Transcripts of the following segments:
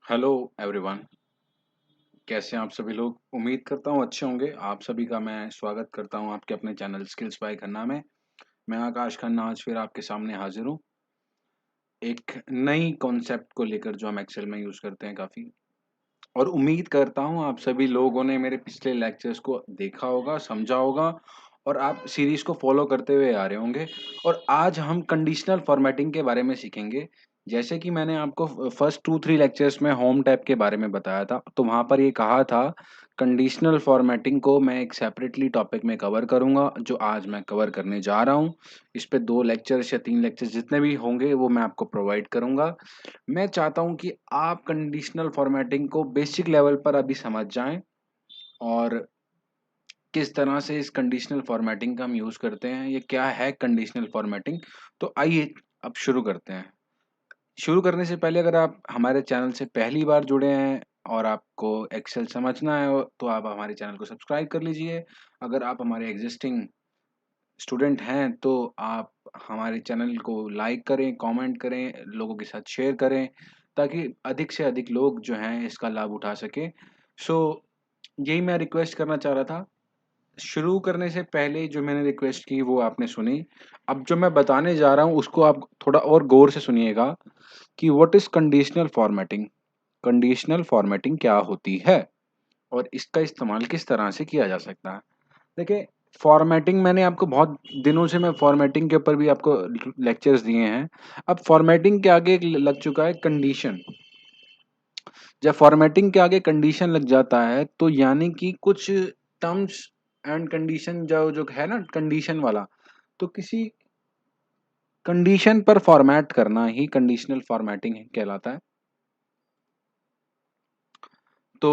Hello everyone. कैसे हैं आप सभी लोग? उम्मीद करता हूँ अच्छे होंगे। आप सभी का मैं स्वागत करता हूँ आपके अपने चैनल स्किल्स बाय खन्ना में। मैं आकाश खन्ना आज फिर आपके सामने हाजिर हूँ एक नई कॉन्सेप्ट को लेकर जो हम एक्सेल में यूज़ करते हैं काफ़ी। और उम्मीद करता हूँ आप सभी लोगों ने मेरे पिछले लेक्चर्स को देखा होगा, समझा होगा और आप सीरीज़ को फॉलो करते हुए आ रहे होंगे। और आज हम कंडीशनल फॉर्मेटिंग के बारे में सीखेंगे। जैसे कि मैंने आपको फर्स्ट 2-3 लेक्चर्स में होम टैब के बारे में बताया था, तो वहाँ पर ये कहा था कंडीशनल फॉर्मेटिंग को मैं एक सेपरेटली टॉपिक में कवर करूँगा, जो आज मैं कवर करने जा रहा हूँ। इस पे 2 लेक्चर्स या 3 लेक्चर्स जितने भी होंगे वो मैं आपको प्रोवाइड करूँगा। मैं चाहता हूँ कि आप कंडीशनल फॉर्मेटिंग को बेसिक लेवल पर अभी समझ जाएं और किस तरह से इस कंडीशनल फॉर्मेटिंग का हम यूज़ करते हैं, ये क्या है कंडीशनल फॉर्मेटिंग। तो आइए अब शुरू करते हैं। शुरू करने से पहले अगर आप हमारे चैनल से पहली बार जुड़े हैं और आपको एक्सेल समझना है तो आप हमारे चैनल को सब्सक्राइब कर लीजिए। अगर आप हमारे एग्जिस्टिंग स्टूडेंट हैं तो आप हमारे चैनल को लाइक करें, कमेंट करें, लोगों के साथ शेयर करें ताकि अधिक से अधिक लोग जो हैं इसका लाभ उठा सकें। सो यही मैं रिक्वेस्ट करना चाह रहा था। शुरू करने से पहले जो मैंने रिक्वेस्ट की वो आपने सुनी। अब जो मैं बताने जा रहा हूँ उसको आप थोड़ा और गौर से सुनिएगा कि what is conditional formatting? Conditional formatting क्या होती है और इसका इस्तेमाल किस तरह से किया जा सकता है? देखिए, फॉर्मेटिंग मैंने आपको बहुत दिनों से मैं फॉर्मेटिंग के ऊपर भी आपको लेक्चर्स दिए हैं। अब फॉर्मेटिंग के आगे एक लग चुका है कंडीशन। जब फॉर्मेटिंग के आगे कंडीशन लग जाता है तो यानी कि कुछ टर्म्स एंड कंडीशन जो जो है ना कंडीशन वाला, तो किसी कंडीशन पर फॉर्मेट करना ही कंडीशनल फॉर्मेटिंग कहलाता है। तो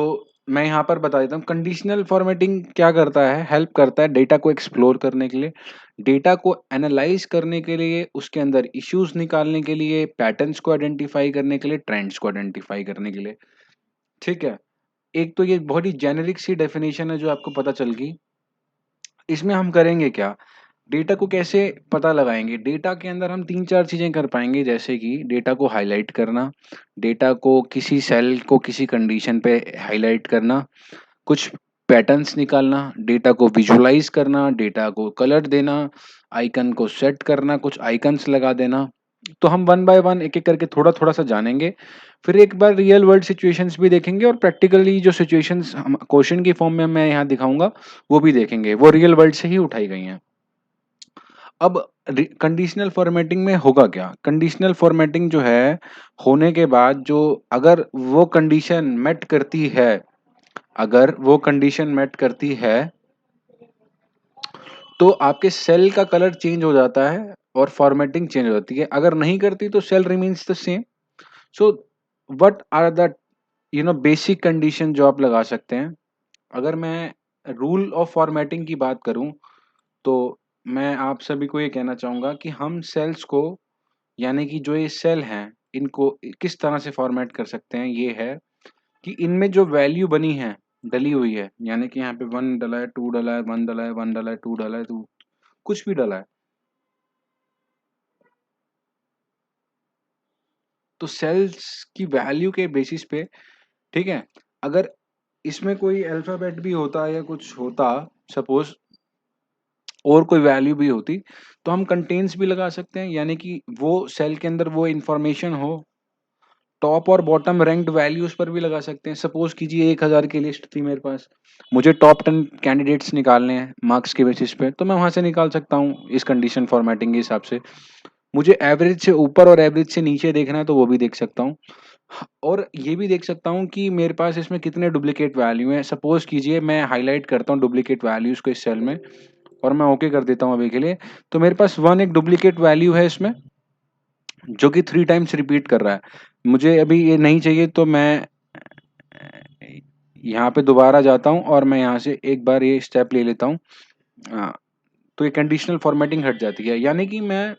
मैं यहाँ पर बता देता हूँ कंडीशनल फॉर्मेटिंग क्या करता है, हेल्प करता है डेटा को एक्सप्लोर करने के लिए, डेटा को एनालाइज करने के लिए, उसके अंदर इश्यूज निकालने के लिए, पैटर्न्स को आइडेंटिफाई करने के लिए, ट्रेंड्स को आइडेंटिफाई करने के लिए। ठीक है। एक तो ये बहुत ही जेनेरिक सी डेफिनेशन है जो आपको पता चल गई। इसमें हम करेंगे क्या, डेटा को कैसे पता लगाएंगे। डेटा के अंदर हम 3-4 चीजें कर पाएंगे, जैसे कि डेटा को हाईलाइट करना, डेटा को किसी सेल को किसी कंडीशन पे हाईलाइट करना, कुछ पैटर्न्स निकालना, डेटा को विजुअलाइज करना, डेटा को कलर देना, आइकन को सेट करना, कुछ आइकन्स लगा देना। तो हम वन बाय वन एक-एक करके थोड़ा-थोड़ा सा जानेंगे। फिर एक बार रियल वर्ल्ड सिचुएशंस भी देखेंगे और प्रैक्टिकली जो सिचुएशंस हम क्वेश्चन की फॉर्म में मैं यहाँ दिखाऊँगा, वो भी देखेंगे। वो रियल वर्ल्ड से ही उठाई गई हैं। अब कंडीशनल फॉर्मेटिंग में होगा क्या? कंडीशनल फॉर्मेटिंग जो है, होने के बाद जो अगर वो कंडीशन मेट करती है, अगर वो कंडीशन मेट करती है तो आपके सेल का कलर चेंज हो जाता है और फॉर्मेटिंग चेंज हो जाती है। अगर नहीं करती तो cell remains the same. So what are the basic condition जो आप लगा सकते हैं। अगर मैं रूल ऑफ फॉर्मेटिंग की बात करूं तो मैं आप सभी को ये कहना चाहूंगा कि हम सेल्स को, यानी कि जो ये सेल हैं, इनको किस तरह से फॉर्मेट कर सकते हैं। ये है कि इनमें जो वैल्यू बनी है, डली हुई है, यानी कि यहाँ पे 1 डला है, 2 डला है, 1 डला है, 1 डला है, 2 डला है, 2 कुछ भी डला है, तो सेल्स की वैल्यू के बेसिस पे, ठीक है, अगर इसमें कोई अल्फाबेट भी होता या कुछ होता, सपोज, और कोई वैल्यू भी होती, तो हम कंटेन्स भी लगा सकते हैं, यानी कि वो सेल के अंदर वो इंफॉर्मेशन हो। टॉप और बॉटम रैंक्ड वैल्यूज पर भी लगा सकते हैं। सपोज कीजिए 1000 की लिस्ट थी मेरे पास, मुझे टॉप 10 कैंडिडेट्स निकालने हैं मार्क्स के बेसिस पे, तो मैं वहां से निकाल सकता हूँ इस कंडीशन फॉर्मेटिंग के हिसाब से। मुझे एवरेज से ऊपर और एवरेज से नीचे देखना है तो वो भी देख सकता हूँ। और ये भी देख सकता हूँ कि मेरे पास इसमें कितने डुप्लीकेट वैल्यू हैं। सपोज कीजिए मैं हाईलाइट करता हूँ डुप्लीकेट वैल्यूज को इस सेल में और मैं ओके कर देता हूँ अभी के लिए। तो मेरे पास 1 एक डुप्लीकेट वैल्यू है इसमें, जो कि 3 टाइम्स रिपीट कर रहा है। मुझे अभी ये नहीं चाहिए तो मैं यहाँ पे दोबारा जाता हूँ और मैं यहाँ से एक बार ये स्टेप ले लेता हूँ। तो ये कंडीशनल फॉर्मेटिंग हट जाती है, यानी कि मैं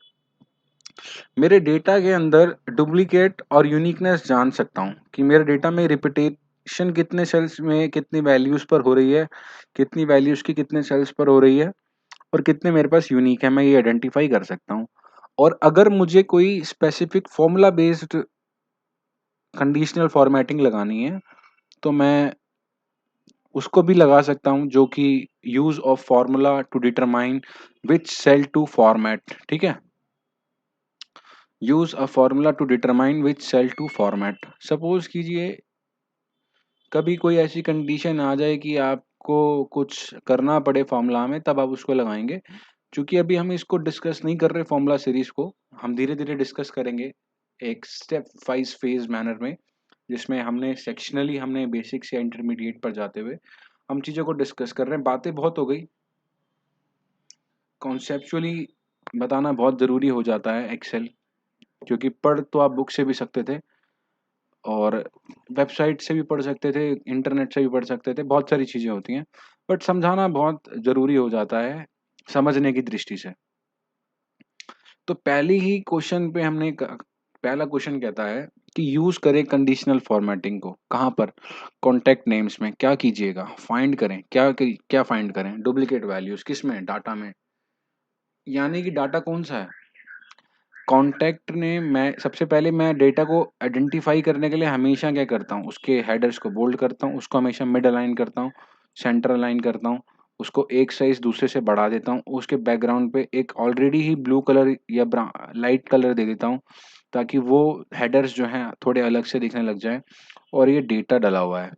मेरे डेटा के अंदर डुप्लीकेट और यूनिकनेस जान सकता हूँ कि मेरे डेटा में रिपीटेशन कितने सेल्स में कितनी वैल्यूज पर हो रही है, कितनी वैल्यूज की कितने सेल्स पर हो रही है और कितने मेरे पास यूनिक है, मैं ये आइडेंटिफाई कर सकता हूँ। और अगर मुझे कोई specific formula based conditional formatting लगानी है तो मैं उसको भी लगा सकता हूँ, जो कि use of formula to determine which cell to format, ठीक है? Use a formula to determine which cell to format. Suppose कीजिए कभी कोई ऐसी कंडीशन आ जाए कि आपको कुछ करना पड़े फॉर्मूला में, तब आप उसको लगाएँगे। चूँकि अभी हम इसको डिस्कस नहीं कर रहे फॉर्मूला सीरीज़ को, हम धीरे-धीरे डिस्कस करेंगे एक स्टेप वाइज़ फेज़ मैनर में, जिसमें हमने सेक्शनली हमने बेसिक से इंटरमीडिएट पर जाते हुए हम चीज़ों को डिस्कस कर रहे हैं। बातें बहुत हो गई, कॉन्सेप्चुअली बताना बहुत ज़रूरी हो जाता है एक्सेल, क्योंकि पढ़ तो आप बुक से भी सकते थे और वेबसाइट से भी पढ़ सकते थे, इंटरनेट से भी पढ़ सकते थे, बहुत सारी चीज़ें होती हैं। बट समझाना बहुत ज़रूरी हो जाता है समझने की दृष्टि से। तो पहले ही क्वेश्चन पे हमने पहला क्वेश्चन कहता है कि यूज़ करें कंडीशनल फॉर्मेटिंग को। कहाँ पर? कॉन्टैक्ट नेम्स में। क्या कीजिएगा? फाइंड करें। क्या फाइंड करें? डुप्लिकेट वैल्यूज़ किसमें? डाटा में। यानी कि डाटा कौन-सा है? कॉन्टैक्ट ने मैं सबसे पहले मैं डेटा को आइडेंटिफ़ाई करने के लिए हमेशा क्या करता हूँ, उसके हेडर्स को बोल्ड करता हूँ, उसको हमेशा मिड अलाइन करता हूँ, सेंटर अलाइन करता हूँ, उसको एक साइज़ दूसरे से बढ़ा देता हूँ, उसके बैकग्राउंड पे एक ऑलरेडी ही ब्लू कलर या लाइट कलर दे देता हूँ, ताकि वो हेडर्स जो हैं थोड़े अलग से दिखने लग जाएँ और ये डेटा डला हुआ है।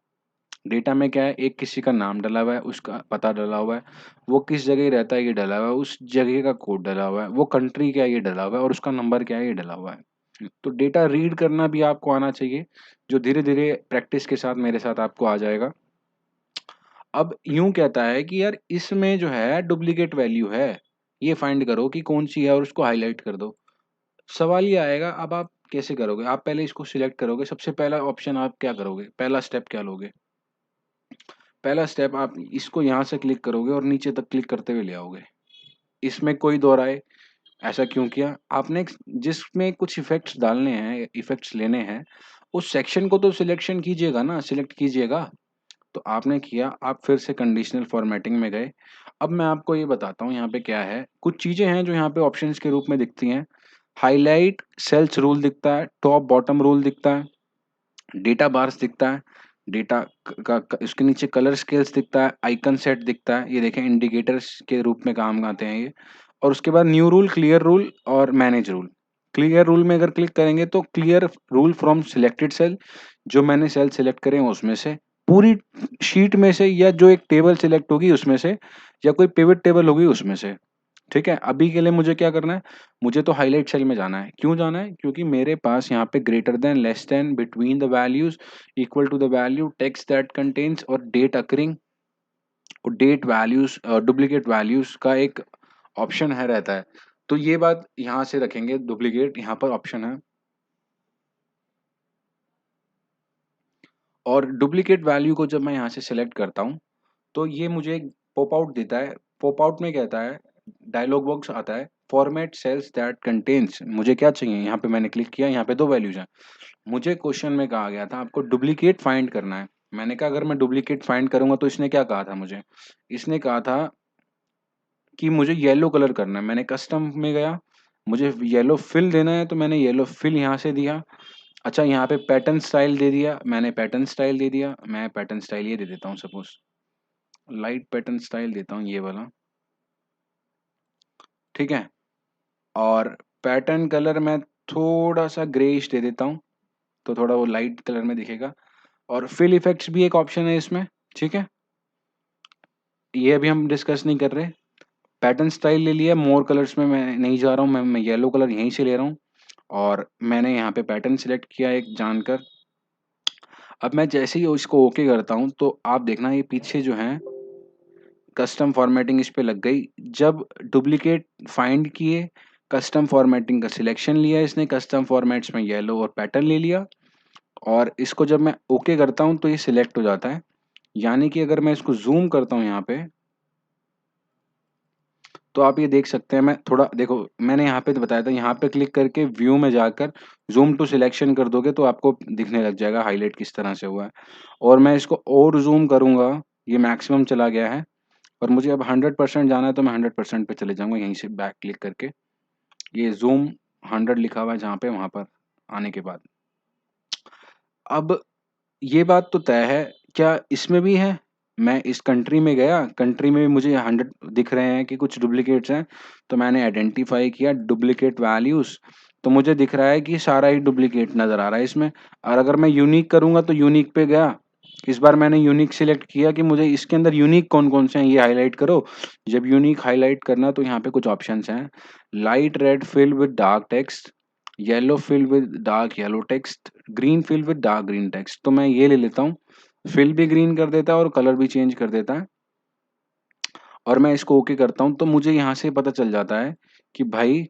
डेटा में क्या है, एक किसी का नाम डला हुआ है, उसका पता डला हुआ है, वो किस जगह रहता है ये डला हुआ है, उस जगह का कोड डला हुआ है, वो कंट्री क्या है ये डला हुआ है और उसका नंबर क्या है ये डला हुआ है। तो डेटा रीड करना भी आपको आना चाहिए, जो धीरे-धीरे प्रैक्टिस के साथ मेरे साथ आपको आ जाएगा। अब यूँ कहता है कि यार इसमें जो है डुप्लीकेट वैल्यू है, ये फाइंड करो कि कौन-सी है और उसको हाइलाइट कर दो। सवाल ये आएगा अब आप कैसे करोगे? आप पहले इसको सिलेक्ट करोगे, सबसे पहला ऑप्शन आप क्या करोगे? पहला स्टेप क्या लोगे? पहला स्टेप आप इसको यहाँ से क्लिक करोगे और नीचे तक क्लिक करते हुए ले आओगे। इसमें कोई दो राय, ऐसा क्यों किया? आपने जिसमें कुछ इफ़ेक्ट्स डालने हैं, इफ़ेक्ट्स लेने हैं, उस सेक्शन को तो सिलेक्ट कीजिएगा। तो आपने किया, आप फिर से कंडीशनल फॉर्मेटिंग में गए। अब मैं आपको ये बताता हूँ यहाँ पे क्या है, कुछ चीज़ें हैं जो यहाँ पे ऑप्शंस के रूप में दिखती हैं। हाइलाइट सेल्स रूल दिखता है, टॉप बॉटम रूल दिखता है, डेटा बार्स दिखता है, डेटा इसके नीचे कलर स्केल्स दिखता है, आइकन सेट दिखता है, ये देखें इंडिकेटर्स के रूप में काम आते हैं ये। और उसके बाद न्यू रूल, क्लियर रूल और मैनेज रूल। क्लियर रूल में अगर क्लिक करेंगे तो clear rule from selected cell, जो मैंने सेल सिलेक्ट करे हैं उसमें से, पूरी शीट में से या जो एक टेबल सिलेक्ट होगी उसमें से, या कोई पिवट टेबल होगी उसमें से। ठीक है? अभी के लिए मुझे क्या करना है, मुझे तो हाइलाइट सेल में जाना है। क्यों जाना है? क्योंकि मेरे पास यहाँ पे greater than, less than, between the values, equal to the value, text that contains और डेट अकरिंग और डेट वैल्यूज़ डुप्लीकेट वैल्यूज़ का एक ऑप्शन है रहता है। तो ये बात यहाँ से रखेंगे, डुप्लीकेट यहाँ पर ऑप्शन है। और डुप्लीकेट वैल्यू को जब मैं यहाँ से सेलेक्ट करता हूँ, तो ये मुझे एक पॉप आउट देता है। पॉप आउट में कहता है, डायलॉग बॉक्स आता है, फॉर्मेट सेल्स दैट कंटेन्स, मुझे क्या चाहिए? यहाँ पे मैंने क्लिक किया, यहाँ पे 2 वैल्यूज़ हैं। मुझे क्वेश्चन में कहा गया था आपको डुप्लीकेट फाइंड करना है। मैंने कहा अगर मैं डुप्लीकेट फाइंड करूँगा तो इसने क्या कहा था मुझे? इसने कहा था कि मुझे येलो कलर करना है। मैंने कस्टम में गया, मुझे येलो फिल देना है तो मैंने येलो फिल यहाँ से दिया। अच्छा यहाँ पे पैटर्न स्टाइल दे दिया, मैंने पैटर्न स्टाइल दे दिया। मैं पैटर्न स्टाइल ये दे देता हूँ सपोज़, लाइट पैटर्न स्टाइल देता हूँ ये वाला, ठीक है? और पैटर्न कलर मैं थोड़ा-सा ग्रेइश दे देता हूँ, तो थोड़ा वो लाइट कलर में दिखेगा। और फिल इफेक्ट्स भी एक ऑप्शन है इसमें, ठीक है? ये अभी हम डिस्कस नहीं कर रहे। पैटर्न स्टाइल ले लिया, मोर कलर्स में मैं नहीं जा रहा हूँ, मैं येलो कलर यहीं से ले रहा हूँ और मैंने यहाँ पे पैटर्न सिलेक्ट किया एक जानकर। अब मैं जैसे ही इसको ओके करता हूँ, तो आप देखना ये पीछे जो है कस्टम फॉर्मेटिंग इस पे लग गई। जब डुप्लीकेट फाइंड किए, कस्टम फॉर्मेटिंग का सिलेक्शन लिया इसने, कस्टम फॉर्मेट्स में येलो और पैटर्न ले लिया और इसको जब मैं ओके करता हूँ, तो ये सिलेक्ट हो जाता है। यानी कि अगर मैं इसको ज़ूम करता हूँ यहाँ पे, तो आप ये देख सकते हैं, मैं थोड़ा देखो मैंने यहाँ पे तो बताया था, यहाँ पे क्लिक करके व्यू में जाकर ज़ूम टू सिलेक्शन कर दोगे तो आपको दिखने लग जाएगा हाइलाइट किस तरह से हुआ है। और मैं इसको और ज़ूम करूँगा, ये मैक्सिमम चला गया है और मुझे अब 100% जाना है तो मैं 100% पे चले जाऊँगा यहीं से बैक क्लिक करके। ये ज़ूम 100 लिखा हुआ है जहाँ पे, वहाँ पर आने के बाद। अब ये बात तो तय है, क्या इसमें भी है? मैं इस कंट्री में गया, कंट्री में भी मुझे 100 दिख रहे हैं कि कुछ डुप्लीकेट्स हैं, तो मैंने आइडेंटिफ़ाई किया डुप्लीकेट वैल्यूज़, तो मुझे दिख रहा है कि सारा ही डुप्लीकेट नज़र आ रहा है इसमें। और अगर मैं यूनिक करूँगा तो यूनिक पे गया, इस बार मैंने यूनिक सिलेक्ट किया कि मुझे इसके अंदर यूनिक कौन-कौन से हैं ये हाइलाइट करो। जब यूनिक हाइलाइट करना तो यहाँ पे कुछ ऑप्शंस हैं, light red filled with dark text, yellow filled with dark yellow text, green filled with dark green text. तो मैं ये ले लेता हूँ, फिल भी ग्रीन कर देता है और कलर भी चेंज कर देता है और मैं इसको ओके करता हूँ, तो मुझे यहाँ से पता चल जाता है कि भाई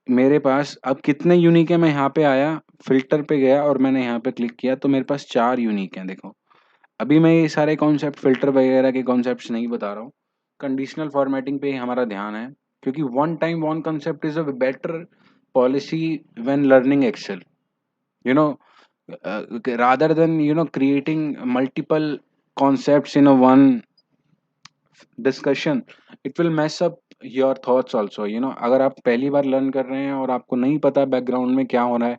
मेरे पास अब कितने यूनिक है। मैं यहाँ पे आया, फ़िल्टर पे गया और मैंने यहाँ पे क्लिक किया तो मेरे पास 4 यूनिक हैं देखो। अभी मैं ये सारे कॉन्सेप्ट फ़िल्टर वगैरह के कॉन्सेप्ट्स नहीं बता रहा हूँ। कंडीशनल फ़ॉर्मेटिंग पे ही हमारा ध्यान है, क्योंकि one time one concept is a better policy when learning Excel. You know, rather than creating multiple concepts in a one discussion, it will mess up your thoughts also. अगर आप पहली बार learn कर रहे हैं और आपको नहीं पता बैकग्राउंड में क्या हो रहा है,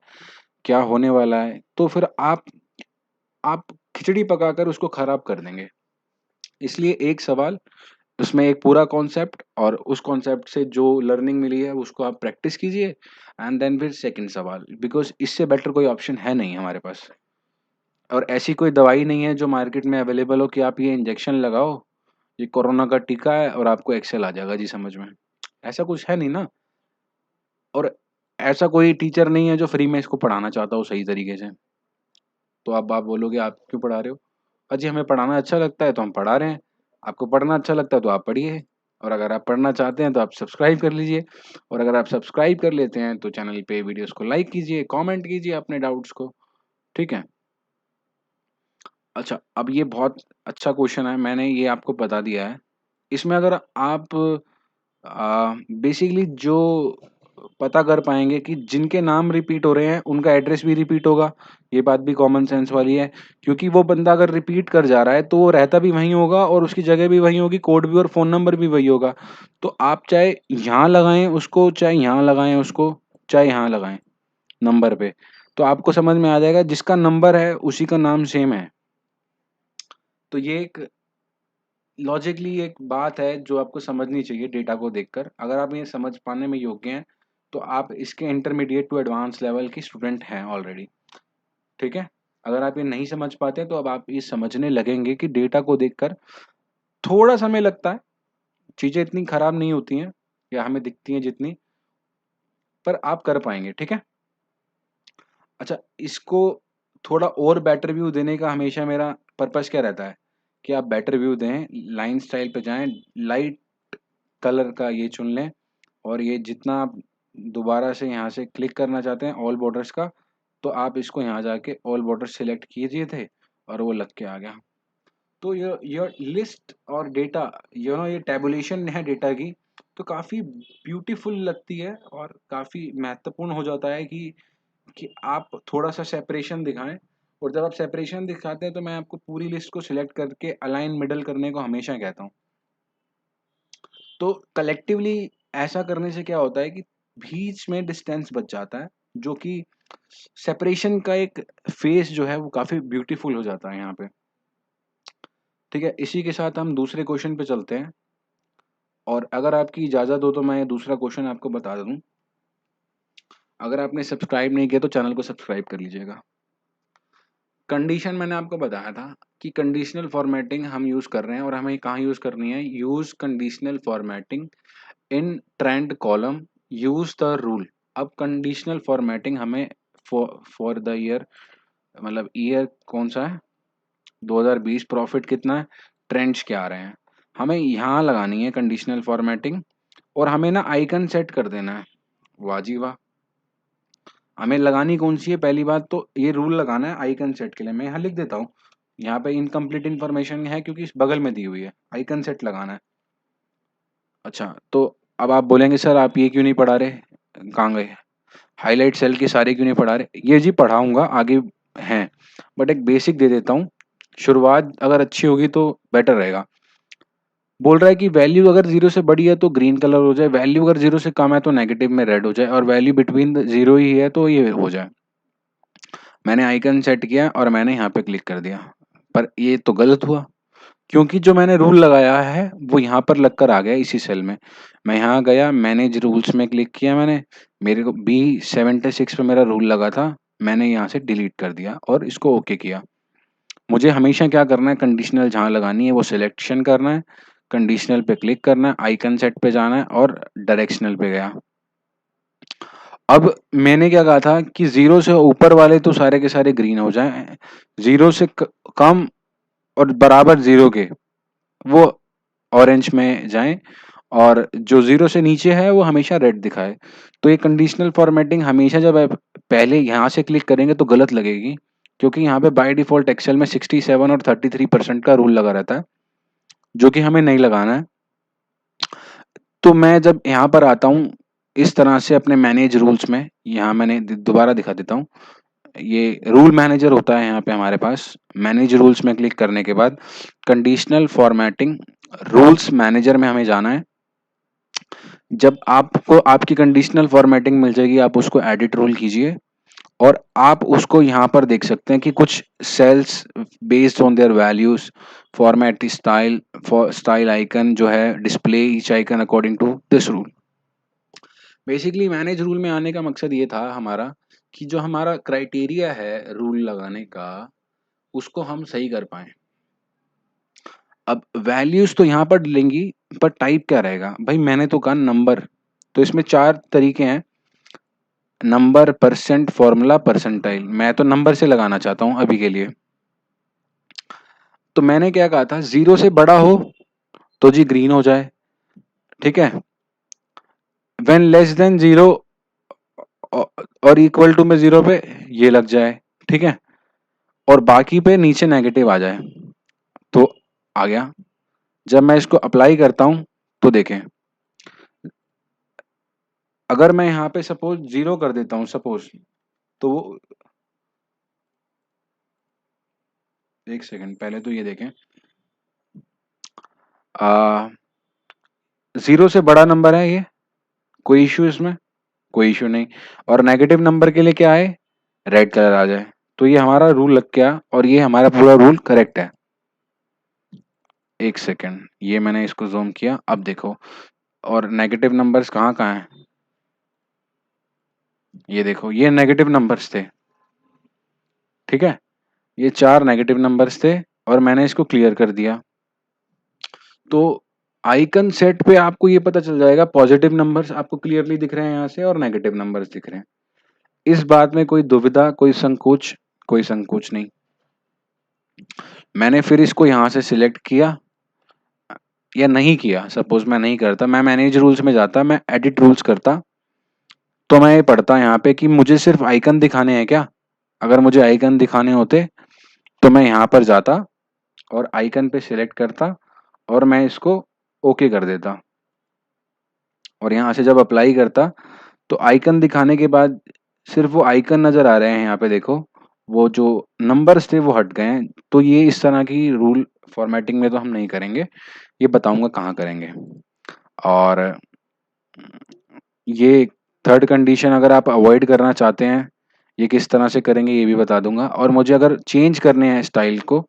क्या होने वाला है, तो फिर आप खिचड़ी पकाकर उसको खराब कर देंगे। इसलिए एक सवाल, उसमें एक पूरा कॉन्सेप्ट और उस कॉन्सेप्ट से जो लर्निंग मिली है उसको आप प्रैक्टिस कीजिए, एंड देन फिर सेकंड सवाल, बिकॉज इससे बेटर कोई ऑप्शन है नहीं हमारे पास। और ऐसी कोई दवाई नहीं है जो मार्केट में अवेलेबल हो कि आप ये इंजेक्शन लगाओ, ये कोरोना का टीका है और आपको एक्सेल आ जाएगा जी समझ में। ऐसा कुछ है नहीं ना। और ऐसा कोई टीचर नहीं है जो फ्री में इसको पढ़ाना चाहता हो सही तरीके से। तो अब आप बोलोगे आप क्यों पढ़ा रहे हो? अजी हमें पढ़ाना अच्छा लगता है तो हम पढ़ा रहे हैं। आपको पढ़ना अच्छा लगता है तो आप पढ़िए, और अगर आप पढ़ना चाहते हैं तो आप सब्सक्राइब कर लीजिए, और अगर आप सब्सक्राइब कर लेते हैं तो चैनल पे वीडियोस को लाइक कीजिए, कमेंट कीजिए अपने डाउट्स को। ठीक है? अच्छा, अब ये बहुत अच्छा क्वेश्चन है, मैंने ये आपको बता दिया है। इसमें अगर आप बेसिकली जो पता कर पाएँगे कि जिनके नाम रिपीट हो रहे हैं, उनका एड्रेस भी रिपीट होगा, ये बात भी कॉमन सेंस वाली है। क्योंकि वो बंदा अगर रिपीट कर जा रहा है, तो वो रहता भी वहीं होगा और उसकी जगह भी वहीं होगी, कोड भी और फ़ोन नंबर भी वही होगा। तो आप चाहे यहाँ लगाएँ उसको, चाहे यहाँ लगाएँ उसको, चाहे यहाँ लगाएँ नंबर पे, तो आपको समझ में आ जाएगा जिसका नंबर है, उसी का नाम सेम है। तो ये एक लॉजिकली एक बात है जो आपको समझनी चाहिए डेटा को देखकर। अगर आप ये समझ पाने में योग्य हैं, तो आप इसके इंटरमीडिएट टू एडवांस लेवल के स्टूडेंट हैं ऑलरेडी। ठीक है? अगर आप ये नहीं समझ पाते तो अब आप ये समझने लगेंगे कि डेटा को देखकर थोड़ा समय लगता है, चीज़ें इतनी खराब नहीं होती हैं या हमें दिखती हैं जितनी, पर आप कर पाएँगे। ठीक है? अच्छा, इसको थोड़ा और बेटर व्यू देने का हमेशा मेरा पर्पस क्या रहता है कि आप बेटर व्यू दें, लाइन स्टाइल पे जाएँ, लाइट कलर का ये चुन लें, और ये जितना आप दोबारा से यहाँ से क्लिक करना चाहते हैं ऑल बॉर्डर्स का, तो आप इसको यहाँ जाके ऑल बॉर्डर सेलेक्ट कीजिए थे और वो लग के आ गया। तो योर लिस्ट और डेटा, ये टैबुलेशन है डेटा की, तो काफ़ी ब्यूटीफुल लगती है और काफ़ी महत्वपूर्ण हो जाता है कि आप थोड़ा-सा सेपरेशन दिखाएँ, और जब आप सेपरेशन दिखाते हैं तो मैं आपको पूरी लिस्ट को सिलेक्ट करके अलाइन मिडल करने को हमेशा कहता हूँ। तो कलेक्टिवली ऐसा करने से क्या होता है कि बीच में डिस्टेंस बच जाता है, जो कि सेपरेशन का एक फेस जो है वो काफ़ी ब्यूटीफुल हो जाता है यहाँ पे। ठीक है? इसी के साथ हम दूसरे क्वेश्चन पे चलते हैं, और अगर आपकी इजाज़त हो तो मैं दूसरा क्वेश्चन आपको बता दूँ। अगर आपने सब्सक्राइब नहीं किया तो चैनल को सब्सक्राइब कर लीजिएगा। कंडीशन मैंने आपको बताया था कि कंडीशनल फॉर्मेटिंग हम यूज़ कर रहे हैं, और हमें कहाँ यूज़ करनी है, use conditional formatting in trend column, use the rule. अब कंडीशनल फॉर्मेटिंग हमें फॉर द ईयर, मतलब ईयर कौन सा है, 2020, प्रॉफिट कितना है, ट्रेंड्स क्या आ रहे हैं, हमें यहाँ लगानी है कंडीशनल फॉर्मेटिंग, और हमें ना आइकन सेट कर देना है। वाह जी वाह! हमें लगानी कौन-सी है, पहली बात तो ये रूल लगाना है आइकन सेट के लिए। मैं यहाँ लिख देता हूँ, यहाँ पे इनकम्प्लीट इन्फॉर्मेशन है क्योंकि इस बगल में दी हुई है, आइकन सेट लगाना है। अच्छा, तो अब आप बोलेंगे सर आप ये क्यों नहीं पढ़ा रहे? कहाँ गए? हाइलाइट सेल के सारे क्यों नहीं पढ़ा रहे? ये जी पढ़ाऊँगा, आगे हैं, बट एक बेसिक दे देता हूँ। शुरुआत अगर अच्छी होगी तो बेटर रहेगा। बोल रहा है कि वैल्यू अगर 0 से बड़ी है तो ग्रीन कलर हो जाए, वैल्यू अगर 0 से कम है तो नेगेटिव में रेड हो जाए, और वैल्यू बिटवीन द 0 ही है तो ये हो जाए। मैंने आइकन सेट किया और मैंने यहाँ पे क्लिक कर दिया। पर ये तो गलत हुआ, क्योंकि जो मैंने रूल लगाया है वो यहाँ पर लगकर आ गया इसी सेल में। मैं यहाँ गया, मैनेज रूल्स में क्लिक किया मैंने, मेरे को B76 पे मेरा रूल लगा था, मैंने यहाँ से डिलीट कर दिया और इसको ओके किया। मुझे हमेशा क्या करना है, कंडीशनल जहाँ लगानी है वो सिलेक्शन करना है, कंडीशनल पे क्लिक करना है, आइकन सेट पे जाना है और डायरेक्शनल पे गया। अब मैंने क्या कहा था कि 0 से ऊपर वाले तो सारे के सारे ग्रीन हो जाएँ, 0 से कम और बराबर 0 के वो ऑरेंज में जाएँ और जो 0 से नीचे है वो हमेशा रेड दिखाए। तो ये कंडीशनल फॉर्मेटिंग हमेशा जब आप पहले यहाँ से क्लिक करेंगे तो गलत लगेगी, क्योंकि यहाँ पे बाय डिफ़ॉल्ट एक्सेल में 67 और 33% का रूल लगा रहता है, जो कि हमें नहीं लगाना है। तो मैं जब यहाँ पर आता हूँ, इस तरह से अपने मैनेज रूल्स में, यहाँ मैंने दोबारा दिखा देता हूँ। ये रूल मैनेजर होता है यहाँ पे हमारे पास। मैनेज रूल्स में क्लिक करने के बाद कंडीशनल फॉर्मेटिंग रूल्स मैनेजर में हमें जाना है। जब आपको आपकी कंडीशनल फॉर्मेटिंग मिल जाएगी, आप उसको एडिट रूल कीजिए और आप उसको यहाँ पर देख सकते हैं कि कुछ cells based on their values format style style icon जो है display each icon according to this rule. Basically manage rule में आने का मकसद ये था हमारा कि जो हमारा क्राइटेरिया है रूल लगाने का, उसको हम सही कर पाएँ। अब वैल्यूज़ तो यहाँ पर डलेंगी, पर टाइप क्या रहेगा? भई मैंने तो कहा नंबर, तो इसमें 4 तरीके हैं, नंबर, परसेंट, फ़ॉर्मूला, परसेंटाइल। मैं तो नंबर से लगाना चाहता हूँ अभी के लिए। तो मैंने क्या कहा था, 0 से बड़ा हो तो जी ग्रीन हो जाए, ठीक है? व्हेन लेस देन 0 औ और इक्वल टू में 0 पे ये लग जाए, ठीक है? और बाकी पे नीचे नेगेटिव आ जाए, तो आ गया। जब मैं इसको अप्लाई करता हूँ, तो देखें, अगर मैं यहाँ पे सपोज़ 0 कर देता हूँ सपोज़, तो वो 1 सेकंड पहले तो ये देखें, अ, 0 से बड़ा नंबर है ये, कोई इश्यू इसमें? कोई इश्यू नहीं। और नेगेटिव नंबर के लिए क्या है? रेड कलर आ जाए। तो ये हमारा रूल लग गया और ये हमारा पूरा रूल करेक्ट है। 1 सेकंड, ये मैंने इसको ज़ूम किया, अब देखो, और नेगेटिव नंबर्स कहाँ-कहाँ हैं? ये देखो, ये नेगेटिव नंबर्स थे, ठीक है? ये 4 नेगेटिव नंबर्स थे और मैंने इसको क्लियर कर दिया। तो आइकन सेट पे आपको ये पता चल जाएगा, पॉजिटिव नंबर्स आपको क्लियरली दिख रहे हैं यहाँ से और नेगेटिव नंबर्स दिख रहे हैं। इस बात में कोई दुविधा, कोई संकोच नहीं। मैंने फिर इसको यहाँ से सिलेक्ट किया या नहीं किया, सपोज़ मैं नहीं करता, मैं मैनेज रूल्स में जाता, मैं एडिट रूल्स करता, तो मैं ये पढ़ता यहाँ पे कि मुझे सिर्फ़ आइकन दिखाने हैं क्या? अगर मुझे आइकन दिखाने होते, तो मैं यहाँ पर जाता और आइकन पे सिलेक्ट करता और मैं इसको ओके कर देता। और यहाँ से जब अप्लाई करता, तो आइकन दिखाने के बाद सिर्फ़ वो आइकन नज़र आ रहे हैं यहाँ पे देखो, वो जो नंबर्स थे वो हट गए हैं। तो ये इस तरह की रूल फ़ॉर्मेटिंग में तो हम नहीं करेंगे, ये बताऊँगा कहाँ करेंगे। और ये थर्ड कंडीशन अगर आप अवॉइड करना चाहते हैं, ये किस तरह से करेंगे ये भी बता दूँगा। और मुझे अगर चेंज करने हैं स्टाइल को,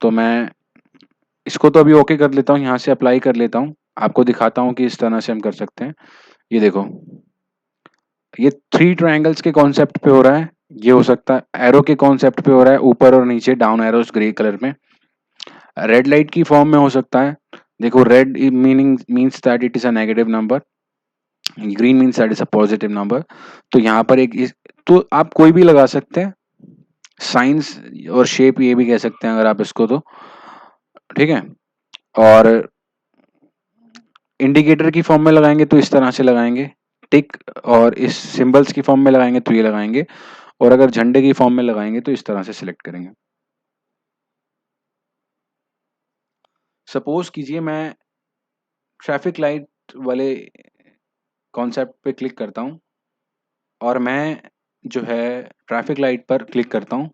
तो मैं इसको तो अभी ओके कर लेता हूँ, यहाँ से अप्लाई कर लेता हूँ। आपको दिखाता हूँ कि इस तरह से हम कर सकते हैं। ये देखो, ये 3 ट्रायंगल्स के कॉन्सेप्ट पे हो रहा है, ये हो सकता है एरो के कॉन्सेप्ट पे हो रहा है, ऊपर और नीचे डाउन एरोज़ ग्रे कलर में। रेड लाइट की फॉर्म में हो सकता है। देखो, red meaning means that it is a negative number, green means that is a positive number. तो यहाँ पर एक इस तो आप कोई भी लगा सकते हैं, साइन्स और शेप ये भी कह सकते हैं अगर आप इसको तो, ठीक है? और इंडिकेटर की फॉर्म में लगाएँगे तो इस तरह से लगाएँगे, टिक, और इस सिंबल्स की फॉर्म में लगाएँगे तो ये लगाएँगे, और अगर झंडे की फॉर्म में लगाएँगे तो इस तरह से सिलेक्ट करेंगे। सपोज़ कीजिए मैं ट्रैफिक लाइट वाले कॉन्सेप्ट पे क्लिक करता हूँ और मैं जो है ट्रैफिक लाइट पर क्लिक करता हूँ,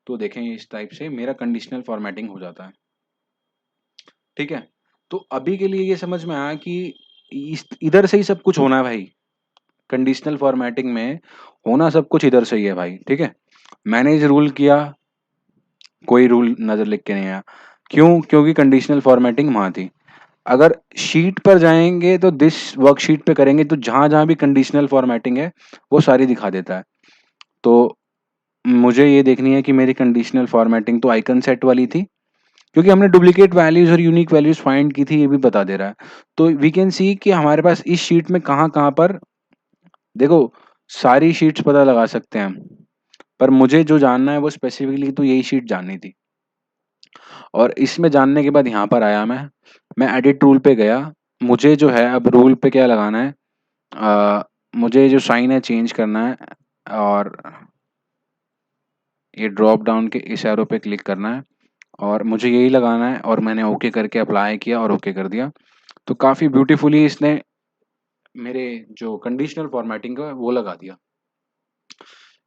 तो देखें इस टाइप से मेरा कंडीशनल फॉर्मेटिंग हो जाता है, ठीक है? तो अभी के लिए ये समझ में आया कि इस इधर से ही सब कुछ होना है भाई, कंडीशनल फॉर्मेटिंग में होना सब कुछ इधर से ही है भाई, ठीक है? मैंने जो रूल किया, कोई रूल नज़र लिख के नहीं आया। क्यों? क्योंकि कंडीशनल फॉर्मेटिंग वहाँ थी। अगर शीट पर जाएँगे तो दिस वर्कशीट पे करेंगे तो जहाँ-जहाँ भी कंडीशनल फॉर्मेटिंग है, वो सारी दिखा देता है। तो मुझे ये देखनी है कि मेरी कंडीशनल फॉर्मेटिंग तो आइकन सेट वाली थी, क्योंकि हमने डुप्लीकेट वैल्यूज़ और यूनिक वैल्यूज़ फाइंड की थी, ये भी बता दे रहा है। तो वी कैन सी कि हमारे पास इस शीट में कहाँ-कहाँ पर देखो, सारी शीट्स पता लगा सकते हैं हम, पर मुझे जो जानना है वो स्पेसिफिकली तो यही शीट जाननी थी। और इसमें जानने के बाद यहाँ पर आया मैं एडिट टूल पे गया। मुझे जो है अब रूल पे क्या लगाना है, मुझे जो साइन है चेंज करना है और ये ड्रॉप डाउन के इस एरो पे क्लिक करना है और मुझे यही लगाना है और मैंने ओके करके अप्लाई किया और ओके कर दिया। तो काफ़ी ब्यूटीफुली इसने मेरे जो कंडीशनल फॉर्मेटिंग का वो लगा दिया।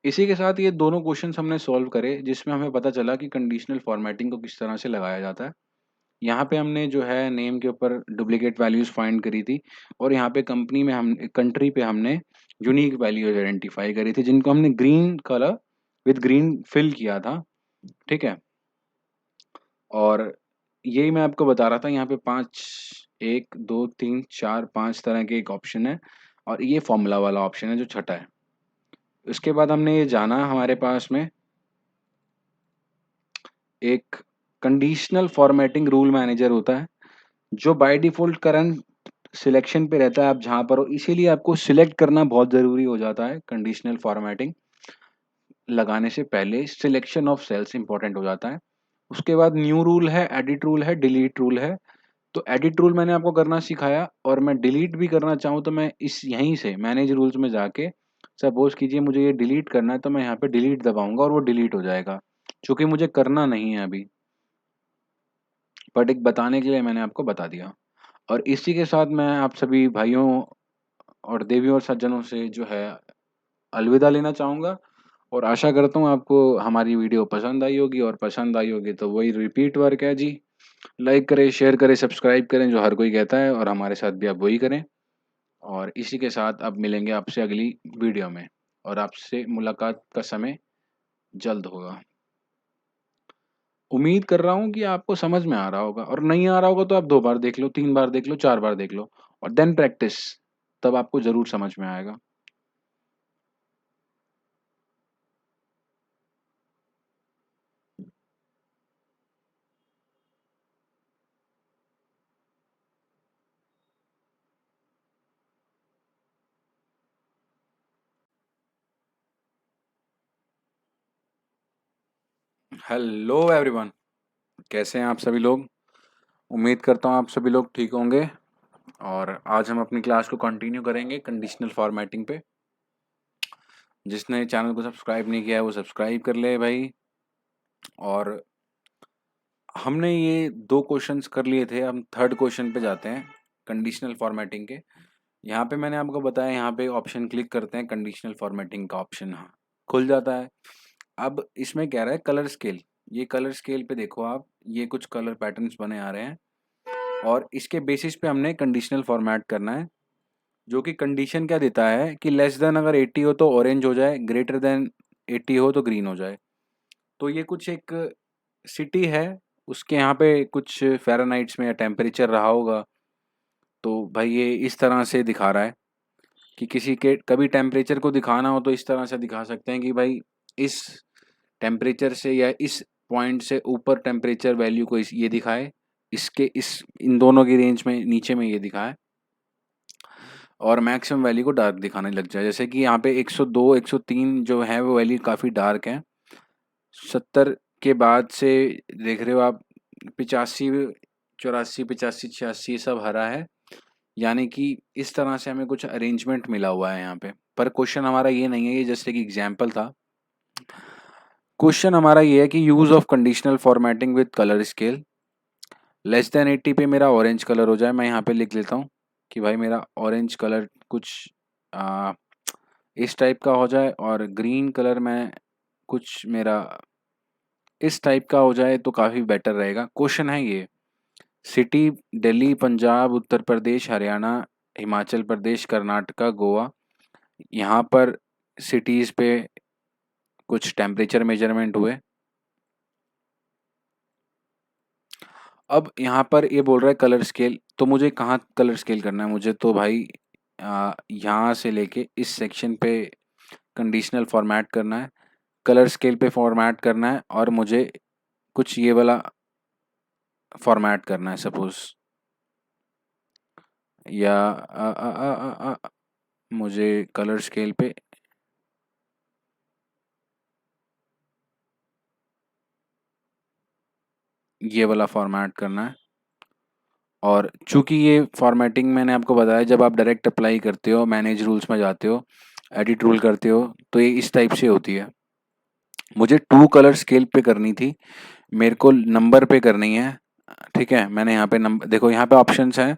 इसी के साथ ये दोनों क्वेश्चंस हमने सॉल्व करे जिसमें हमें पता चला कि कंडीशनल फॉर्मेटिंग को किस तरह से लगाया जाता है। यहाँ पे हमने जो है नेम के ऊपर डुप्लीकेट वैल्यूज़ फाइंड करी थी और यहाँ पे कंपनी में हम कंट्री पे हमने यूनिक वैल्यूज़ आइडेंटिफाई करी थी जिनको हमने green colour with green fill किया था, ठीक है? और यही मैं आपको बता रहा था यहाँ पे 5 1 2 3 4 5 तरह के एक ऑप्शन है और ये फ़ॉर्मूला वाला ऑप्शन है जो छठा है। उसके बाद हमने ये जाना हमारे पास में एक कंडीशनल फॉर्मेटिंग रूल मैनेजर होता है, जो बाय डिफ़ॉल्ट करंट सिलेक्शन पे रहता है आप जहाँ पर हो, इसीलिए आपको सिलेक्ट करना बहुत ज़रूरी हो जाता है। कंडीशनल फॉर्मेटिंग लगाने से पहले सिलेक्शन ऑफ सेल्स इम्पोर्टेंट हो जाता है। उसके बाद न्यू रूल है, एडिट रूल है, डिलीट रूल है। तो एडिट रूल मैंने आपको करना सिखाया और मैं डिलीट भी करना चाहूँ तो मैं इस यहीं से मैनेज रूल्स में जाके सपोज़ कीजिए मुझे ये डिलीट करना है तो मैं यहाँ पे डिलीट दबाऊँगा और वो डिलीट हो जाएगा। चूँकि मुझे करना नहीं है अभी, बट एक बताने के लिए मैंने आपको बता दिया। और इसी के साथ मैं आप सभी भाइयों और देवियों और सज्जनों से जो है अलविदा लेना चाहूँगा और आशा करता हूँ आपको हमारी वीडियो पसंद आई होगी और पसंद आई होगी तो वही रिपीट वर्क है जी। लाइक करें, शेयर करें, सब्सक्राइब करें जो हर कोई कहता है और हमारे साथ भी आप वही करें। और इसी के साथ अब मिलेंगे आपसे अगली वीडियो में और आपसे मुलाकात का समय जल्द होगा। उम्मीद कर रहा हूँ कि आपको समझ में आ रहा होगा और नहीं आ रहा होगा तो आप 2 बार देख लो, 3 बार देख लो, 4 बार देख लो और देन प्रैक्टिस, तब आपको ज़रूर समझ में आएगा। हेलो एवरीवन, कैसे हैं आप सभी लोग? उम्मीद करता हूँ आप सभी लोग ठीक होंगे और आज हम अपनी क्लास को कंटिन्यू करेंगे कंडीशनल फॉर्मेटिंग पे। जिसने चैनल को सब्सक्राइब नहीं किया है वो सब्सक्राइब कर ले भाई। और हमने ये 2 क्वेश्चंस कर लिए थे, हम थर्ड क्वेश्चन पे जाते हैं कंडीशनल फॉर्मेटिंग के। यहाँ पे मैंने आपको बताया यहाँ पे ऑप्शन क्लिक करते हैं कंडीशनल फॉर्मेटिंग का ऑप्शन हाँ, खुल जाता है। अब इसमें कह रहा है कलर स्केल, ये कलर स्केल पे देखो आप, ये कुछ कलर पैटर्न्स बने आ रहे हैं और इसके बेसिस पे हमने कंडीशनल फॉर्मेट करना है, जो कि कंडीशन क्या देता है कि लेस देन अगर 80 हो तो ऑरेंज हो जाए, ग्रेटर देन 80 हो तो ग्रीन हो जाए। तो ये कुछ एक सिटी है, उसके यहाँ पे कुछ फ़ारेनहाइट्स में या टेम्परेचर रहा होगा, तो भाई ये इस तरह से दिखा रहा है कि किसी के कभी टेम्परेचर को दिखाना हो तो इस तरह से दिखा सकते हैं कि भाई इस टेम्परेचर से या इस पॉइंट से ऊपर टेम्परेचर वैल्यू को इस ये दिखाए, इसके इस इन दोनों की रेंज में नीचे में ये दिखाए और मैक्सिमम वैल्यू को डार्क दिखाने लग जाए। जैसे कि यहाँ पे 102, 103 जो है वो वैल्यू काफ़ी डार्क है। 70 के बाद से देख रहे हो आप 85, 84, 85, 86 ये सब हरा है। यानी कि इस तरह से हमें कुछ अरेंजमेंट मिला हुआ है यहाँ पे। पर क्वेश्चन हमारा ये नहीं है, ये जस्ट एक एग्जाम्पल था। क्वेश्चन हमारा ये है कि use of conditional formatting with colour scale. Less than 80 पे मेरा ऑरेंज कलर हो जाए, मैं यहाँ पे लिख लेता हूँ कि भाई मेरा ऑरेंज कलर कुछ आ, इस टाइप का हो जाए और ग्रीन कलर में कुछ मेरा इस टाइप का हो जाए तो काफ़ी बेटर रहेगा। क्वेश्चन है ये, सिटी दिल्ली, पंजाब, उत्तर प्रदेश, हरियाणा, हिमाचल प्रदेश, कर्नाटका, गोवा, यहाँ पर सिटीज़ पे कुछ टेम्परेचर मेजरमेंट हुए। अब यहाँ पर ये बोल रहा है कलर स्केल, तो मुझे कहाँ कलर स्केल करना है? मुझे तो भाई यहाँ से लेके इस सेक्शन पे कंडीशनल फॉर्मेट करना है, कलर स्केल पे फॉर्मेट करना है, और मुझे कुछ ये वाला फॉर्मेट करना है सपोज, या मुझे कलर स्केल पे ये वाला फॉर्मेट करना है। और चूंकि ये फॉर्मेटिंग मैंने आपको बताया, जब आप डायरेक्ट अप्लाई करते हो, मैनेज रूल्स में जाते हो, एडिट रूल करते हो, तो ये इस टाइप से होती है। मुझे 2 कलर स्केल पे करनी थी, मेरे को नंबर पे करनी है। ठीक है, मैंने यहाँ पे नंबर देखो, यहाँ पे ऑप्शंस हैं,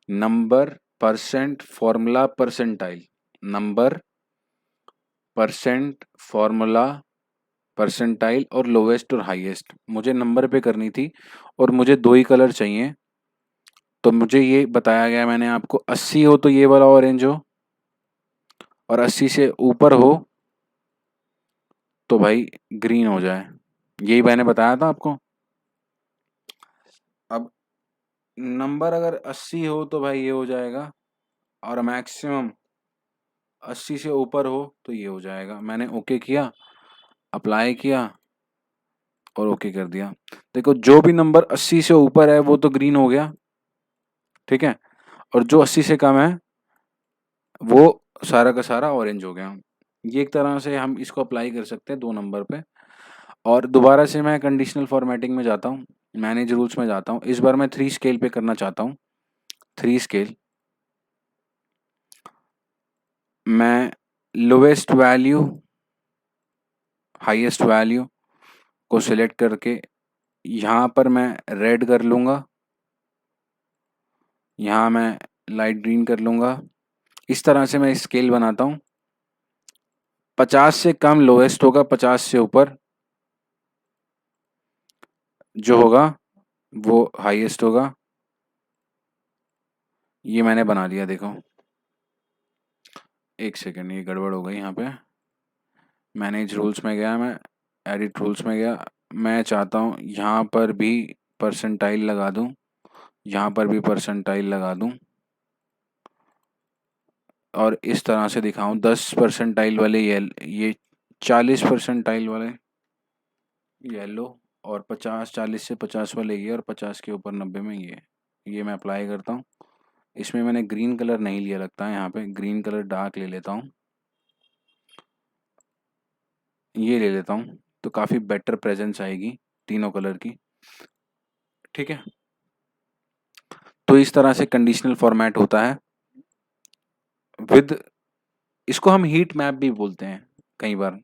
number, percent, formula, percentile. Number, percent, formula, percentile और लोवेस्ट और हाईएस्ट। मुझे नंबर पे करनी थी और मुझे 2 ही कलर चाहिए। तो मुझे ये बताया गया मैंने आपको, 80 हो तो ये वाला ऑरेंज हो, और 80 से ऊपर हो तो भाई ग्रीन हो जाए। यही मैंने बताया था आपको। अब नंबर अगर 80 हो तो भाई ये हो जाएगा, और मैक्सिमम 80 से ऊपर हो तो ये हो जाएगा। मैंने ओके किया, अप्लाई किया और ओके कर दिया। देखो, जो भी नंबर 80 से ऊपर है वो तो ग्रीन हो गया, ठीक है, और जो 80 से कम है वो सारा का सारा ऑरेंज हो गया। ये एक तरह से हम इसको अप्लाई कर सकते हैं 2 नंबर पे। और दोबारा से मैं कंडीशनल फॉर्मेटिंग में जाता हूँ, मैनेज रूल्स में जाता हूँ। इस बार मैं 3 स्केल पे करना चाहता हूँ, 3 स्केल। मैं लोवेस्ट वैल्यू, हाईएस्ट वैल्यू को सिलेक्ट करके यहाँ पर मैं रेड कर लूँगा, यहाँ मैं लाइट ग्रीन कर लूँगा। इस तरह से मैं स्केल बनाता हूँ। 50 से कम लोवेस्ट होगा, 50 से ऊपर जो होगा वो हाईएस्ट होगा। ये मैंने बना लिया, देखो। एक सेकेंड, ये गड़बड़ हो गई यहाँ पे। मैनेज रूल्स में गया मैं, एडिट रूल्स में गया। मैं चाहता हूँ यहाँ पर भी परसेंटाइल लगा दूँ, यहाँ पर भी परसेंटाइल लगा दूँ, और इस तरह से दिखाऊँ। 10 परसेंटाइल वाले ये 40 परसेंटाइल वाले येलो, और 50, 40 से 50 वाले ये, और 50 के ऊपर 90 में ये मैं अप्लाई करता हूँ। इसमें मैंने ग्रीन कलर नहीं लिया लगता है, यहाँ पे ग्रीन कलर डार्क ले लेता हूँ, ये ले लेता हूँ, तो काफ़ी बेटर प्रेजेंस आएगी तीनों कलर की। ठीक है, तो इस तरह से कंडीशनल फॉर्मेट होता है विद, इसको हम हीट मैप भी बोलते हैं कई बार।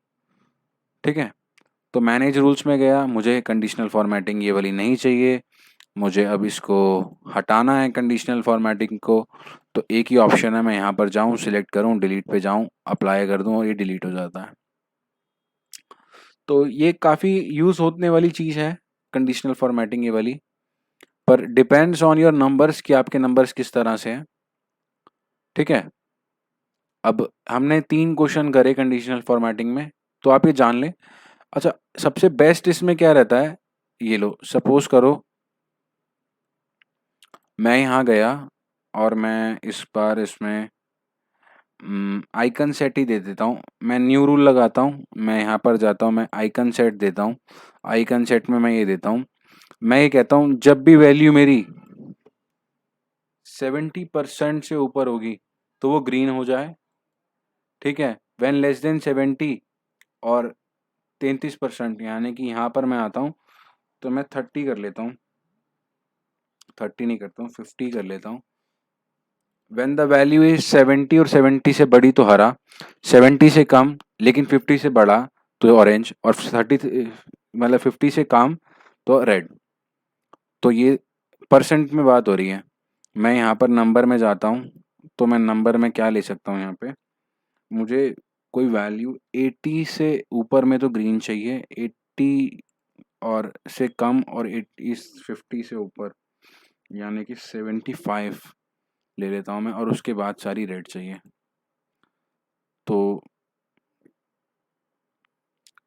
ठीक है, तो मैनेज रूल्स में गया, मुझे कंडीशनल फॉर्मेटिंग ये वाली नहीं चाहिए, मुझे अब इसको हटाना है कंडीशनल फॉर्मेटिंग को। तो एक ही ऑप्शन है, मैं यहाँ पर जाऊँ, सिलेक्ट करूँ, डिलीट पे जाऊँ, अप्लाई कर दूँ, और ये डिलीट हो जाता है। तो ये काफ़ी यूज़ होने वाली चीज़ है कंडीशनल फॉर्मेटिंग ये वाली, पर डिपेंड्स ऑन योर नंबर्स कि आपके नंबर्स किस तरह से हैं। ठीक है, अब हमने 3 क्वेश्चन करे कंडीशनल फॉर्मेटिंग में, तो आप ये जान लें। अच्छा, सबसे बेस्ट इसमें क्या रहता है, ये लो, सपोज करो मैं यहाँ गया और मैं इस बार इसमें आइकन सेट ही दे देता हूँ। मैं न्यू रूल लगाता हूँ, मैं यहाँ पर जाता हूँ, मैं आइकन सेट देता हूँ। आइकन सेट में मैं ये देता हूँ, मैं ये कहता हूँ जब भी वैल्यू मेरी 70% से ऊपर होगी तो वो ग्रीन हो जाए। ठीक है, व्हेन लेस देन 70 और 33%, यानी कि यहाँ पर मैं आता हूँ तो मैं 30 कर लेता हूँ, 30 नहीं करता हूँ, 50 कर लेता हूँ। व्हेन द वैल्यू इज 70 और 70 से बड़ी तो हरा, 70 से कम लेकिन 50 से बड़ा तो ऑरेंज, और 30 मतलब 50 से कम तो रेड। तो ये परसेंट में बात हो रही है। मैं यहाँ पर नंबर में जाता हूँ, तो मैं नंबर में क्या ले सकता हूँ, यहाँ पे मुझे कोई वैल्यू 80 से ऊपर में तो ग्रीन चाहिए, 80 और से कम, और 80 50 से ऊपर यानी कि 75 ले लेता हूँ मैं, और उसके बाद सारी रेड चाहिए। तो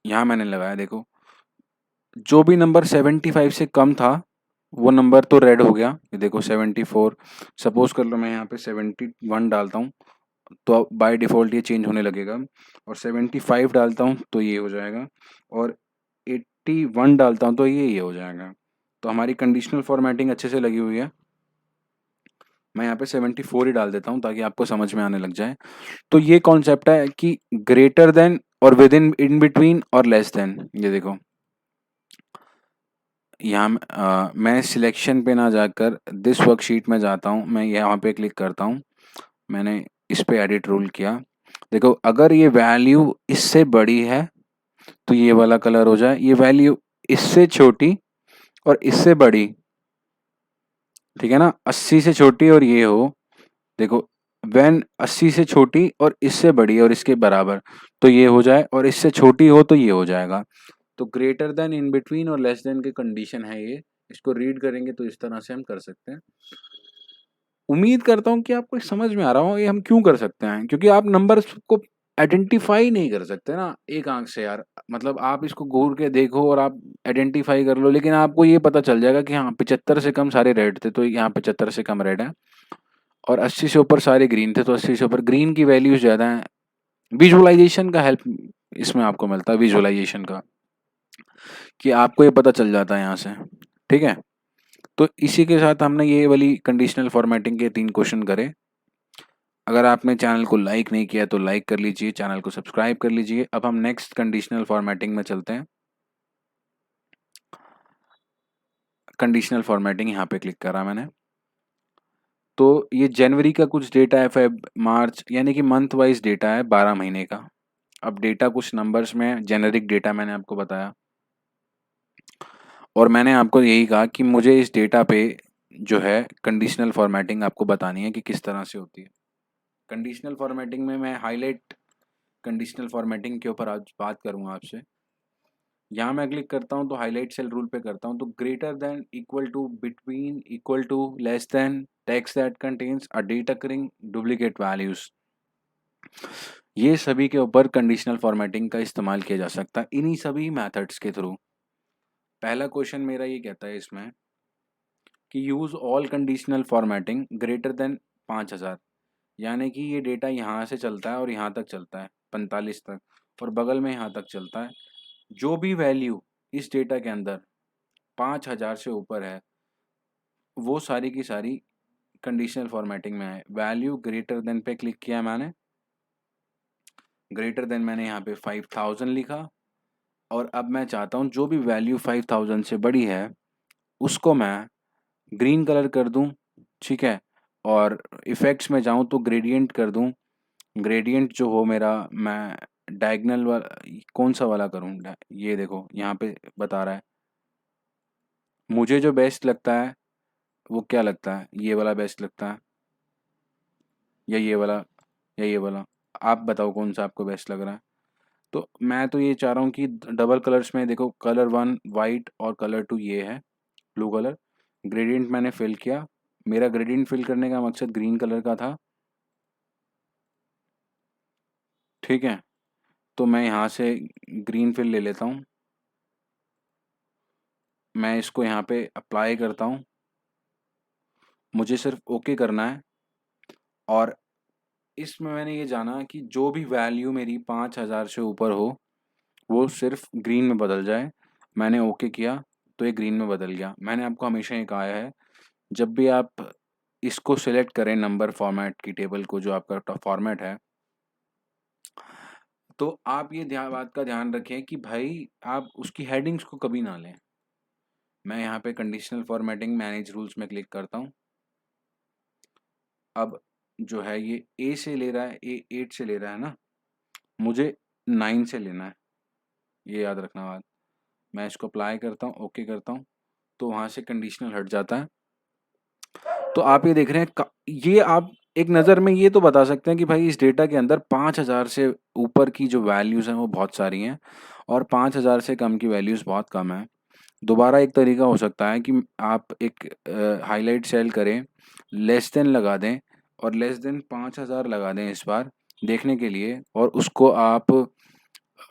यहाँ मैंने लगाया, देखो जो भी नंबर 75 से कम था वो नंबर तो रेड हो गया। ये देखो 74, सपोज कर लो मैं यहाँ पे 71 डालता हूँ तो बाय डिफ़ॉल्ट ये चेंज होने लगेगा, और 75 डालता हूँ तो ये हो जाएगा, और 81 डालता हूँ तो ये हो जाएगा। तो हमारी कंडीशनल फॉर्मेटिंग अच्छे से लगी हुई है। मैं यहाँ पे 74 ही डाल देता हूँ ताकि आपको समझ में आने लग जाए। तो ये कॉन्सेप्ट है कि ग्रेटर देन और विद इन बिटवीन और लेस देन। ये देखो यहाँ मैं सिलेक्शन पे ना जाकर दिस वर्कशीट में जाता हूँ, मैं यहाँ पे क्लिक करता हूँ, मैंने इस पे एडिट रूल किया। देखो अगर ये वैल्यू इससे बड़ी है तो ये वाला कलर हो जाए, ये वैल्यू इससे छोटी और इससे बड़ी, ठीक है ना, 80 से छोटी और ये हो, देखो व्हेन 80 से छोटी और इससे बड़ी और इसके बराबर तो ये हो जाए, और इससे छोटी हो तो ये हो जाएगा। तो ग्रेटर देन, इन बिटवीन और लेस देन की कंडीशन है ये। इसको रीड करेंगे तो इस तरह से हम कर सकते हैं। उम्मीद करता हूँ कि आपको समझ में आ रहा हो ये हम क्यों कर सकते हैं, क्योंकि आप नंबर्स को आइडेंटिफाई नहीं कर सकते ना एक आंख से यार। मतलब आप इसको घूर के देखो और आप आइडेंटिफाई कर लो, लेकिन आपको ये पता चल जाएगा कि हाँ 75 से कम सारे रेड थे तो यहाँ 75 से कम रेड है, और 80 से ऊपर सारे ग्रीन थे तो 80 से ऊपर ग्रीन की वैल्यूज ज़्यादा है। विजुअलाइजेशन का हेल्प इसमें आपको मिलता है, विजुअलाइजेशन का, कि आपको ये पता चल जाता है यहाँ से। ठीक है, तो इसी के साथ हमने ये वाली कंडीशनल फॉर्मेटिंग के 3 क्वेश्चन करे। अगर आपने चैनल को लाइक नहीं किया तो लाइक कर लीजिए, चैनल को सब्सक्राइब कर लीजिए। अब हम नेक्स्ट कंडीशनल फॉर्मेटिंग में चलते हैं। कंडीशनल फॉर्मेटिंग यहाँ पे क्लिक करा मैंने, तो ये जनवरी का कुछ डेटा है, फेब, मार्च, यानी कि मंथ वाइज डेटा है 12 महीने का। अब डेटा कुछ नंबर्स में, जेनेरिक डेटा मैंने आपको बताया, और मैंने आपको यही कहा कि मुझे इस डेटा पे जो है कंडीशनल फॉर्मेटिंग आपको बतानी है कि किस तरह से होती है। कंडीशनल फॉर्मेटिंग में मैं हाईलाइट कंडीशनल फॉर्मेटिंग के ऊपर आज बात करूंगा आपसे। यहाँ मैं क्लिक करता हूँ तो हाईलाइट सेल रूल पे करता हूँ, तो greater than, equal to, between, equal to, less than, text that contains a data occurring duplicate values, ये सभी के ऊपर कंडीशनल फॉर्मेटिंग का इस्तेमाल किया जा सकता है इन्हीं सभी मेथड्स के थ्रू। पहला क्वेश्चन मेरा ये कहता है इसमें कि use all conditional formatting greater than 5000, यानी कि ये डेटा यहाँ से चलता है और यहाँ तक चलता है 45 तक, और बगल में यहाँ तक चलता है। जो भी वैल्यू इस डेटा के अंदर 5000 से ऊपर है वो सारी की सारी कंडीशनल फॉर्मेटिंग में है। वैल्यू ग्रेटर देन पे क्लिक किया मैंने, ग्रेटर देन मैंने यहाँ पे 5000 लिखा, और अब मैं चाहता हूँ जो भी वैल्यू 5000 से बड़ी है उसको मैं ग्रीन कलर कर दूं, ठीक है, और इफ़ेक्ट्स में जाऊं तो ग्रेडियंट कर दूं। ग्रेडियंट जो हो मेरा, मैं डायगोनल वाला, कौन सा वाला करूं, ये देखो यहाँ पे बता रहा है। मुझे जो बेस्ट लगता है वो क्या लगता है, ये वाला बेस्ट लगता है या ये वाला या ये वाला, आप बताओ कौन सा आपको बेस्ट लग रहा है। तो मैं तो ये चाह रहा हूँ कि डबल कलर्स में देखो, कलर 1 वाइट और कलर 2 ये है ब्लू कलर। ग्रेडियंट मैंने फिल किया, मेरा ग्रेडियंट फिल करने का मकसद ग्रीन कलर का था, ठीक है। तो मैं यहाँ से ग्रीन फिल ले लेता हूँ, मैं इसको यहाँ पे अप्लाई करता हूँ, मुझे सिर्फ ओके करना है। और इसमें मैंने ये जाना कि जो भी वैल्यू मेरी 5000 से ऊपर हो वो सिर्फ ग्रीन में बदल जाए। मैंने ओके किया तो ये ग्रीन में बदल गया। मैंने आपको हमेशा ये कहा है, जब भी आप इसको सिलेक्ट करें नंबर फॉर्मेट की टेबल को, जो आपका फॉर्मेट है, तो आप ये बात का ध्यान रखें कि भाई आप उसकी हेडिंग्स को कभी ना लें। मैं यहाँ पे कंडीशनल फॉर्मेटिंग मैनेज रूल्स में क्लिक करता हूँ। अब जो है ये ए से ले रहा है, ए 8 से ले रहा है ना, मुझे 9 से लेना है, ये याद रखना बात। मैं इसको अप्लाई करता हूँ, ओके करता हूँ, तो वहाँ से कंडीशनल हट जाता है। तो आप ये देख रहे हैं ये आप एक नज़र में ये तो बता सकते हैं कि भाई इस डेटा के अंदर 5000 से ऊपर की जो वैल्यूज़ हैं वो बहुत सारी हैं, और 5000 से कम की वैल्यूज़ बहुत कम है। दोबारा एक तरीका हो सकता है कि आप एक हाईलाइट सेल करें, लेस देन लगा दें, और लेस देन 5000 लगा दें इस बार देखने के लिए, और उसको आप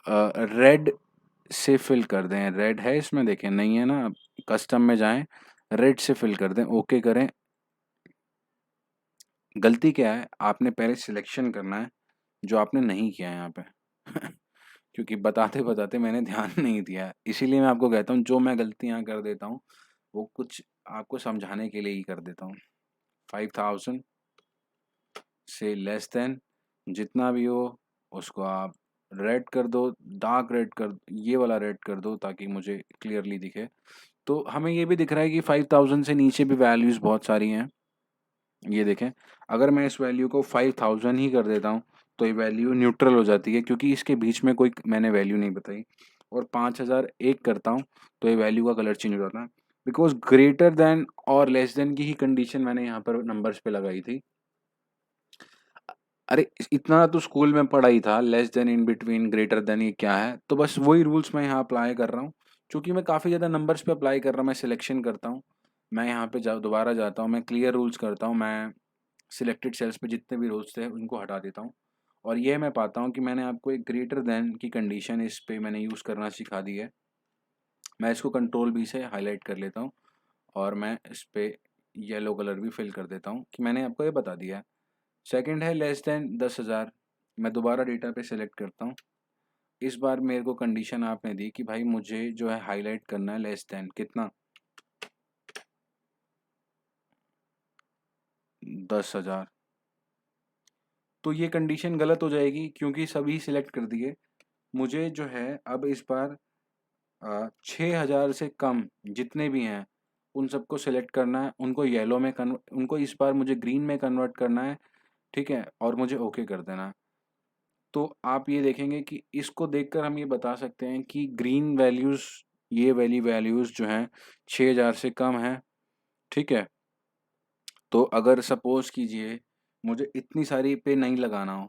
रेड से फिल कर दें। रेड है इसमें, देखें नहीं है ना, कस्टम में जाएं, रेड से फिल कर दें, ओके करें। गलती क्या है, आपने पहले सिलेक्शन करना है, जो आपने नहीं किया है यहाँ पे क्योंकि बताते बताते मैंने ध्यान नहीं दिया, इसीलिए मैं आपको कहता हूँ जो मैं गलतियाँ कर देता हूँ वो कुछ आपको समझाने के लिए ही कर देता हूँ। 5000 से लेस देन जितना भी हो उसको आप रेड कर दो, डार्क रेड कर, ये वाला रेड कर दो ताकि मुझे क्लियरली दिखे। तो हमें ये भी दिख रहा है कि 5000 से नीचे भी वैल्यूज़ बहुत सारी हैं। ये देखें, अगर मैं इस वैल्यू को 5000 ही कर देता हूँ तो ये वैल्यू न्यूट्रल हो जाती है, क्योंकि इसके बीच में कोई मैंने वैल्यू नहीं बताई। और 5001 करता हूँ तो ये वैल्यू का कलर चेंज हो जाता है, बिकॉज ग्रेटर देन और लेस देन की ही कंडीशन मैंने यहाँ पर नंबर्स पे लगाई थी। अरे इतना तो स्कूल में पढ़ा ही था, less than, in between, greater than, ये क्या है, तो बस वही रूल्स मैं यहाँ अप्लाई कर रहा हूँ। चूंकि मैं काफ़ी ज़्यादा नंबर्स पे अप्लाई कर रहा हूँ, मैं सिलेक्शन करता हूँ, मैं यहाँ पे दोबारा जाता हूँ, मैं क्लियर रूल्स करता हूँ, मैं सिलेक्टेड सेल्स पे जितने भी रूल्स थे उनको हटा देता हूँ। और ये मैं पाता हूँ कि मैंने आपको एक ग्रेटर देन की कंडीशन इस पे मैंने यूज़ करना सिखा दी है। मैं इसको कंट्रोल बी से हाईलाइट कर लेता हूँ और मैं इस पे येलो कलर भी फिल कर देता हूँ कि मैंने आपको ये बता दिया है। सेकंड है लेस देन 10,000। मैं दोबारा डेटा पे सिलेक्ट करता हूँ। इस बार मेरे को कंडीशन आपने दी कि भाई मुझे जो है हाईलाइट करना है लेस देन कितना, 10,000। तो ये कंडीशन गलत हो जाएगी क्योंकि सभी सिलेक्ट कर दिए। मुझे जो है अब इस बार 6,000 से कम जितने भी हैं उन सबको सिलेक्ट करना है, उनको येलो में उनको इस बार मुझे ग्रीन में कन्वर्ट करना है, ठीक है, और मुझे ओके कर देना है। तो आप ये देखेंगे कि इसको देखकर हम ये बता सकते हैं कि ग्रीन वैल्यूज़, ये वाली वैल्यूज़ जो हैं 6,000 से कम हैं, ठीक है। तो अगर सपोज कीजिए मुझे इतनी सारी पे नहीं लगाना हो,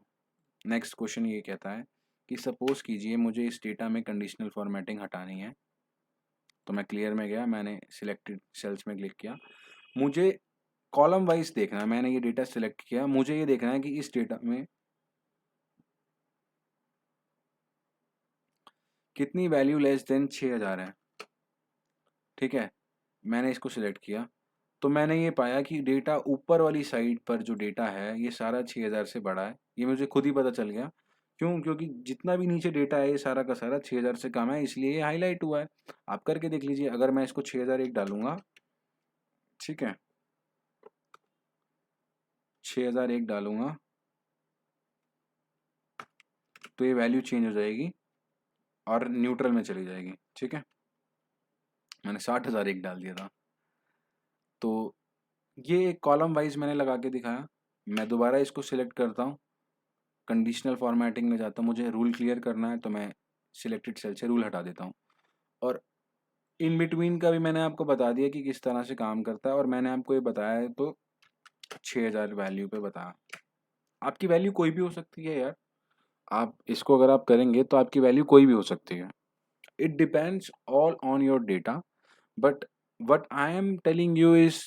नेक्स्ट क्वेश्चन ये कहता है कि सपोज कीजिए मुझे इस डेटा में कंडीशनल फॉर्मेटिंग हटानी है। तो मैं क्लियर में गया, मैंने सिलेक्टेड सेल्स में क्लिक किया, मुझे कॉलम वाइज देखना है, मैंने ये डेटा सिलेक्ट किया, मुझे ये देखना है कि इस डेटा में कितनी वैल्यू लेस देन 6,000 है, ठीक है। मैंने इसको सिलेक्ट किया तो मैंने ये पाया कि डेटा ऊपर वाली साइड पर जो डेटा है ये सारा 6,000 से बड़ा है। ये मुझे खुद ही पता चल गया। क्यों? क्योंकि जितना भी नीचे डेटा है ये सारा का सारा 6,000 से कम है, इसलिए ये हाईलाइट हुआ है। आप करके देख लीजिए, अगर मैं इसको 6,001 डालूंगा, ठीक है, 6,001 डालूंगा तो ये वैल्यू चेंज हो जाएगी और न्यूट्रल में चली जाएगी, ठीक है। मैंने 60,001 डाल दिया था। तो ये एक कॉलम वाइज मैंने लगा के दिखाया। मैं दोबारा इसको सिलेक्ट करता हूँ, कंडीशनल फॉर्मेटिंग में जाता हूँ, मुझे रूल क्लियर करना है तो मैं सिलेक्टेड सेल से रूल हटा देता हूँ। और इन बिटवीन का भी मैंने आपको बता दिया कि किस तरह से काम करता है, और मैंने आपको ये बताया है तो 6,000 वैल्यू पे बताया। आपकी वैल्यू कोई भी हो सकती है यार, आप इसको अगर आप करेंगे तो आपकी वैल्यू कोई भी हो सकती है। It depends all on your data, but what I am telling you is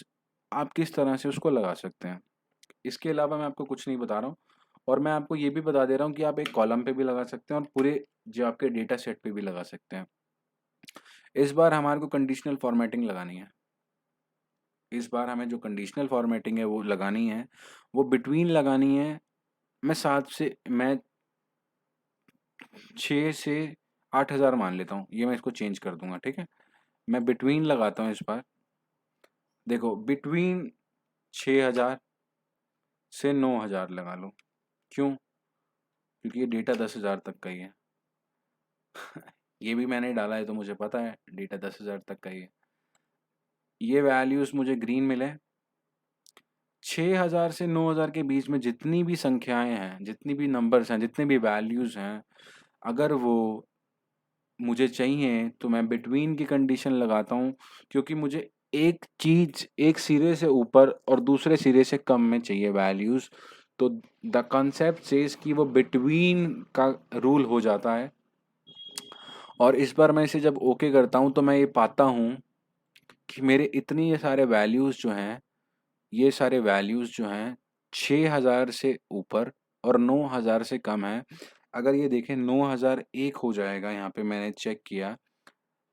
आप किस तरह से उसको लगा सकते हैं। इसके अलावा मैं आपको कुछ नहीं बता रहा हूँ। और मैं आपको ये भी बता दे रहा हूँ कि आप एक कॉलम पे भी लगा सकते हैं और पूरे जो आपके डेटा सेट पे भी लगा सकते हैं। इस बार हमारे को कंडीशनल फॉर्मेटिंग लगानी है। इस बार हमें जो कंडीशनल फॉर्मेटिंग है वो लगानी है, वो बिटवीन लगानी है। मैं 6 से 8,000 मान लेता हूँ, ये मैं इसको चेंज कर दूंगा, ठीक है। मैं बिटवीन लगाता हूँ इस बार। देखो, बिटवीन 6,000 से 9,000 लगा लो। क्यों? क्योंकि ये डेटा 10,000 तक का ही है ये भी मैंने डाला है तो मुझे पता है डेटा 10,000 तक का ही है। ये वैल्यूज मुझे ग्रीन मिले। 6,000 से 9,000 के बीच में जितनी भी संख्याएं हैं, जितनी भी नंबर्स हैं, जितने भी वैल्यूज हैं, अगर वो मुझे चाहिए तो मैं बिटवीन की कंडीशन लगाता हूँ, क्योंकि मुझे एक चीज एक सिरे से ऊपर और दूसरे सिरे से कम में चाहिए वैल्यूज। तो द कंसेप्ट सेज कि वो बिटवीन का रूल हो जाता है। और इस बार मैं इसे जब ओके करता हूँ तो मैं ये पाता हूँ कि मेरे इतनी ये सारे वैल्यूज जो हैं, ये सारे वैल्यूज जो हैं 6,000 से ऊपर और 9,000 से कम है। अगर ये देखें 9001 हो जाएगा, यहाँ पे मैंने चेक किया,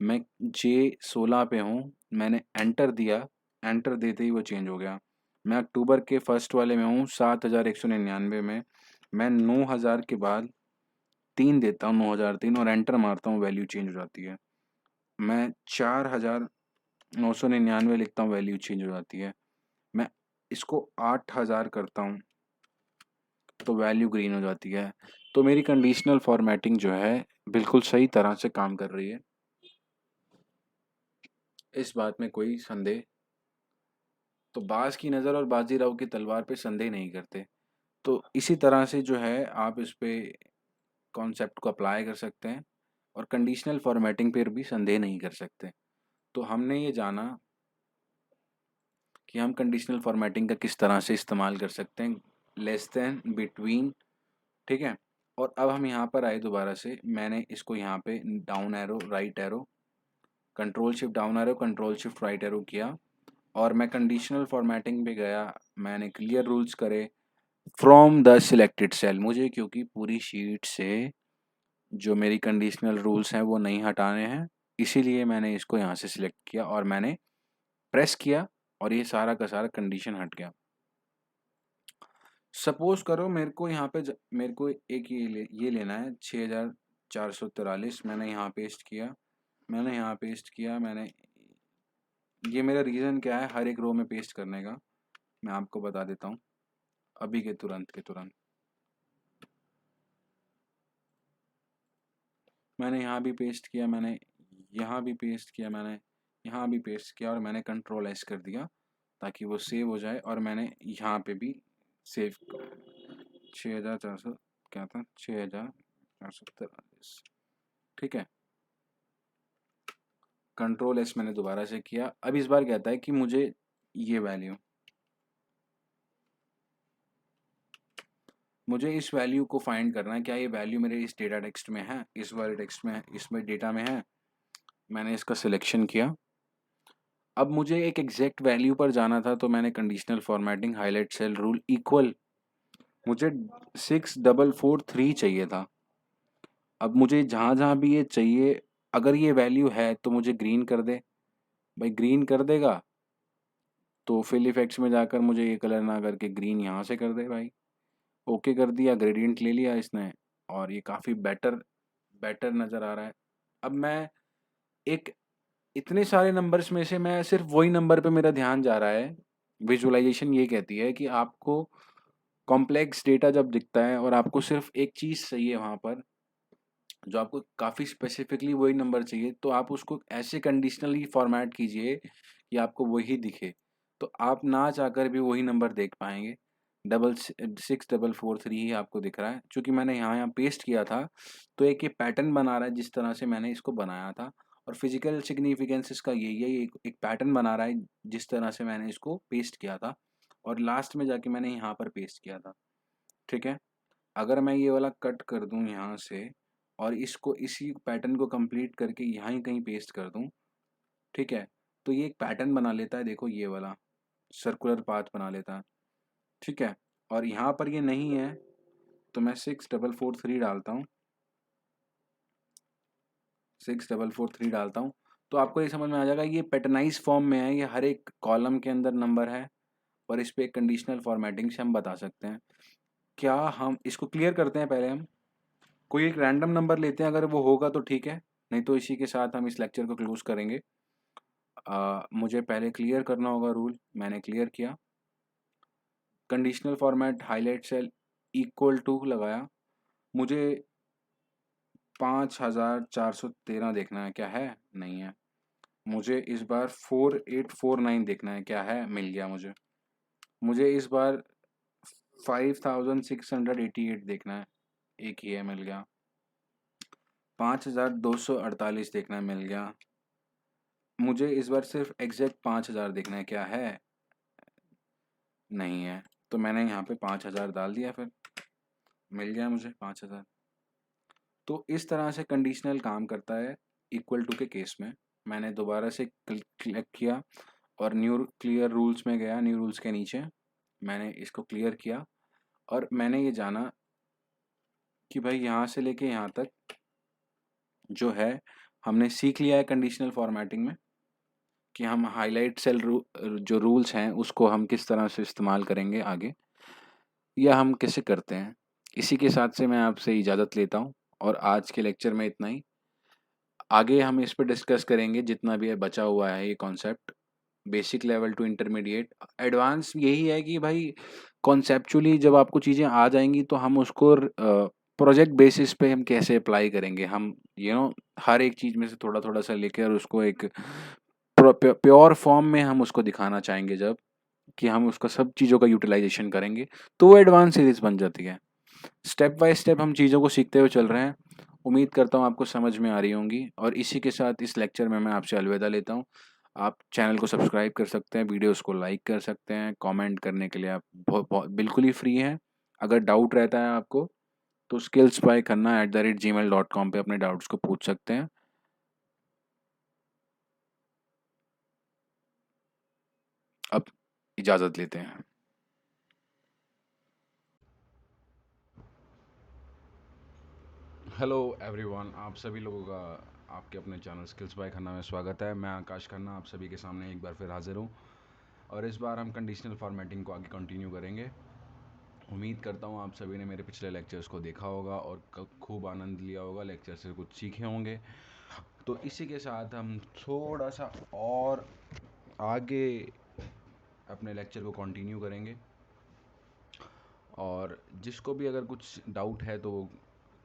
मैं J16 पे हूँ, मैंने एंटर दिया, एंटर देते ही वो चेंज हो गया। मैं अक्टूबर के फर्स्ट वाले में हूँ 7199 में, मैं 9000 के बाद 3 देता हूँ, 9003 और एंटर मारता हूँ, वैल्यू चेंज हो जाती है। मैं 4999 लिखता हूँ, वैल्यू चेंज हो जाती है। मैं इसको 8000 करता हूँ तो वैल्यू ग्रीन हो जाती है। तो मेरी कंडीशनल फॉर्मेटिंग जो है बिल्कुल सही तरह से काम कर रही है, इस बात में कोई संदेह। तो बाज की नज़र और बाजीराव की तलवार पे संदेह नहीं करते। तो इसी तरह से जो है आप इस पे कॉन्सेप्ट को अप्लाई कर सकते हैं और कंडीशनल फॉर्मेटिंग पर भी संदेह नहीं कर सकते। तो हमने ये जाना कि हम कंडीशनल फॉर्मेटिंग का किस तरह से इस्तेमाल कर सकते हैं, लेस देन, बिटवीन, ठीक है। और अब हम यहाँ पर आए दोबारा से, मैंने इसको यहाँ पे down arrow, right arrow, control shift down arrow, control shift right arrow किया और मैं कंडीशनल फॉर्मेटिंग पे गया। मैंने क्लियर रूल्स करे फ्रॉम द सिलेक्टेड सेल, मुझे क्योंकि पूरी शीट से जो मेरी कंडीशनल रूल्स हैं वो नहीं हटाने हैं, इसीलिए मैंने इसको यहाँ से सिलेक्ट किया और मैंने प्रेस किया और ये सारा का सारा कंडीशन हट गया। सपोज करो मेरे को यहाँ पे मेरे को एक ये लेना है 6443, मैंने यहाँ पेस्ट किया, मैंने यहाँ पेस्ट किया, मैंने ये मेरा रीज़न क्या है हर एक रो में पेस्ट करने का, मैं आपको बता देता हूँ अभी के तुरंत। मैंने यहाँ भी पेस्ट किया, मैंने यहाँ भी पेस्ट किया, मैंने यहाँ भी पेस्ट किया और मैंने कंट्रोल एस कर दिया ताकि वो सेव हो जाए। और मैंने यहाँ पे भी सेव 6400 क्या था, 6443, ठीक है। कंट्रोल एस मैंने दोबारा से किया। अब इस बार कहता है कि मुझे ये वैल्यू, मुझे इस वैल्यू को फाइंड करना है, क्या ये वैल्यू मेरे इस डेटा टेक्स्ट में है, इस वाले टेक्स्ट में है, इसमें डेटा में है। मैंने इसका सिलेक्शन किया। अब मुझे एक एग्जैक्ट वैल्यू पर जाना था तो मैंने conditional formatting, highlight cell rule, equal, मुझे 6443 चाहिए था। अब मुझे जहाँ जहाँ भी ये चाहिए, अगर ये वैल्यू है तो मुझे ग्रीन कर दे, भाई ग्रीन कर देगा तो फिल इफेक्ट्स में जाकर मुझे ये कलर ना करके ग्रीन यहाँ से कर दे भाई। ओके कर दिया, ग्रेडियंट ले लिया इसने और ये काफ़ी बेटर बेटर नज़र आ रहा है। अब मैं एक, इतने सारे नंबर्स में से मैं सिर्फ वही नंबर पे मेरा ध्यान जा रहा है। विजुअलाइजेशन ये कहती है कि आपको कॉम्प्लेक्स डेटा जब दिखता है और आपको सिर्फ एक चीज़ चाहिए वहाँ पर, जो आपको काफ़ी स्पेसिफिकली वही नंबर चाहिए, तो आप उसको ऐसे कंडीशनली फॉर्मेट कीजिए कि आपको वही दिखे, तो आप ना चाहकर भी वही नंबर देख पाएंगे। 6644 ही आपको दिख रहा है, चूँकि मैंने यहाँ पेस्ट किया था तो एक ये पैटर्न बना रहा है जिस तरह से मैंने इसको बनाया था। और फिजिकल सिग्निफिकेंस इसका यही है, ये एक पैटर्न बना रहा है जिस तरह से मैंने इसको पेस्ट किया था और लास्ट में जाके मैंने यहाँ पर पेस्ट किया था, ठीक है। अगर मैं ये वाला कट कर दूं यहाँ से और इसको, इसी पैटर्न को कंप्लीट करके यहाँ ही कहीं पेस्ट कर दूं, ठीक है, तो ये एक पैटर्न बना लेता है, देखो ये वाला सर्कुलर पाथ बना लेता है, ठीक है। और यहाँ पर ये नहीं है तो मैं 6443 डालता हूँ, 6443 डालता हूँ, तो आपको ये समझ में आ जाएगा ये पैटर्नाइज फॉर्म में है, ये हर एक कॉलम के अंदर नंबर है और इस पे एक कंडीशनल फॉर्मेटिंग से हम बता सकते हैं। क्या हम इसको क्लियर करते हैं, पहले हम कोई एक रैंडम नंबर लेते हैं, अगर वो होगा तो ठीक है, नहीं तो इसी के साथ हम इस लेक्चर को क्लोज करेंगे। मुझे पहले क्लियर करना होगा रूल, मैंने क्लियर किया, conditional format, highlight cell, equal to लगाया, मुझे 5413 देखना है, क्या है, नहीं है। मुझे इस बार 4849 देखना है, क्या है, मिल गया मुझे। मुझे इस बार 5688 देखना है, एक ही है, मिल गया। 5248 देखना है, मिल गया। मुझे इस बार सिर्फ एग्जैक्ट 5000 देखना है, क्या है, नहीं है। तो मैंने यहाँ पे 5000 डाल दिया, फिर मिल गया मुझे 5000। तो इस तरह से कंडीशनल काम करता है इक्वल टू के केस में। मैंने दोबारा से क्लिक किया और न्यू क्लियर रूल्स में गया, न्यू रूल्स के नीचे मैंने इसको क्लियर किया और मैंने ये जाना कि भाई यहाँ से लेके यहाँ तक जो है हमने सीख लिया है कंडीशनल फॉर्मेटिंग में कि हम हाइलाइट सेल जो रूल्स हैं उसको हम किस तरह से इस्तेमाल करेंगे आगे, या हम कैसे करते हैं। इसी के साथ से मैं आपसे इजाज़त लेता हूँ और आज के लेक्चर में इतना ही। आगे हम इस पे डिस्कस करेंगे जितना भी है बचा हुआ है ये concept, basic level to intermediate. Advance यही है कि भाई कॉन्सेप्चुअली जब आपको चीज़ें आ जाएँगी तो हम उसको प्रोजेक्ट बेसिस पे हम कैसे अप्लाई करेंगे। हम हर एक चीज़ में से थोड़ा-थोड़ा सा लेकर उसको एक प्योर फॉर्म में हम उसको दिखाना चाहेंगे जब, कि हम उसका सब चीज़ों का यूटिलाइज़ेशन करेंगे, तो वो एडवांस सीरीज़ बन जाती है। स्टेप बाय स्टेप हम चीज़ों को सीखते हुए चल रहे हैं। उम्मीद करता हूँ आपको समझ में आ रही होंगी और इसी के साथ इस लेक्चर में मैं आपसे अलविदा लेता हूँ। आप चैनल को सब्सक्राइब कर सकते हैं, वीडियोज़ को लाइक कर सकते हैं, कमेंट करने के लिए आप बिल्कुल ही फ्री हैं। अगर डाउट रहता है आपको तो skillsbykhanna@gmail.com पे अपने डाउट्स को पूछ सकते हैं। अब इजाज़त लेते हैं। हेलो एवरीवन, आप सभी लोगों का आपके अपने चैनल स्किल्स बाय खन्ना में स्वागत है। मैं आकाश खन्ना आप सभी के सामने एक बार फिर हाजिर हूँ और इस बार हम कंडीशनल फॉर्मेटिंग को आगे कंटिन्यू करेंगे। उम्मीद करता हूँ आप सभी ने मेरे पिछले लेक्चर्स को देखा होगा और खूब आनंद लिया होगा, लेक्चर से कुछ सीखे होंगे। तो इसी के साथ हम थोड़ा सा और आगे अपने लेक्चर को कंटिन्यू करेंगे और जिसको भी अगर कुछ डाउट है तो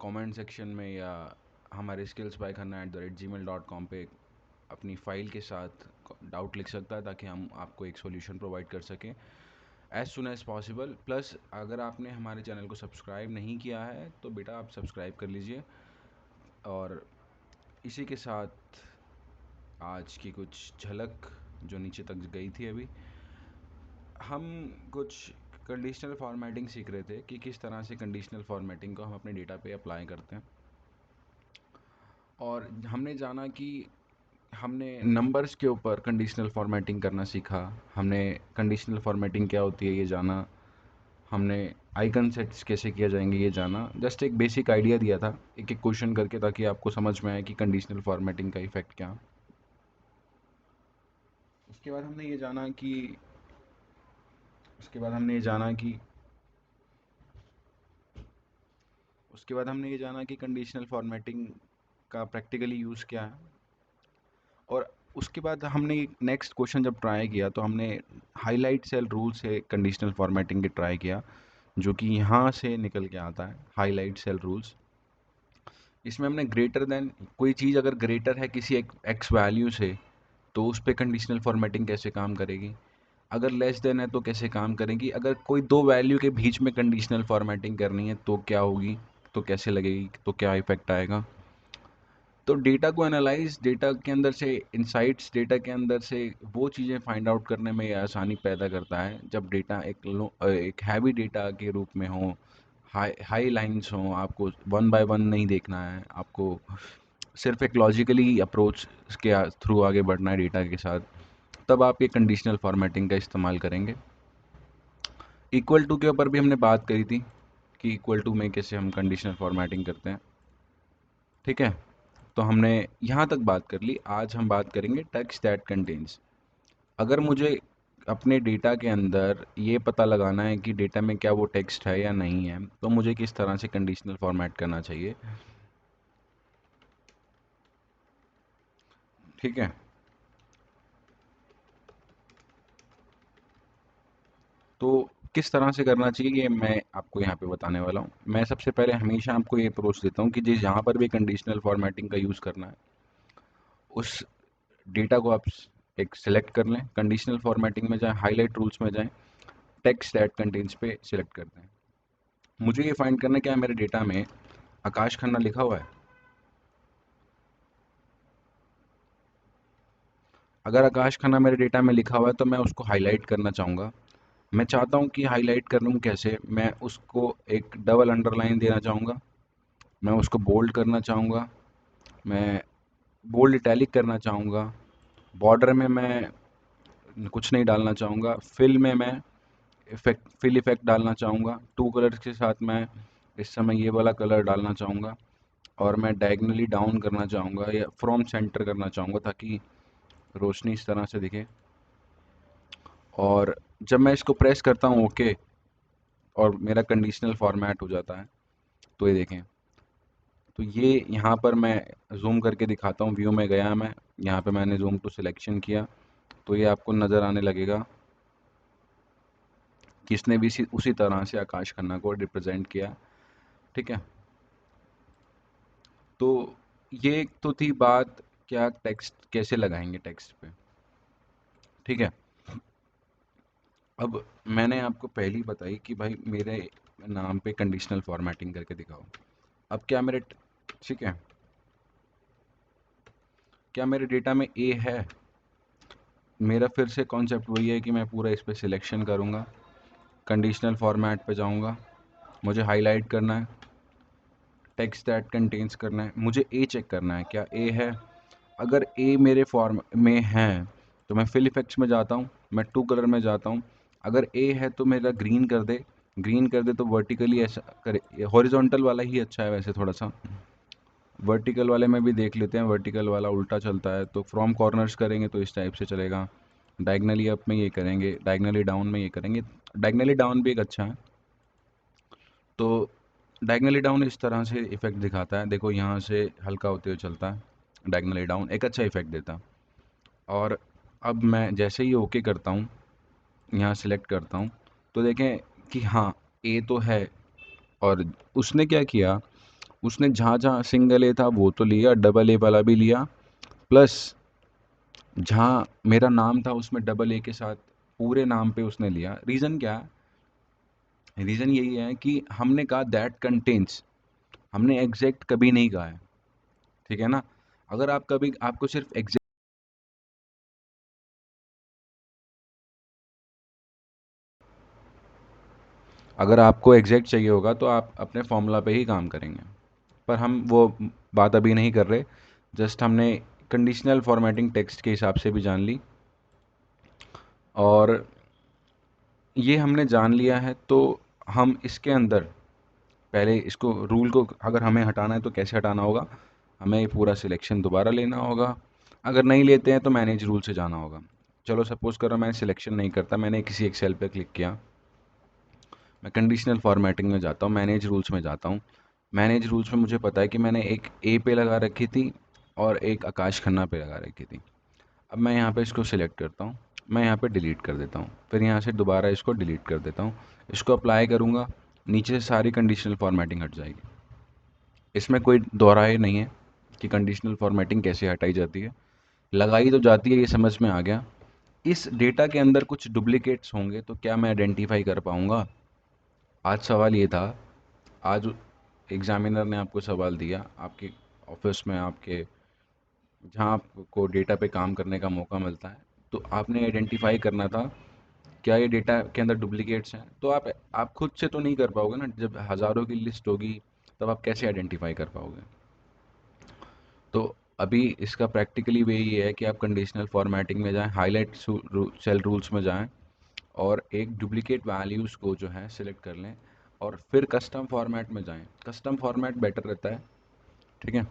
कमेंट सेक्शन में या हमारे skillsbykhanna@gmail.com पे अपनी फ़ाइल के साथ डाउट लिख सकता है ताकि हम आपको एक सॉल्यूशन प्रोवाइड कर सकें as soon as possible. Plus अगर आपने हमारे चैनल को सब्सक्राइब नहीं किया है तो बेटा आप सब्सक्राइब कर लीजिए। और इसी के साथ आज की कुछ झलक जो नीचे तक गई थी, अभी हम कुछ कंडीशनल फॉर्मेटिंग सीख रहे थे कि किस तरह से कंडीशनल फॉर्मेटिंग को हम अपने डेटा पे अप्लाई करते हैं। और हमने जाना कि हमने नंबर्स के ऊपर कंडीशनल फॉर्मेटिंग करना सीखा, हमने कंडीशनल फॉर्मेटिंग क्या होती है ये जाना, हमने आइकन सेट्स कैसे किया जाएंगे ये जाना। जस्ट एक बेसिक आइडिया दिया था एक एक क्वेश्चन करके ताकि आपको समझ में आए कि कंडीशनल फॉर्मेटिंग का इफ़ेक्ट क्या। उसके बाद हमने ये जाना कि उसके बाद हमने ये जाना कि उसके बाद हमने ये जाना कि कंडीशनल फॉर्मेटिंग का प्रैक्टिकली यूज़ क्या है। और उसके बाद हमने नेक्स्ट क्वेश्चन जब ट्राई किया तो हमने हाईलाइट सेल रूल से कंडीशनल फॉर्मेटिंग के ट्राई किया, जो कि यहाँ से निकल के आता है हाईलाइट सेल रूल्स। इसमें हमने ग्रेटर देन, कोई चीज़ अगर ग्रेटर है किसी एक एक्स वैल्यू से तो उस पर कंडीशनल फॉर्मेटिंग कैसे काम करेगी, अगर लेस देन है तो कैसे काम करेगी, अगर कोई दो वैल्यू के बीच में कंडीशनल फॉर्मेटिंग करनी है तो क्या होगी, तो कैसे लगेगी, तो क्या इफेक्ट आएगा। तो डेटा को एनालाइज, डेटा के अंदर से इंसाइट्स, डेटा के अंदर से वो चीज़ें फाइंड आउट करने में ये आसानी पैदा करता है जब डेटा एक हैवी डेटा के रूप में हो, हाई हाई लाइन्स हो। आपको वन बाय वन नहीं देखना है, आपको सिर्फ एक लॉजिकली अप्रोच के थ्रू आगे बढ़ना है डेटा के साथ, तब आप ये कंडीशनल फॉर्मेटिंग का इस्तेमाल करेंगे। इक्वल टू के ऊपर भी हमने बात करी थी कि इक्वल टू में कैसे हम कंडीशनल फॉर्मेटिंग करते हैं, ठीक है। तो हमने यहाँ तक बात कर ली। आज हम बात करेंगे टेक्स्ट दैट कंटेन्स। अगर मुझे अपने डेटा के अंदर ये पता लगाना है कि डेटा में क्या वो टेक्स्ट है या नहीं है, तो मुझे किस तरह से कंडीशनल फॉर्मेट करना चाहिए, ठीक है। तो किस तरह से करना चाहिए ये मैं आपको यहाँ पे बताने वाला हूँ। मैं सबसे पहले हमेशा आपको ये अप्रोच देता हूँ कि जिस जहाँ पर भी कंडीशनल फॉर्मेटिंग का यूज़ करना है उस डेटा को आप एक सिलेक्ट कर लें, कंडीशनल फॉर्मेटिंग में जाएं, हाईलाइट रूल्स में जाएं, टेक्स्ट दैट कंटेन्स पे सिलेक्ट कर दें। मुझे ये फाइंड करना है क्या मेरे डेटा में आकाश खन्ना लिखा हुआ है। अगर आकाश खन्ना मेरे डेटा में लिखा हुआ है तो मैं उसको हाईलाइट करना चाहूँगा। मैं चाहता हूँ कि हाईलाइट करूँ कैसे, मैं उसको एक डबल अंडरलाइन देना चाहूँगा, मैं उसको बोल्ड करना चाहूँगा, मैं बोल्ड इटैलिक करना चाहूँगा, बॉर्डर में मैं कुछ नहीं डालना चाहूँगा, फिल में मैं फिल इफेक्ट डालना चाहूँगा, टू कलर्स के साथ मैं इस समय ये वाला कलर डालना चाहूँगा और मैं डायगनली डाउन करना चाहूँगा या फ्रॉम सेंटर करना चाहूँगा ताकि रोशनी इस तरह से दिखे। और जब मैं इसको प्रेस करता हूँ ओके और मेरा कंडीशनल फॉर्मेट हो जाता है, तो ये देखें, तो ये यहाँ पर मैं जूम करके दिखाता हूँ। व्यू में गया मैं, यहाँ पे मैंने जूम टू सिलेक्शन किया, तो ये आपको नज़र आने लगेगा कि इसने भी उसी तरह से आकाश खन्ना को रिप्रेजेंट किया। ठीक है, तो ये एक तो थी बात, क्या टेक्स्ट कैसे लगाएंगे टेक्स्ट पे। ठीक है, अब मैंने आपको पहली बताई कि भाई मेरे नाम पे कंडीशनल फॉर्मेटिंग करके दिखाओ। अब क्या मेरे, ठीक है, क्या मेरे डेटा में ए है? मेरा फिर से कॉन्सेप्ट वही है कि मैं पूरा इस पर सिलेक्शन करूँगा, कंडीशनल फॉर्मेट पे जाऊँगा, मुझे हाईलाइट करना है, टेक्स्ट दैट कंटेन्स करना है, मुझे ए चेक करना है क्या ए है। अगर ए मेरे फॉर्म में है तो मैं फिल इफेक्ट्स में जाता हूँ, मैं टू कलर में जाता हूँ। अगर ए है तो मेरा ग्रीन कर दे, ग्रीन कर दे तो वर्टिकली ऐसा करे, हॉरिजॉन्टल वाला ही अच्छा है वैसे थोड़ा सा। वर्टिकल वाले में भी देख लेते हैं, वर्टिकल वाला उल्टा चलता है, तो फ्रॉम कॉर्नर्स करेंगे तो इस टाइप से चलेगा। डायगनली अप में ये करेंगे, डायगनली डाउन में ये करेंगे। डायगनली डाउन भी एक अच्छा है। तो डायगनली डाउन इस तरह से इफेक्ट दिखाता है, देखो यहाँ से हल्का होते हुए चलता है, डायगनली डाउन एक अच्छा इफेक्ट देता है। और अब मैं जैसे ही ओके करता हूँ, यहाँ सेलेक्ट करता हूँ, तो देखें कि हाँ ए तो है। और उसने क्या किया, उसने जहाँ जहाँ सिंगल ए था वो तो लिया, डबल ए वाला भी लिया, प्लस जहाँ मेरा नाम था उसमें डबल ए के साथ पूरे नाम पे उसने लिया। रीज़न क्या है? रीज़न यही है कि हमने कहा दैट कंटेन्स, हमने एग्जैक्ट कभी नहीं कहा है। ठीक है ना, अगर आप कभी आपको सिर्फ एग्जैक्ट, अगर आपको एग्जैक्ट चाहिए होगा तो आप अपने फॉर्मूला पे ही काम करेंगे, पर हम वो बात अभी नहीं कर रहे। जस्ट हमने कंडीशनल फॉर्मेटिंग टेक्स्ट के हिसाब से भी जान ली, और ये हमने जान लिया है तो हम इसके अंदर पहले इसको रूल को अगर हमें हटाना है तो कैसे हटाना होगा, हमें ये पूरा सिलेक्शन दोबारा लेना होगा। अगर नहीं लेते हैं तो मैनेज रूल से जाना होगा। चलो सपोज़ करो मैं सिलेक्शन नहीं करता, मैंने किसी एक सेल पे क्लिक किया, मैं कंडीशनल फॉर्मेटिंग में जाता हूँ, मैनेज रूल्स में जाता हूँ। मैनेज रूल्स में मुझे पता है कि मैंने एक ए पे लगा रखी थी और एक आकाश खन्ना पे लगा रखी थी। अब मैं यहाँ पे इसको सिलेक्ट करता हूँ, मैं यहाँ पे डिलीट कर देता हूँ, फिर यहाँ से दोबारा इसको डिलीट कर देता हूँ, इसको अप्लाई करूँगा, नीचे से सारी कंडीशनल फॉर्मेटिंग हट जाएगी। इसमें कोई दोहराए नहीं है कि कंडीशनल फॉर्मेटिंग कैसे हटाई जाती है, लगाई तो जाती है, ये समझ में आ गया। इस डेटा के अंदर कुछ डुप्लीकेट्स होंगे तो क्या मैं आइडेंटिफाई कर पाऊँगा? आज सवाल ये था, आज एग्जामिनर ने आपको सवाल दिया आपके ऑफिस में, आपके जहाँ आपको डेटा पे काम करने का मौका मिलता है, तो आपने आइडेंटिफाई करना था क्या ये डेटा के अंदर डुप्लीकेट्स हैं। तो आप खुद से तो नहीं कर पाओगे ना, जब हज़ारों की लिस्ट होगी तब आप कैसे आइडेंटिफाई कर पाओगे। तो अभी इसका प्रैक्टिकली वे ये है कि आप कंडीशनल फॉर्मेटिंग में जाएं, हाईलाइट सेल रूल्स में जाएं और एक डुप्लीकेट वैल्यूज़ को जो है सिलेक्ट कर लें, और फिर कस्टम फॉर्मेट में जाएं। कस्टम फॉर्मेट बेटर रहता है। ठीक है,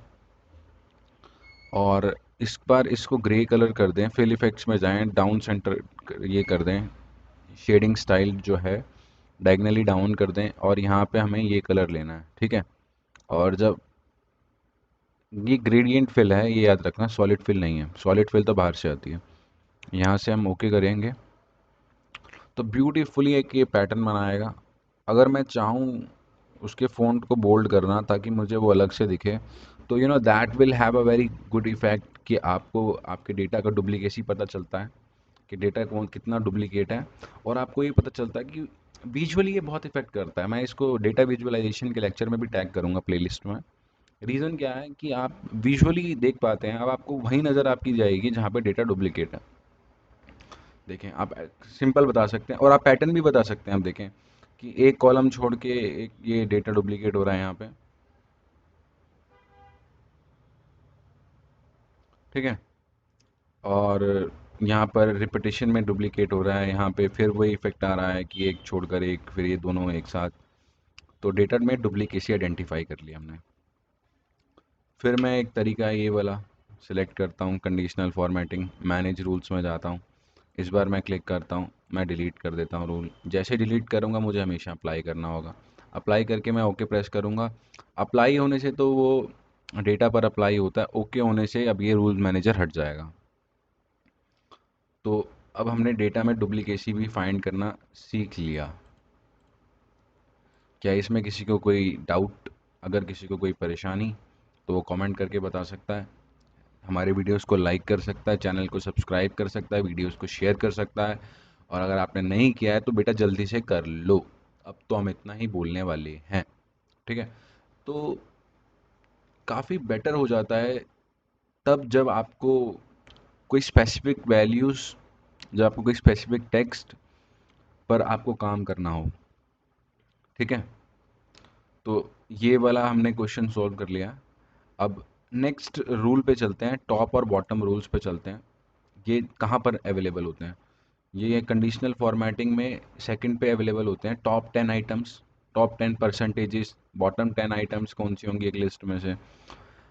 और इस बार इसको ग्रे कलर कर दें, फिल इफेक्ट्स में जाएं, डाउन सेंटर ये कर दें, शेडिंग स्टाइल जो है डायगनली डाउन कर दें, और यहाँ पे हमें ये कलर लेना है। ठीक है, और जब ये ग्रेडियंट फिल है, ये याद रखना, सॉलिड फिल नहीं है, सॉलिड फिल तो बाहर से आती है। यहाँ से हम ओके करेंगे तो ब्यूटीफुली एक ये पैटर्न बनाएगा। अगर मैं चाहूँ उसके फ़ॉन्ट को बोल्ड करना ताकि मुझे वो अलग से दिखे, तो you know that will have a very good effect कि आपको आपके डेटा का डुप्लीकेसी पता चलता है कि डेटा कौन कितना डुप्लीकेट है, और आपको ये पता चलता है कि विजुअली ये बहुत इफेक्ट करता है। मैं इसको डेटा विजुअलाइजेशन के लेक्चर में भी टैग करूँगा प्लेलिस्ट में। रीज़न क्या है कि आप विजुअली देख पाते हैं, अब आपको वही नज़र आपकी जाएगी जहाँ पे डेटा डुप्लीकेट है। देखें आप सिंपल बता सकते हैं, और आप पैटर्न भी बता सकते हैं। आप देखें कि एक कॉलम छोड़ के एक ये डेटा डुप्लीकेट हो रहा है यहाँ पे। ठीक है, और यहाँ पर रिपीटिशन में डुप्लीकेट हो रहा है, यहाँ पे फिर वही इफेक्ट आ रहा है कि एक छोड़कर एक, फिर ये दोनों एक साथ। तो डेटा में डुप्लीकेसी आइडेंटिफाई कर लिया हमने। फिर मैं एक तरीका ये वाला सिलेक्ट करता हूँ, कंडीशनल फॉर्मेटिंग, मैनेज रूल्स में जाता हूँ। इस बार मैं क्लिक करता हूँ, मैं डिलीट कर देता हूँ रूल। जैसे डिलीट करूँगा मुझे हमेशा अप्लाई करना होगा। अप्लाई करके मैं ओके प्रेस करूँगा। अप्लाई होने से तो वो डेटा पर अप्लाई होता है, ओके होने से अब ये रूल मैनेजर हट जाएगा। तो अब हमने डेटा में डुप्लीकेसी भी फाइंड करना सीख लिया। क्या इसमें किसी को कोई डाउट, अगर किसी को कोई परेशानी तो वो कमेंट करके बता सकता है। हमारे वीडियोस को लाइक कर सकता है, चैनल को सब्सक्राइब कर सकता है, वीडियोस को शेयर कर सकता है। और अगर आपने नहीं किया है तो बेटा जल्दी से कर लो। अब तो हम इतना ही बोलने वाले हैं, ठीक है। तो काफ़ी बेटर हो जाता है तब जब आपको कोई स्पेसिफिक वैल्यूज़, जब आपको कोई स्पेसिफिक टेक्स्ट पर आपको काम करना हो, ठीक है। तो ये वाला हमने क्वेश्चन सॉल्व कर लिया। अब नेक्स्ट रूल पे चलते हैं, टॉप और बॉटम रूल्स पे चलते हैं। ये कहाँ पर अवेलेबल होते हैं? ये कंडीशनल फॉर्मेटिंग में सेकंड पे अवेलेबल होते हैं। Top 10 items, top 10 percentages, bottom 10 items कौन सी होंगी एक लिस्ट में से?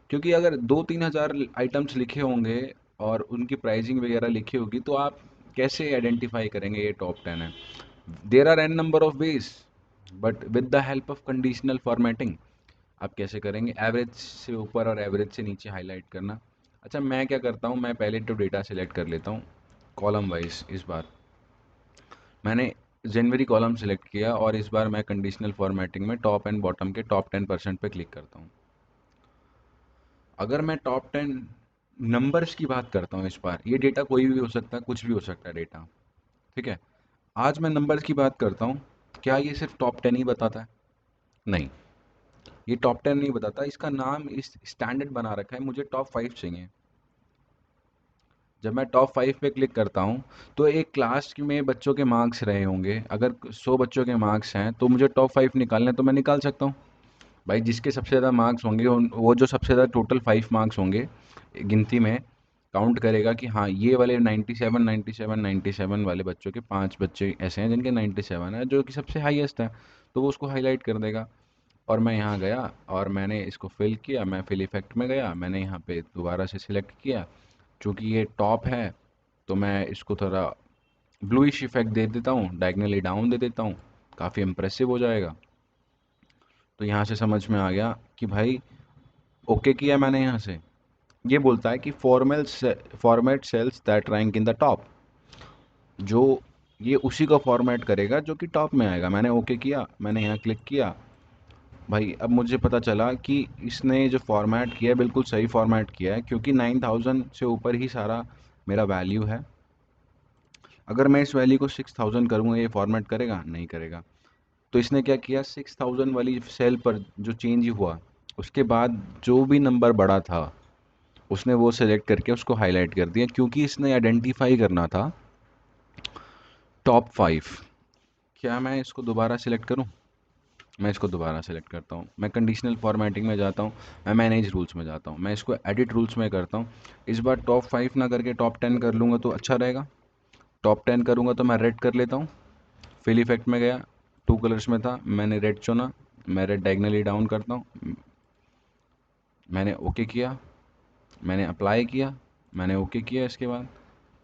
क्योंकि अगर 2-3 हज़ार आइटम्स लिखे होंगे और उनकी प्राइसिंग वगैरह लिखी होगी तो आप कैसे आइडेंटिफाई करेंगे ये टॉप 10 है? There are n number of ways, but with the help of conditional formatting आप कैसे करेंगे? एवरेज से ऊपर और एवरेज से नीचे हाईलाइट करना। अच्छा, मैं क्या करता हूँ, मैं पहले तो डेटा सेलेक्ट कर लेता हूँ कॉलम वाइज। इस बार मैंने जनवरी कॉलम सेलेक्ट किया और इस बार मैं कंडीशनल फॉर्मेटिंग में टॉप एंड बॉटम के टॉप 10% पे क्लिक करता हूँ। अगर मैं टॉप 10 नंबर्स की बात करता हूँ, इस बार ये डेटा कोई भी हो सकता है, कुछ भी हो सकता है डेटा, ठीक है। आज मैं नंबर्स की बात करता हूँ। क्या ये सिर्फ टॉप 10 ही बताता है? नहीं, ये टॉप 10 नहीं बताता। इसका नाम इस स्टैंडर्ड बना रखा है, मुझे टॉप 5 चाहिए। जब मैं टॉप 5 पे क्लिक करता हूँ तो एक क्लास में बच्चों के मार्क्स रहे होंगे। अगर 100 बच्चों के मार्क्स हैं तो मुझे टॉप 5 निकालने, तो मैं निकाल सकता हूँ। भाई जिसके सबसे ज़्यादा मार्क्स होंगे वो जो सबसे ज़्यादा टोटल 5 मार्क्स होंगे गिनती में काउंट करेगा कि हाँ ये वाले 97 97 97 वाले बच्चों के 5 बच्चे ऐसे हैं जिनके 97 है, जो कि सबसे हाईएस्ट है। तो वो उसको हाईलाइट कर देगा। और मैं यहाँ गया और मैंने इसको फिल किया, मैं फिल इफ़ेक्ट में गया, मैंने यहाँ पे दोबारा से सिलेक्ट किया। चूँकि ये टॉप है तो मैं इसको थोड़ा ब्लूइश इफेक्ट दे देता हूँ, डायगनली डाउन दे देता हूँ, काफ़ी इम्प्रेसिव हो जाएगा। तो यहाँ से समझ में आ गया कि भाई ओके किया मैंने यहाँ से। ये बोलता है कि format cells that rank in the top, जो ये उसी को फॉर्मेट करेगा जो कि टॉप में आएगा। मैंने ओके किया, मैंने यहाँ क्लिक किया। भाई अब मुझे पता चला कि इसने जो फॉर्मेट किया है बिल्कुल सही फॉर्मेट किया है, क्योंकि 9000 से ऊपर ही सारा मेरा वैल्यू है। अगर मैं इस वैल्यू को 6000 करूँगा ये फॉर्मेट करेगा? नहीं करेगा। तो इसने क्या किया, 6000 वाली सेल पर जो चेंज हुआ उसके बाद जो भी नंबर बड़ा था उसने वो सेलेक्ट करके उसको हाईलाइट कर दिया, क्योंकि इसने आइडेंटिफाई करना था टॉप 5। क्या मैं इसको दोबारा सेलेक्ट करूं? मैं इसको दोबारा सेलेक्ट करता हूं, मैं कंडीशनल फॉर्मेटिंग में जाता हूं, मैं मैनेज रूल्स में जाता हूं, मैं इसको एडिट रूल्स में करता हूं। इस बार टॉप 5 ना करके टॉप 10 कर लूँगा तो अच्छा रहेगा। टॉप 10 करूँगा तो मैं रेड कर लेता हूँ। फिल इफेक्ट में गया, 2 कलर्स में था, मैंने रेड चुना, मैं रेड डायगनली डाउन करता हूँ। मैंने ओके किया, मैंने अप्लाई किया, मैंने ओके किया। इसके बाद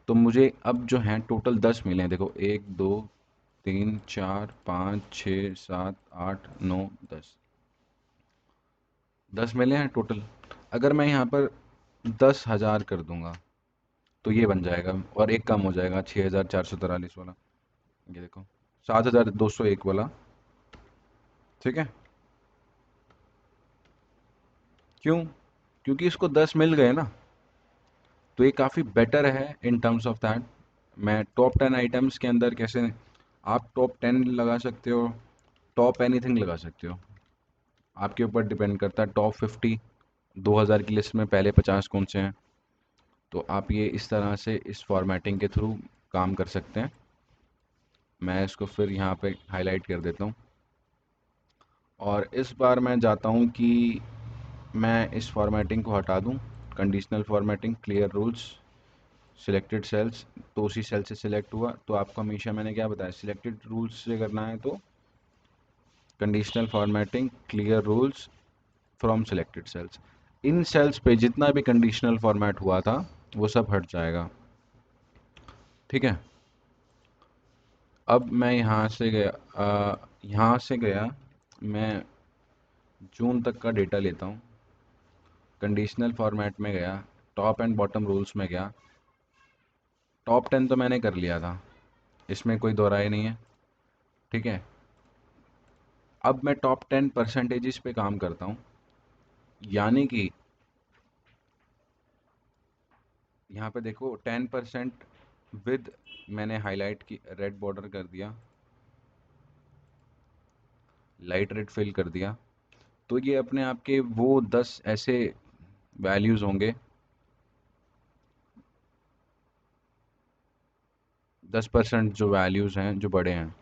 तो मुझे अब जो हैं टोटल 10 मिले हैं। देखो 1 2 3 4 5 6 7 8 9 10, 10 मिले हैं टोटल। अगर मैं यहाँ पर 10,000 कर दूंगा तो ये बन जाएगा और एक कम हो जाएगा, 6443 वाला। ये देखो 7201 वाला, ठीक है। क्यों? क्योंकि इसको 10 मिल गए ना। तो ये काफ़ी बेटर है इन टर्म्स ऑफ दैट। मैं टॉप 10 आइटम्स के अंदर कैसे, आप टॉप 10 लगा सकते हो, टॉप एनीथिंग लगा सकते हो, आपके ऊपर डिपेंड करता है। टॉप 50, 2000 की लिस्ट में पहले 50 कौन से हैं, तो आप ये इस तरह से इस फॉर्मेटिंग के थ्रू काम कर सकते हैं। मैं इसको फिर यहाँ पे हाईलाइट कर देता हूँ और इस बार मैं चाहता हूँ कि मैं इस फॉर्मेटिंग को हटा दूँ। Conditional formatting, clear rules, selected cells, तो उसी सेल से सिलेक्ट हुआ। तो आपको हमेशा मैंने क्या बताया, सिलेक्टेड रूल्स से करना है तो conditional formatting, clear rules from selected cells. इन सेल्स पे जितना भी कंडीशनल फॉर्मेट हुआ था वो सब हट जाएगा। ठीक है, अब मैं यहाँ से गया, मैं जून तक का डेटा लेता हूँ, कंडीशनल फॉर्मेट में गया, टॉप एंड बॉटम रूल्स में गया, टॉप 10 तो मैंने कर लिया था, इसमें कोई दो राय नहीं है। ठीक है, अब मैं टॉप 10 परसेंटेजेस पे काम करता हूँ, यानी कि यहाँ पे देखो 10% विद मैंने हाईलाइट की, रेड बॉर्डर कर दिया, लाइट रेड फिल कर दिया, तो ये अपने आप के वो 10 ऐसे वैल्यूज़ होंगे, 10% जो वैल्यूज़ हैं जो बड़े हैं।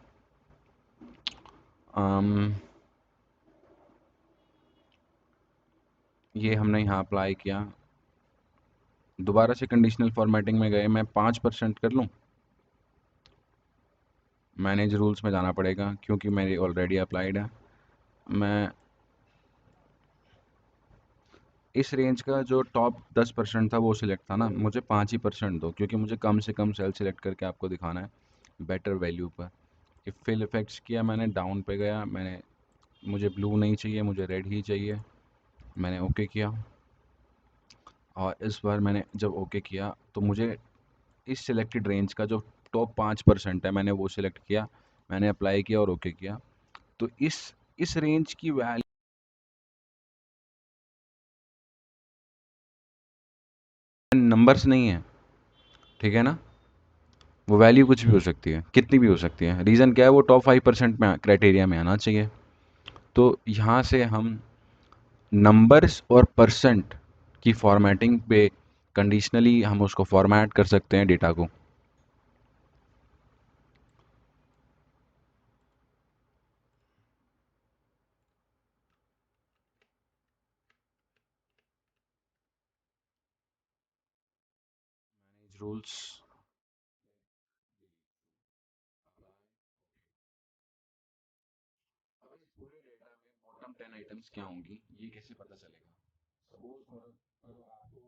ये हमने यहाँ अप्लाई किया, दोबारा से कंडीशनल फॉर्मेटिंग में गए, मैं 5% कर लूँ, मैनेज रूल्स में जाना पड़ेगा क्योंकि मेरी ऑलरेडी अप्लाइड है। मैं इस रेंज का जो टॉप 10% था वो सिलेक्ट था ना, मुझे 5% दो, क्योंकि मुझे कम से कम सेल सिलेक्ट करके आपको दिखाना है बेटर वैल्यू पर। फिल इफेक्ट्स किया मैंने, डाउन पे गया, मैंने मुझे ब्लू नहीं चाहिए, मुझे रेड ही चाहिए, मैंने ओके किया। और इस बार मैंने जब ओके किया तो मुझे इस सिलेक्टेड रेंज का जो टॉप 5% है मैंने वो सिलेक्ट किया, मैंने अप्लाई किया और ओके किया। तो इस रेंज की वैल्यू नंबर्स नहीं है, ठीक है ना, वो वैल्यू कुछ भी हो सकती है, कितनी भी हो सकती है। रीज़न क्या है, वो टॉप 5% में क्राइटेरिया में आना चाहिए। तो यहाँ से हम नंबर्स और परसेंट की फॉर्मेटिंग पे कंडीशनली हम उसको फॉर्मेट कर सकते हैं डेटा को। रूल्स, अब इस पूरे डेटा में बॉटम 10 आइटम्स क्या होंगी ये कैसे पता चलेगा। सपोज करो आपको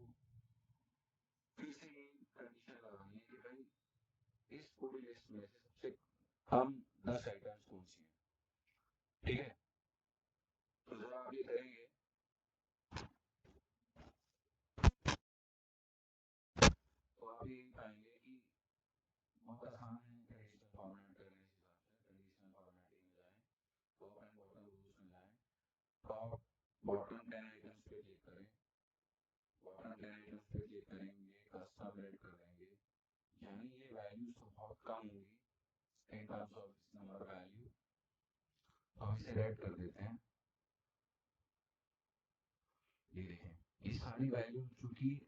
फिर से ये कंडीशन लगानी है कि भाई इस पूरी लिस्ट में से सबसे कम 10 आइटम्स कौन सी हैं। ठीक है, तो जब आप ये करेंगे तो आप ये पाएंगे कि बहुत आसान है कंडीशनल फॉर्मेट करने के हिसाब से। कंडीशनल फॉर्मेटिंग में जाएं, टॉप एंड बॉटम रूल्स में जाएं, टॉप बॉटम 10 आइटम्स पे क्लिक करें, बॉटम 10 आइटम्स पे क्लिक करेंगे, कस्टम रेड कर देंगे, यानी ये वैल्यूज तो बहुत कम होंगी in terms of this number value, तो हम इसे रेड कर देते हैं। ये देखें ये सारी वैल्यू चूंकि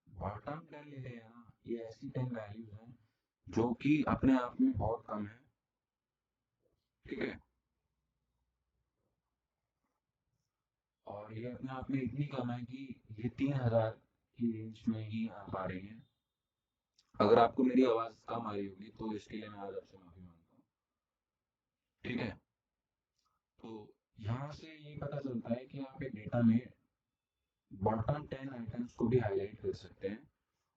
बॉटम 10 ले रहे हैं ना, ये ऐसी 10 वैल्यूज हैं जो कि अपने आप में बहुत कम है। ठीक है, और ये अपने आप में इतनी कम है कि ये 3000 की रेंज में ही आ पा रही है। अगर आपको मेरी आवाज़ कम आ रही होगी तो इसके लिए मैं आज आपसे माफ़ी मांगता हूँ। ठीक है, तो यहाँ से ये पता चलता है कि आप एक डेटा में बॉटम 10 आइटम्स को भी हाईलाइट कर सकते हैं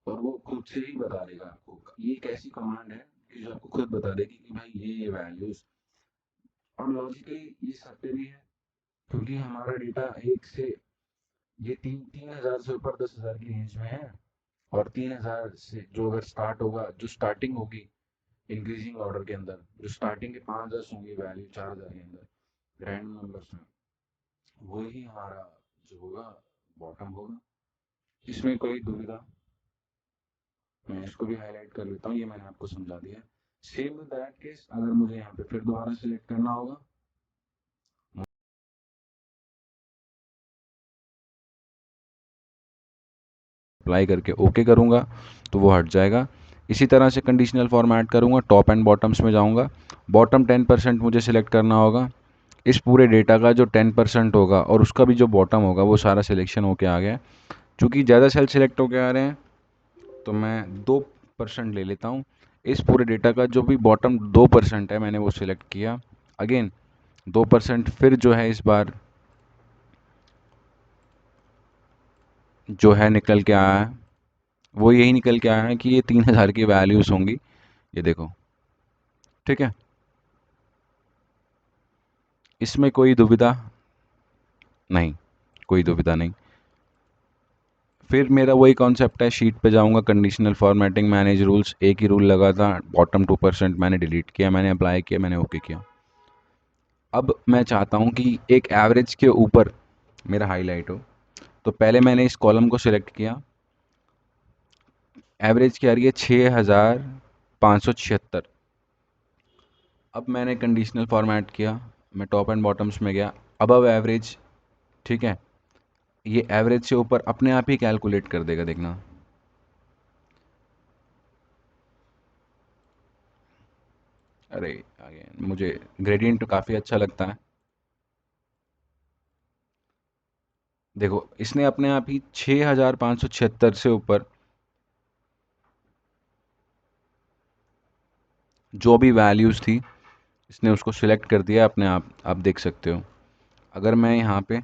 और वो खुद से ही बता देगा आपको। ये एक ऐसी कमांड है कि जो आपको खुद बता देगी कि भाई ये वैल्यूज, और लॉजिकली ये सत्य भी है क्योंकि हमारा डेटा एक से ये 3000 से ऊपर 10,000 की रेंज में है, और 3000 से जो अगर स्टार्ट होगा, जो स्टार्टिंग होगी इंक्रीजिंग ऑर्डर के अंदर, जो स्टार्टिंग के 5-10 होंगी वैल्यू 4000 के अंदर रैंडम नंबर्स में, वही हमारा जो होगा बॉटम होगा। इसमें कोई दुविधा, मैं इसको भी हाईलाइट कर लेता हूँ, ये मैंने आपको समझा दिया। सेम विद दैट केस अगर मुझे यहाँ पे फिर दोबारा सिलेक्ट करना होगा, अप्लाई करके ओके करूँगा तो वो हट जाएगा। इसी तरह से कंडीशनल फॉर्मेट करूँगा, टॉप एंड बॉटम्स में जाऊँगा, बॉटम 10% मुझे सिलेक्ट करना होगा, इस पूरे डेटा का जो 10% होगा और उसका भी जो बॉटम होगा वो सारा सिलेक्शन होके आ गया। चूँकि ज़्यादा सेल सिलेक्ट होके आ रहे हैं तो मैं 2% ले लेता हूँ, इस पूरे डेटा का जो भी बॉटम 2% है मैंने वो सिलेक्ट किया। अगेन 2% फिर जो है इस बार जो है निकल के आया है, वो यही निकल के आया है कि ये 3000 की वैल्यूज़ होंगी, ये देखो। ठीक है, इसमें कोई दुविधा नहीं, कोई दुविधा नहीं। फिर मेरा वही कॉन्सेप्ट है, शीट पे जाऊंगा, कंडीशनल फॉर्मेटिंग, मैनेज रूल्स, एक ही रूल लगा था, बॉटम 2% मैंने डिलीट किया, मैंने अप्लाई किया, मैंने ओके किया। अब मैं चाहता हूँ कि एक एवरेज के ऊपर मेरा हाईलाइट हो, तो पहले मैंने इस कॉलम को सिलेक्ट किया, एवरेज की आ रही है 6576। अब मैंने कंडीशनल फॉर्मेट किया, मैं टॉप एंड बॉटम्स में गया, अबव एवरेज। ठीक है, ये एवरेज से ऊपर अपने आप ही कैलकुलेट कर देगा, देखना। अरे अगेन मुझे ग्रेडियंट काफ़ी अच्छा लगता है। देखो इसने अपने आप ही 6576 से ऊपर जो भी वैल्यूज़ थी, इसने उसको सिलेक्ट कर दिया अपने आप देख सकते हो। अगर मैं यहाँ पे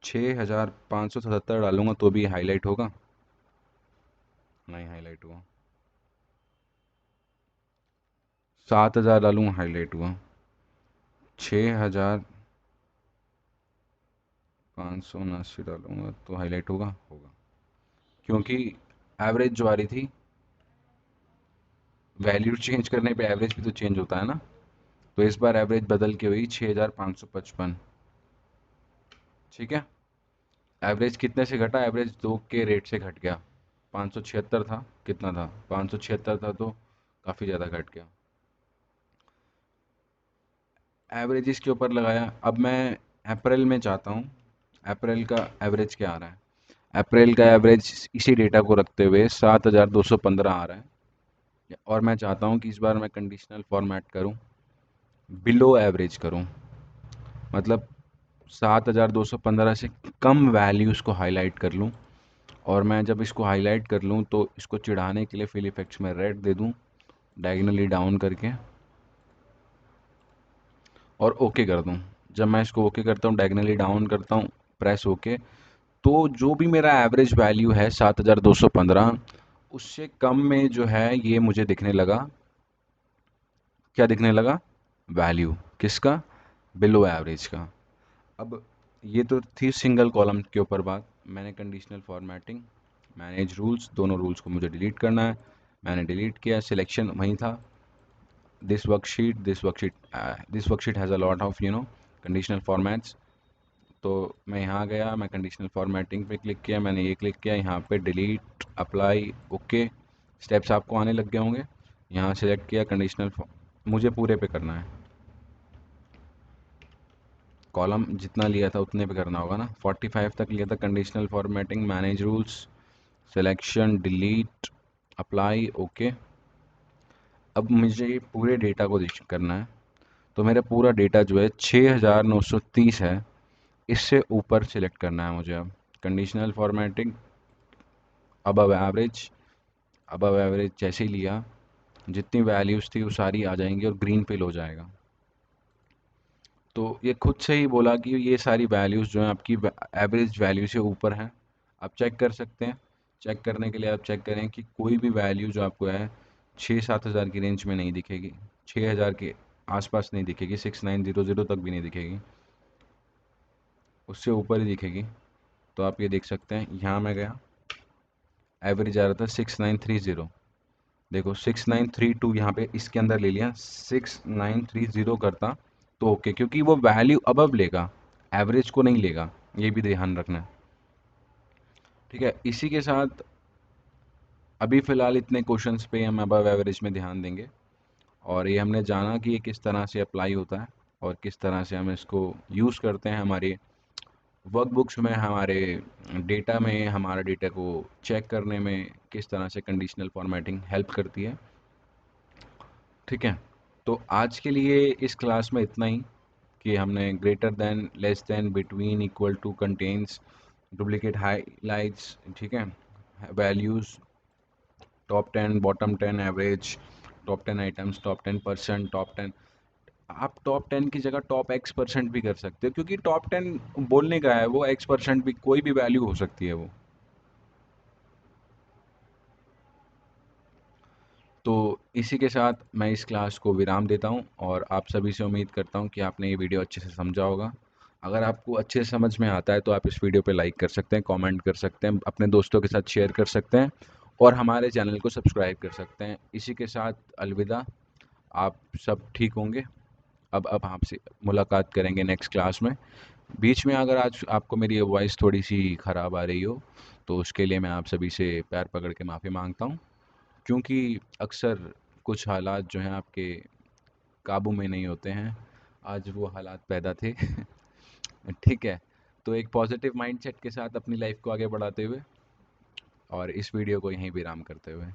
6577 डालूंगा तो भी हाईलाइट होगा? नहीं हाईलाइट हुआ। 7000 डालूंगा, हाईलाइट हुआ। 6579 डालूंगा तो हाईलाइट होगा? होगा, क्योंकि एवरेज जो आ रही थी, वैल्यू चेंज करने पे एवरेज भी तो चेंज होता है ना। तो इस बार एवरेज बदल के हुई 6555। ठीक है, एवरेज कितने से घटा? एवरेज 2 के रेट से घट गया। 576 था, कितना था? 576 था, तो काफ़ी ज़्यादा घट गया। एवरेज इसके ऊपर लगाया। अब मैं अप्रैल में चाहता हूँ, अप्रैल का एवरेज क्या आ रहा है? अप्रैल का एवरेज इसी डेटा को रखते हुए 7215 आ रहा है। और मैं चाहता हूँ कि इस बार मैं कंडीशनल फॉर्मेट करूँ, बिलो एवरेज करूँ, मतलब 7215 से कम वैल्यूज़ को हाईलाइट कर लूँ। और मैं जब इसको हाईलाइट कर लूँ तो इसको चिढ़ाने के लिए फिल इफेक्ट्स में रेड दे दूँ, डायगनली डाउन करके, और ओके कर दूँ। जब मैं इसको ओके करता हूँ, डायगनली डाउन करता हूँ, प्रेस ओके, तो जो भी मेरा एवरेज वैल्यू है 7215, उससे कम में जो है ये मुझे दिखने लगा। क्या दिखने लगा? वैल्यू किसका? बिलो एवरेज का। अब ये तो थी सिंगल कॉलम के ऊपर बात। मैंने कंडीशनल फॉर्मेटिंग, मैनेज रूल्स, दोनों रूल्स को मुझे डिलीट करना है, मैंने डिलीट किया। सिलेक्शन वहीं था, this worksheet has a lot of conditional formats. तो मैं यहाँ गया, मैं कंडीशनल फॉर्मेटिंग पे क्लिक किया, मैंने ये क्लिक किया, यहाँ पे डिलीट, अप्लाई, ओके। स्टेप्स आपको आने लग गए होंगे। यहाँ सेलेक्ट किया कंडीशनल, मुझे पूरे पे करना है, कॉलम जितना लिया था उतने पे करना होगा ना। 45 तक लिया था। Conditional formatting, manage rules, selection, delete, apply, okay. अब मुझे ये पूरे डेटा को करना है। तो मेरा पूरा डेटा जो है 6930 है, इससे ऊपर सिलेक्ट करना है मुझे। अब conditional formatting, above average, above average जैसे ही लिया, जितनी वैल्यूज़ थी वो सारी आ जाएंगी और ग्रीन फिल हो जाएगा। तो ये खुद से ही बोला कि ये सारी वैल्यूज़ जो हैं आपकी एवरेज वैल्यू से ऊपर हैं। आप चेक कर सकते हैं। चेक करने के लिए आप चेक करें कि कोई भी वैल्यू जो आपको है 6-7 हज़ार की रेंज में नहीं दिखेगी, 6 हज़ार के आसपास नहीं दिखेगी, 6900 तक भी नहीं दिखेगी, उससे ऊपर ही दिखेगी। तो आप ये देख सकते हैं, यहाँ मैं गया, एवरेज आ रहा था 6930। देखो 6932 यहाँ पे इसके अंदर ले लिया, 6930 करता तो ओके, क्योंकि वो वैल्यू अबव लेगा, एवरेज को नहीं लेगा, ये भी ध्यान रखना है। ठीक है, इसी के साथ अभी फ़िलहाल इतने क्वेश्चंस पे हम अबव एवरेज में ध्यान देंगे। और ये हमने जाना कि ये किस तरह से अप्लाई होता है और किस तरह से हम इसको यूज़ करते हैं हमारे वर्कबुक्स में, हमारे डेटा में, हमारा डेटा को चेक करने में किस तरह से कंडीशनल फॉर्मेटिंग हेल्प करती है। ठीक है, तो आज के लिए इस क्लास में इतना ही, कि हमने greater than, less than, between, equal to, contains, duplicate, highlights, ठीक है, values, top 10, bottom 10, average, top 10 items, top 10%, top 10, आप टॉप 10 की जगह टॉप X% भी कर सकते हो, क्योंकि टॉप 10 बोलने का है, वो X% भी कोई भी वैल्यू हो सकती है वो। तो इसी के साथ मैं इस क्लास को विराम देता हूँ और आप सभी से उम्मीद करता हूँ कि आपने ये वीडियो अच्छे से समझा होगा। अगर आपको अच्छे से समझ में आता है तो आप इस वीडियो पे लाइक कर सकते हैं, कमेंट कर सकते हैं, अपने दोस्तों के साथ शेयर कर सकते हैं और हमारे चैनल को सब्सक्राइब कर सकते हैं। इसी के साथ अलविदा। आप सब ठीक होंगे। अब आपसे मुलाकात करेंगे नेक्स्ट क्लास में। बीच में अगर आज आपको मेरी वॉइस थोड़ी सी ख़राब आ रही हो तो उसके लिए मैं आप सभी से पैर पकड़ के माफ़ी मांगता हूँ, क्योंकि अक्सर कुछ हालात जो हैं आपके काबू में नहीं होते हैं। आज वो हालात पैदा थे। ठीक है, तो एक पॉजिटिव माइंडसेट के साथ अपनी लाइफ को आगे बढ़ाते हुए और इस वीडियो को यहीं विराम करते हुए,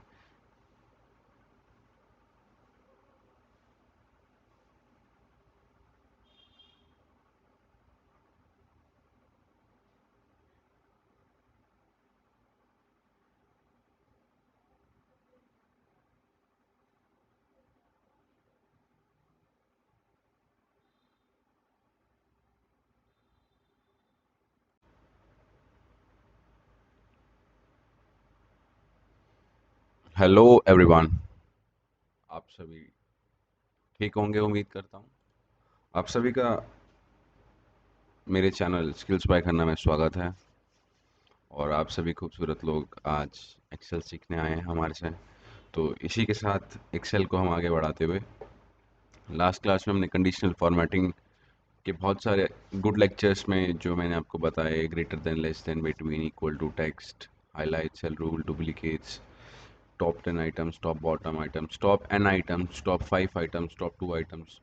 हेलो एवरीवन। आप सभी ठीक होंगे उम्मीद करता हूँ। आप सभी का मेरे चैनल स्किल्स बाय खन्ना में स्वागत है और आप सभी खूबसूरत लोग आज एक्सेल सीखने आए हैं हमारे से। तो इसी के साथ एक्सेल को हम आगे बढ़ाते हुए, लास्ट क्लास में हमने कंडीशनल फॉर्मेटिंग के बहुत सारे गुड लेक्चर्स में जो मैंने आपको बताए, greater than, less than, between, equal to, text, highlight, cell rule, duplicates, top 10 items, top bottom items, top n items, top 5 items, top 2 items,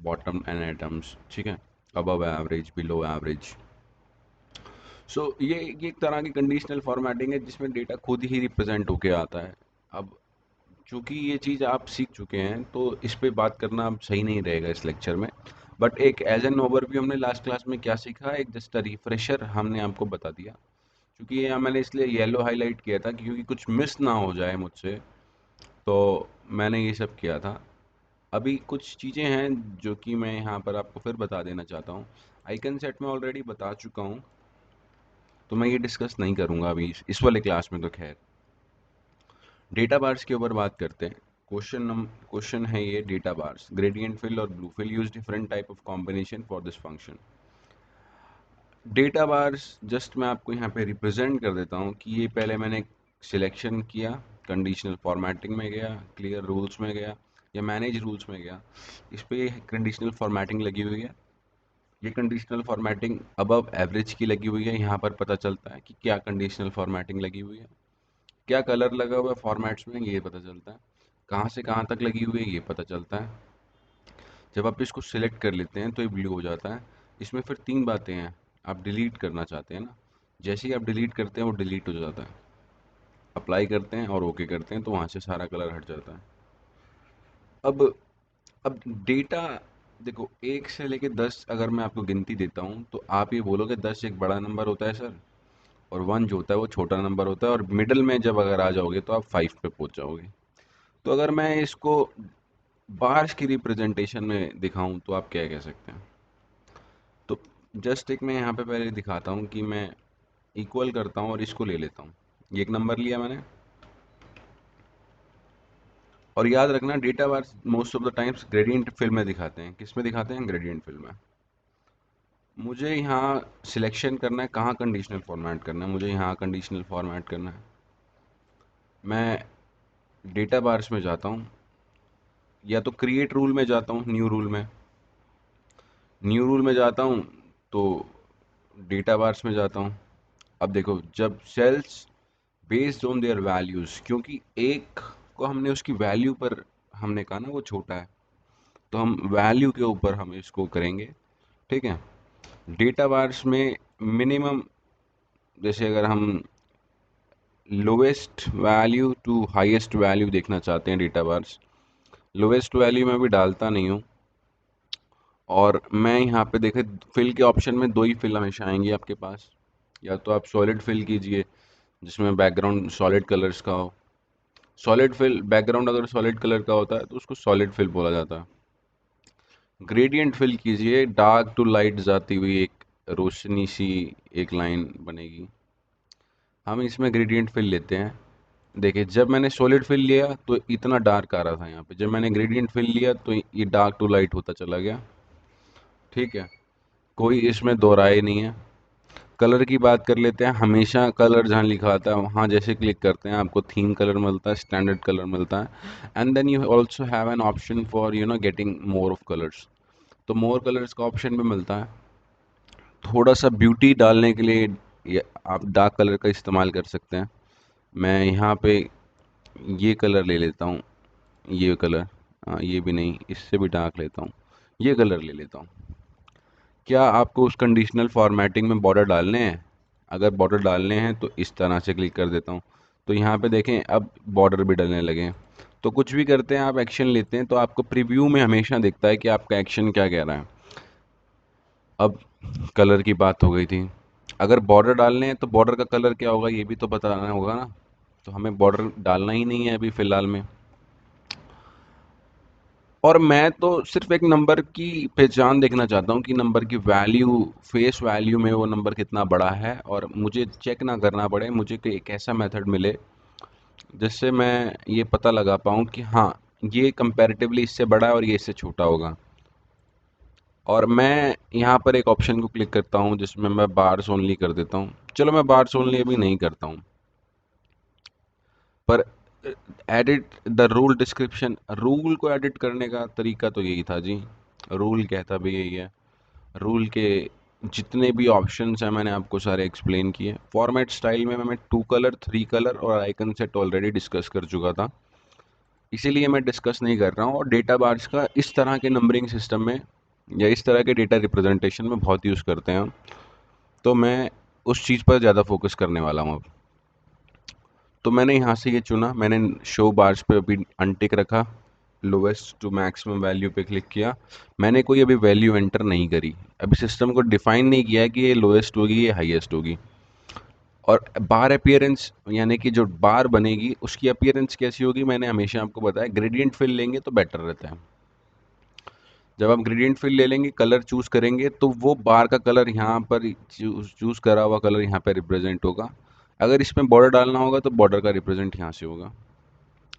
bottom n items, ठीक है, अबव एवरेज, बिलो एवरेज। ये एक तरह की conditional formatting है जिसमें data खुद ही represent होके आता है। अब चूंकि ये चीज़ आप सीख चुके हैं तो इस पे बात करना अब सही नहीं रहेगा इस लेक्चर में। बट एक एज एन ओवरव्यू हमने लास्ट क्लास में क्या सीखा, एक जस्ट रिफ्रेशर हमने आपको बता दिया। क्योंकि ये मैंने इसलिए येलो हाईलाइट किया था क्योंकि कुछ मिस ना हो जाए मुझसे, तो मैंने ये सब किया था। अभी कुछ चीज़ें हैं जो कि मैं यहाँ पर आपको फिर बता देना चाहता हूँ। आइकन सेट में ऑलरेडी बता चुका हूँ, तो मैं ये डिस्कस नहीं करूँगा अभी इस वाले क्लास में। तो खैर, डेटा बार्स के ऊपर बात करते हैं। क्वेश्चन है ये, डेटा बार्स, ग्रेडियंट फिल और blue fill use different type of combination for this function. Data bars just मैं आपको यहाँ पे रिप्रेजेंट कर देता हूँ कि ये पहले मैंने सिलेक्शन किया, कंडीशनल फॉर्मेटिंग में गया, क्लियर रूल्स में गया या मैनेज रूल्स में गया, इस पे कंडीशनल फॉर्मेटिंग लगी हुई है। ये कंडीशनल फॉर्मेटिंग अबव एवरेज की लगी हुई है। यहाँ पर पता चलता है कि क्या कंडीशनल फॉर्मेटिंग लगी हुई है, क्या कलर लगा हुआ है फॉर्मेट्स में, ये पता चलता है, कहाँ से कहाँ तक लगी हुई है ये पता चलता है। जब आप इसको सिलेक्ट कर लेते हैं तो ये ब्लू हो जाता है। इसमें फिर तीन बातें हैं। आप डिलीट करना चाहते हैं ना, जैसे ही आप डिलीट करते हैं वो डिलीट हो जाता है। अप्लाई करते हैं और ओके करते हैं तो वहाँ से सारा कलर हट जाता है। अब अब डेटा देखो, 1 से लेके 10 अगर मैं आपको गिनती देता हूँ तो आप ये बोलोगे 10 एक बड़ा नंबर होता है सर, और 1 जो होता है वो छोटा नंबर होता है, और मिडल में जब अगर आ जाओगे तो आप 5 पे पहुँच जाओगे। तो अगर मैं इसको बार्स की रिप्रेजेंटेशन में दिखाऊं तो आप क्या कह सकते हैं? तो जस्ट एक मैं यहाँ पे पहले दिखाता हूँ कि मैं इक्वल करता हूँ और इसको ले लेता हूँ। ये एक नंबर लिया मैंने, और याद रखना data bars most of the times gradient fill में दिखाते हैं। किस में दिखाते हैं? ग्रेडियंट फिल में। मुझे यहाँ सिलेक्शन करना है कहाँ कंडीशनल फॉर्मेट करना है, मुझे यहाँ कंडीशनल फॉर्मेट करना है। मैं डेटा बार्स में जाता हूँ, या तो क्रिएट रूल में जाता हूँ, न्यू रूल में, न्यू रूल में जाता हूँ तो डेटा बार्स में जाता हूँ। अब देखो, जब cells based on their values, क्योंकि एक को हमने उसकी वैल्यू पर हमने कहा ना वो छोटा है, तो हम वैल्यू के ऊपर हम इसको करेंगे, ठीक है। डेटा बार्स में मिनिमम, जैसे अगर हम lowest value to highest value देखना चाहते हैं डेटा बार्स, लोवेस्ट वैल्यू में भी डालता नहीं हूँ। और मैं यहाँ पे देखे फिल के ऑप्शन में दो ही फिल हमेशा आएंगी आपके पास, या तो आप सॉलिड फिल कीजिए जिसमें बैकग्राउंड सॉलिड कलर्स का हो। सॉलिड फिल बैकग्राउंड अगर सॉलिड कलर का होता है तो उसको सॉलिड फिल बोला जाता है। ग्रेडियंट फिल कीजिए, डार्क टू लाइट जाती हुई एक रोशनी सी एक लाइन बनेगी। हम इसमें ग्रेडियंट फिल लेते हैं। देखिए, जब मैंने सॉलिड फिल लिया तो इतना डार्क आ रहा था यहाँ पे, जब मैंने ग्रेडियंट फिल लिया तो ये डार्क टू लाइट होता चला गया। ठीक है, कोई इसमें दो राय नहीं है। कलर की बात कर लेते हैं। हमेशा कलर जहाँ लिखा आता है वहाँ जैसे क्लिक करते हैं आपको थीम कलर मिलता है, स्टैंडर्ड कलर मिलता है, and then you also have an option for getting more of colours. तो मोर कलर्स का ऑप्शन भी मिलता है। थोड़ा सा ब्यूटी डालने के लिए आप डार्क कलर का इस्तेमाल कर सकते हैं। मैं यहाँ पे ये कलर ले लेता हूँ, ये कलर, ये भी नहीं, इससे भी डार्क लेता हूँ, ये कलर ले लेता हूँ। क्या आपको उस कंडीशनल फॉर्मेटिंग में बॉर्डर डालने हैं? अगर बॉर्डर डालने हैं तो इस तरह से क्लिक कर देता हूँ। तो यहाँ पे देखें अब बॉर्डर भी डलने लगे हैं। तो कुछ भी करते हैं, आप एक्शन लेते हैं तो आपको प्रीव्यू में हमेशा दिखता है कि आपका एक्शन क्या कह रहा है। अब कलर की बात हो गई थी। अगर बॉर्डर डालने हैं तो बॉर्डर का कलर क्या होगा ये भी तो बताना होगा ना। तो हमें बॉर्डर डालना ही नहीं है अभी फ़िलहाल में। और मैं तो सिर्फ एक नंबर की पहचान देखना चाहता हूँ कि नंबर की वैल्यू, फेस वैल्यू में वो नंबर कितना बड़ा है, और मुझे चेक ना करना पड़े, मुझे कोई एक ऐसा मेथड मिले जिससे मैं ये पता लगा पाऊँ कि हाँ, ये कंपैरेटिवली इससे बड़ा है और ये इससे छोटा होगा। और मैं यहाँ पर एक ऑप्शन को क्लिक करता हूँ जिसमें मैं बार्स ओनली कर देता हूँ। चलो मैं बार्स ओनली अभी नहीं करता हूँ, पर edit the rule description, rule को एडिट करने का तरीका तो यही था जी। रूल कहता भी यही है। रूल के जितने भी ऑप्शंस हैं मैंने आपको सारे एक्सप्लेन किए। फॉर्मेट स्टाइल में मैं टू कलर, थ्री कलर और आइकन सेट ऑलरेडी डिस्कस कर चुका था, इसीलिए मैं डिस्कस नहीं कर रहा हूँ। और डेटा बार्स का इस तरह के नंबरिंग सिस्टम में या इस तरह के डेटा रिप्रेजेंटेशन में बहुत यूज़ करते हैं हम। तो मैं उस चीज़ पर ज़्यादा फोकस करने वाला हूँ अब। तो मैंने यहाँ से ये चुना, मैंने शो बार्स पे अभी अनटिक रखा, लोवेस्ट टू मैक्सिमम वैल्यू पे क्लिक किया। मैंने कोई अभी वैल्यू एंटर नहीं करी, अभी सिस्टम को डिफाइन नहीं किया है कि ये लोएस्ट होगी ये हाईएस्ट होगी। और बार अपीयरेंस यानी कि जो बार बनेगी उसकी अपीयरेंस कैसी होगी, मैंने हमेशा आपको बताया ग्रेडियंट फिल लेंगे तो बेटर रहता है। जब आप ग्रेडियंट फिल ले लेंगे, कलर चूज़ करेंगे, तो वो बार का कलर यहाँ पर चूज़ करा हुआ कलर यहाँ पर रिप्रेजेंट होगा। अगर इसमें बॉर्डर डालना होगा तो बॉर्डर का रिप्रेजेंट यहाँ से होगा।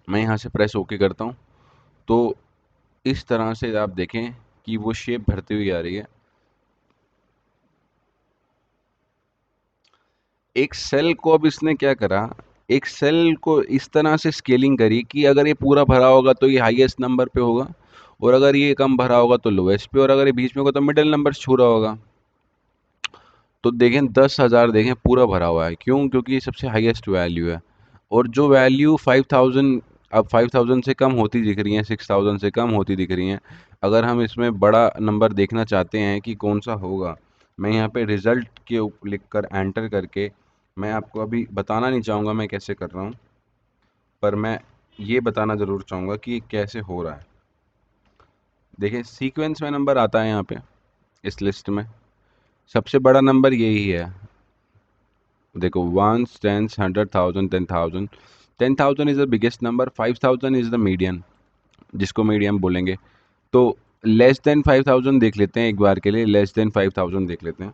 मैं यहाँ से प्रेस ओके करता हूँ तो इस तरह से आप देखें कि वो शेप भरती हुई आ रही है। एक सेल को अब इसने क्या करा, एक सेल को इस तरह से स्केलिंग करी कि अगर ये पूरा भरा होगा तो ये हाईएस्ट नंबर पे होगा, और अगर ये कम भरा होगा तो लोएस्ट पे, और अगर ये बीच में होगा तो मिडिल नंबर छू रहा होगा। तो देखें 10,000 देखें पूरा भरा हुआ है, क्यों? क्योंकि ये सबसे हाईएस्ट वैल्यू है। और जो वैल्यू 5000, अब 5000 से कम होती दिख रही हैं, 6000 से कम होती दिख रही हैं। अगर हम इसमें बड़ा नंबर देखना चाहते हैं कि कौन सा होगा, मैं यहाँ पे रिज़ल्ट के ऊपर लिख कर एंटर करके, मैं आपको अभी बताना नहीं चाहूँगा मैं कैसे कर रहा हूँ, पर मैं ये बताना ज़रूर चाहूँगा कि ये कैसे हो रहा है। देखिए सीक्वेंस में नंबर आता है यहाँ पे इस लिस्ट में, सबसे बड़ा नंबर यही है। देखो, ones, tens, 100,000, 10,000। 10,000 is the biggest number, 5,000 is the median, जिसको मीडियम बोलेंगे। तो लेस देन 5,000 देख लेते हैं एक बार के लिए, लेस देन 5,000 देख लेते हैं।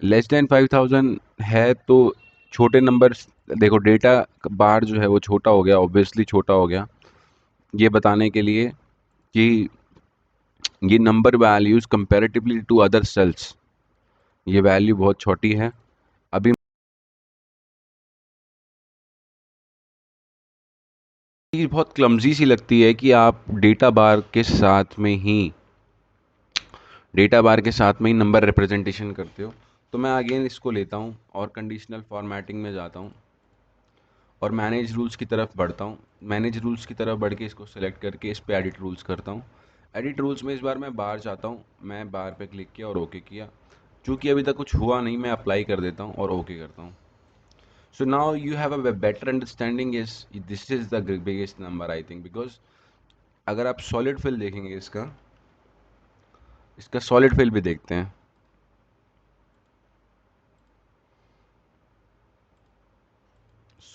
लेस देन 5,000 है तो छोटे नंबर, देखो डेटा बार जो है वो छोटा हो गया, ऑब्वियसली छोटा हो गया, ये बताने के लिए कि ये number values comparatively to other cells, ये वैल्यू बहुत छोटी है। अभी ये बहुत क्लमजी सी लगती है कि आप डेटा बार के साथ में ही नंबर रिप्रेजेंटेशन करते हो। तो मैं अगेन इसको लेता हूँ और कंडीशनल फॉर्मेटिंग में जाता हूँ और मैनेज रूल्स की तरफ बढ़ता हूँ। मैनेज रूल्स की तरफ बढ़ के इसको सेलेक्ट करके इस पे एडिट रूल्स करता हूँ। एडिट रूल्स में इस बार मैं बार चाहता हूँ, मैं बार पे क्लिक किया और ओके किया। चूँकि अभी तक कुछ हुआ नहीं, मैं अप्लाई कर देता हूँ और ओके करता हूँ। So now you have a better understanding, is this is the biggest number I think, because अगर आप सॉलिड फिल देखेंगे इसका, इसका सॉलिड फिल भी देखते हैं।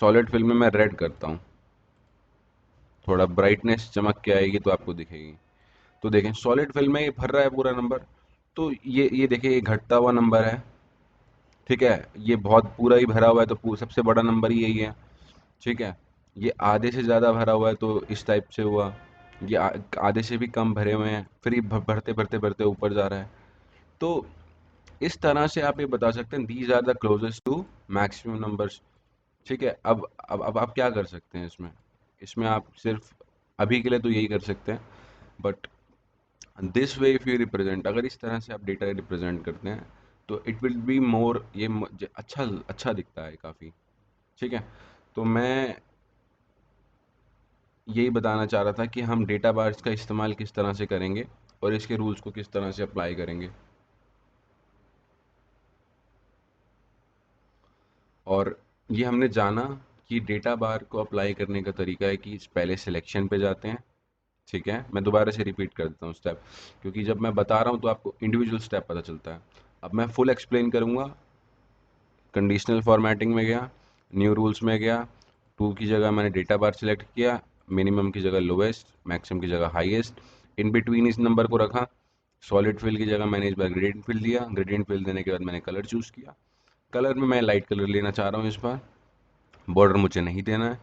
सॉलिड फिल में मैं रेड करता हूँ, थोड़ा ब्राइटनेस चमक के आएगी तो आपको दिखेगी। तो देखें सॉलिड फिल में ये भर रहा है पूरा नंबर। तो ये देखिए ये घटता हुआ नंबर है, ठीक है। ये बहुत पूरा ही भरा हुआ है तो सबसे बड़ा नंबर ही यही है, ठीक है। ये आधे से ज़्यादा भरा हुआ है तो इस टाइप से हुआ। ये आधे से भी कम भरे हुए हैं, फिर ये भरते भरते भरते ऊपर जा रहा है। तो इस तरह से आप ये बता सकते हैं these are the closest to maximum numbers, ठीक है। अब आप क्या कर सकते हैं इसमें, इसमें आप सिर्फ अभी के लिए तो यही कर सकते हैं, but this way if you represent, अगर इस तरह से आप डेटा रिप्रेजेंट करते हैं तो इट विल बी मोर, अच्छा अच्छा दिखता है काफ़ी, ठीक है। तो मैं यही बताना चाह रहा था कि हम डेटा बार्स का इस्तेमाल किस तरह से करेंगे और इसके रूल्स को किस तरह से अप्लाई करेंगे। और ये हमने जाना कि डेटा बार को अप्लाई करने का तरीका है कि पहले सिलेक्शन पे जाते हैं, ठीक है। मैं दोबारा से रिपीट कर देता हूँ स्टेप, क्योंकि जब मैं बता रहा हूँ तो आपको इंडिविजुअल स्टेप पता चलता है। अब मैं फुल एक्सप्लेन करूँगा। कंडीशनल फॉर्मेटिंग में गया, न्यू रूल्स में गया, टू की जगह मैंने डेटा बार सेलेक्ट किया, मिनिमम की जगह लोवेस्ट, मैक्सिमम की जगह हाईएस्ट, इन बिटवीन इस नंबर को रखा। सॉलिड फिल की जगह मैंने इस बार ग्रेडियंट फिल दिया, ग्रेडियंट फिल देने के बाद मैंने कलर चूज़ किया। कलर में मैं लाइट कलर लेना चाह रहा हूँ इस बार। बॉर्डर मुझे नहीं देना है।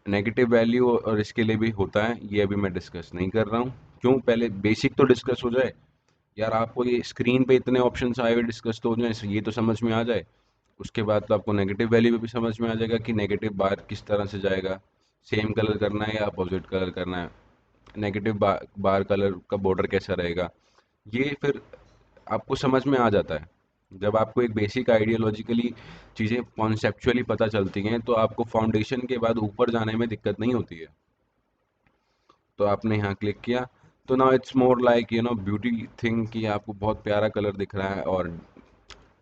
नेगेटिव वैल्यू और इसके लिए भी होता है, ये अभी मैं डिस्कस नहीं कर रहा हूँ। क्यों, पहले बेसिक तो डिस्कस हो जाए यार। आपको ये स्क्रीन पे इतने ऑप्शंस आए हुए डिस्कस तो हो जाए, ये तो समझ में आ जाए। उसके बाद तो आपको नेगेटिव वैल्यू भी समझ में आ जाएगा कि नेगेटिव बार किस तरह से जाएगा, सेम कलर करना है या अपोजिट कलर करना है, नेगेटिव बार कलर का बॉर्डर कैसा रहेगा, ये फिर आपको समझ में आ जाता है। जब आपको एक बेसिक आइडियोलॉजिकली चीज़ें कॉन्सेप्चुअली पता चलती हैं तो आपको फाउंडेशन के बाद ऊपर जाने में दिक्कत नहीं होती है। तो आपने यहाँ क्लिक किया तो now it's more like beauty thing कि आपको बहुत प्यारा कलर दिख रहा है और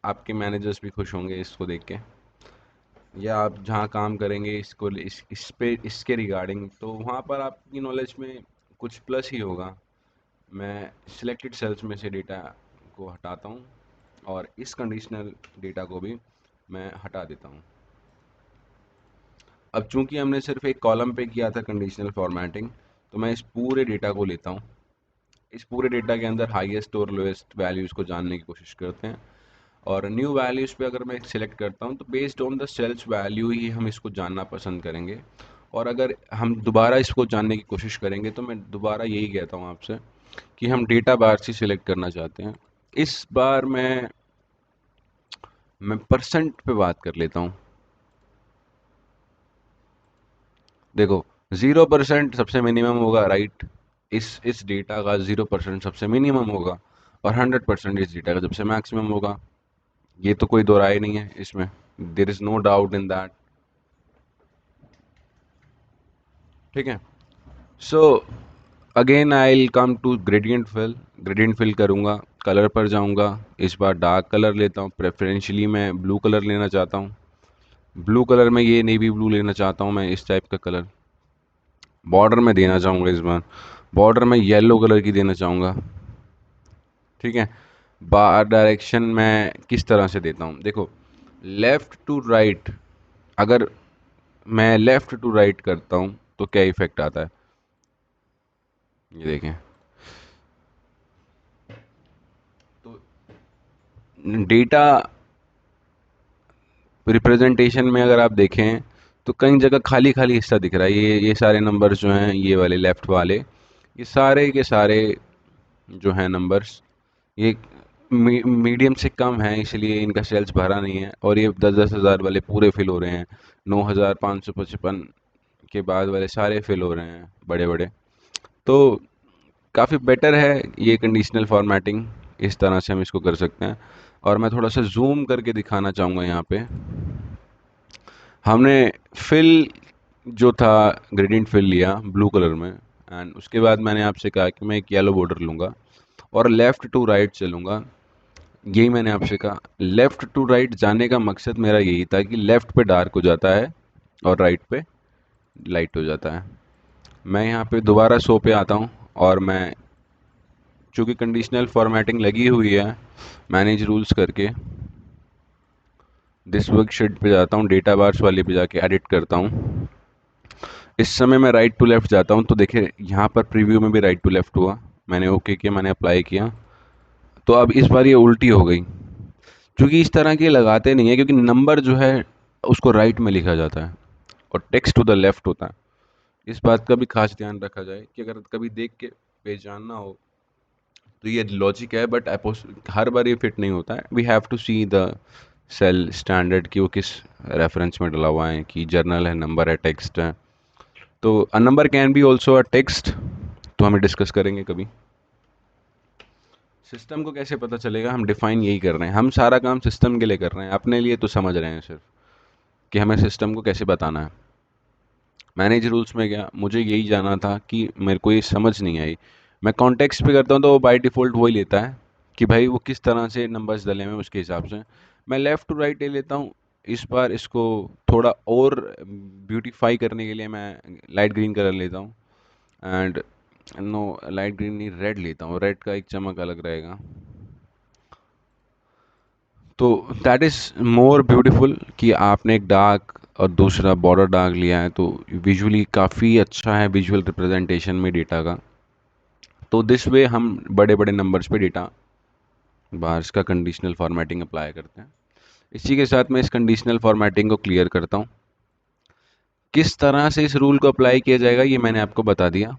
आपके मैनेजर्स भी खुश होंगे इसको देख के, या आप जहाँ काम करेंगे इस पे इसके रिगार्डिंग, तो वहाँ पर आपकी नॉलेज में कुछ प्लस ही होगा। मैं सिलेक्टेड सेल्स में से डेटा को हटाता हूँ और इस कंडीशनल डेटा को भी मैं हटा देता हूँ। अब चूंकि हमने सिर्फ एक कॉलम पे किया था कंडीशनल फॉर्मेटिंग, तो मैं इस पूरे डेटा को लेता हूँ। इस पूरे डेटा के अंदर हाईएस्ट और लोएस्ट वैल्यूज़ को जानने की कोशिश करते हैं, और न्यू वैल्यूज़ पे अगर मैं सिलेक्ट करता हूँ तो based on the sales value ही हम इसको जानना पसंद करेंगे। और अगर हम दोबारा इसको जानने की कोशिश करेंगे तो मैं दोबारा यही कहता हूँ आपसे कि हम डेटा बार से सिलेक्ट करना चाहते हैं। इस बार मैं परसेंट पे बात कर लेता हूँ। देखो 0% सबसे मिनिमम होगा, राइट। इस डेटा का 0% सबसे मिनिमम होगा और 100% इस डेटा का सबसे मैक्सिमम होगा। ये तो कोई दो राय नहीं है इसमें, there is no doubt in that, ठीक है। So again I will come to gradient fill. Gradient fill करूँगा, कलर पर जाऊँगा, इस बार डार्क कलर लेता हूँ, प्रेफरेंशियली मैं ब्लू कलर लेना चाहता हूँ। ब्लू कलर में ये नेवी ब्लू लेना चाहता हूँ मैं, इस टाइप का कलर। बॉर्डर में देना चाहूँगा इस बार, बॉर्डर में येलो कलर की देना चाहूँगा, ठीक है। बार डायरेक्शन मैं किस तरह से देता हूँ, देखो लेफ़्ट टू राइट, अगर मैं लेफ़्ट टू राइट करता हूँ तो क्या इफ़ेक्ट आता है, ये देखें। तो डेटा रिप्रेजेंटेशन में अगर आप देखें तो कई जगह खाली खाली हिस्सा दिख रहा है। ये सारे नंबर्स जो हैं, ये वाले लेफ़्ट वाले, ये सारे के सारे जो हैं नंबर्स, ये मीडियम से कम है इसलिए इनका सेल्स भरा नहीं है, और ये 10-10 हज़ार वाले पूरे फिल हो रहे हैं। 9,555 के बाद वाले सारे फिल हो रहे हैं बड़े बड़े। तो काफ़ी बेटर है ये कंडीशनल फॉर्मेटिंग, इस तरह से हम इसको कर सकते हैं। और मैं थोड़ा सा जूम करके दिखाना चाहूँगा यहाँ पे। हमने फिल जो था ग्रेडियंट फिल लिया ब्लू कलर में, एंड उसके बाद मैंने आपसे कहा कि मैं एक येलो बॉर्डर लूँगा और लेफ़्ट टू राइट चलूँगा। यही मैंने आपसे कहा, लेफ़्ट टू राइट जाने का मकसद मेरा यही था कि लेफ़्ट पे डार्क हो जाता है और राइट पे लाइट हो जाता है। मैं यहाँ पे दोबारा शो पे आता हूँ और मैं, चूँकि कंडीशनल फॉर्मेटिंग लगी हुई है, मैनेज रूल्स करके दिस वर्कशीट पे जाता हूँ, डेटा बार्स वाले पे जाके एडिट करता हूँ। इस समय मैं राइट टू लेफ़्ट जाता हूँ तो देखिए यहाँ पर प्रीव्यू में भी राइट टू लेफ़्ट हुआ, मैंने ओके किया, मैंने अप्लाई किया, तो अब इस बार ये उल्टी हो गई। क्योंकि इस तरह के लगाते नहीं है, क्योंकि नंबर जो है उसको राइट में लिखा जाता है और टेक्स्ट टू द लेफ्ट होता है। इस बात का भी खास ध्यान रखा जाए कि अगर कभी देख के पहचानना हो तो ये लॉजिक है, बट हर बार ये फिट नहीं होता है। We have to see the cell standard कि वो किस रेफरेंस में डला हुआ है, कि जर्नल है, नंबर है, टेक्स्ट है। तो a number can be also a text, तो हमें डिस्कस करेंगे कभी। सिस्टम को कैसे पता चलेगा, हम डिफाइन यही कर रहे हैं, हम सारा काम सिस्टम के लिए कर रहे हैं, अपने लिए तो समझ रहे हैं सिर्फ कि हमें सिस्टम को कैसे बताना है। मैनेज रूल्स में गया, मुझे यही जाना था कि मेरे को ये समझ नहीं आई। मैं कॉन्टेक्स्ट पे करता हूँ तो वो बाय डिफ़ॉल्ट वही लेता है कि भाई वो किस तरह से नंबर्स डले हुए हैं उसके हिसाब से। मैं लेफ़्ट टू राइट ले लेता हूँ। इस बार इसको थोड़ा और ब्यूटीफाई करने के लिए मैं लाइट ग्रीन कलर लेता हूँ। एंड नो, लाइट ग्रीन नहीं, रेड लेता हूँ, रेड का एक चमक अलग रहेगा। तो दैट इज़ मोर ब्यूटीफुल कि आपने एक डार्क और दूसरा बॉर्डर डार्क लिया है, तो विजुअली काफ़ी अच्छा है विजुअल रिप्रेजेंटेशन में डेटा का। तो दिस वे हम बड़े बड़े नंबर्स पे डेटा बाहर इसका कंडीशनल फॉर्मेटिंग अप्लाई करते हैं। इसी के साथ मैं इस कंडीशनल फॉर्मेटिंग को क्लियर करता हूँ। किस तरह से इस रूल को अप्लाई किया जाएगा ये मैंने आपको बता दिया।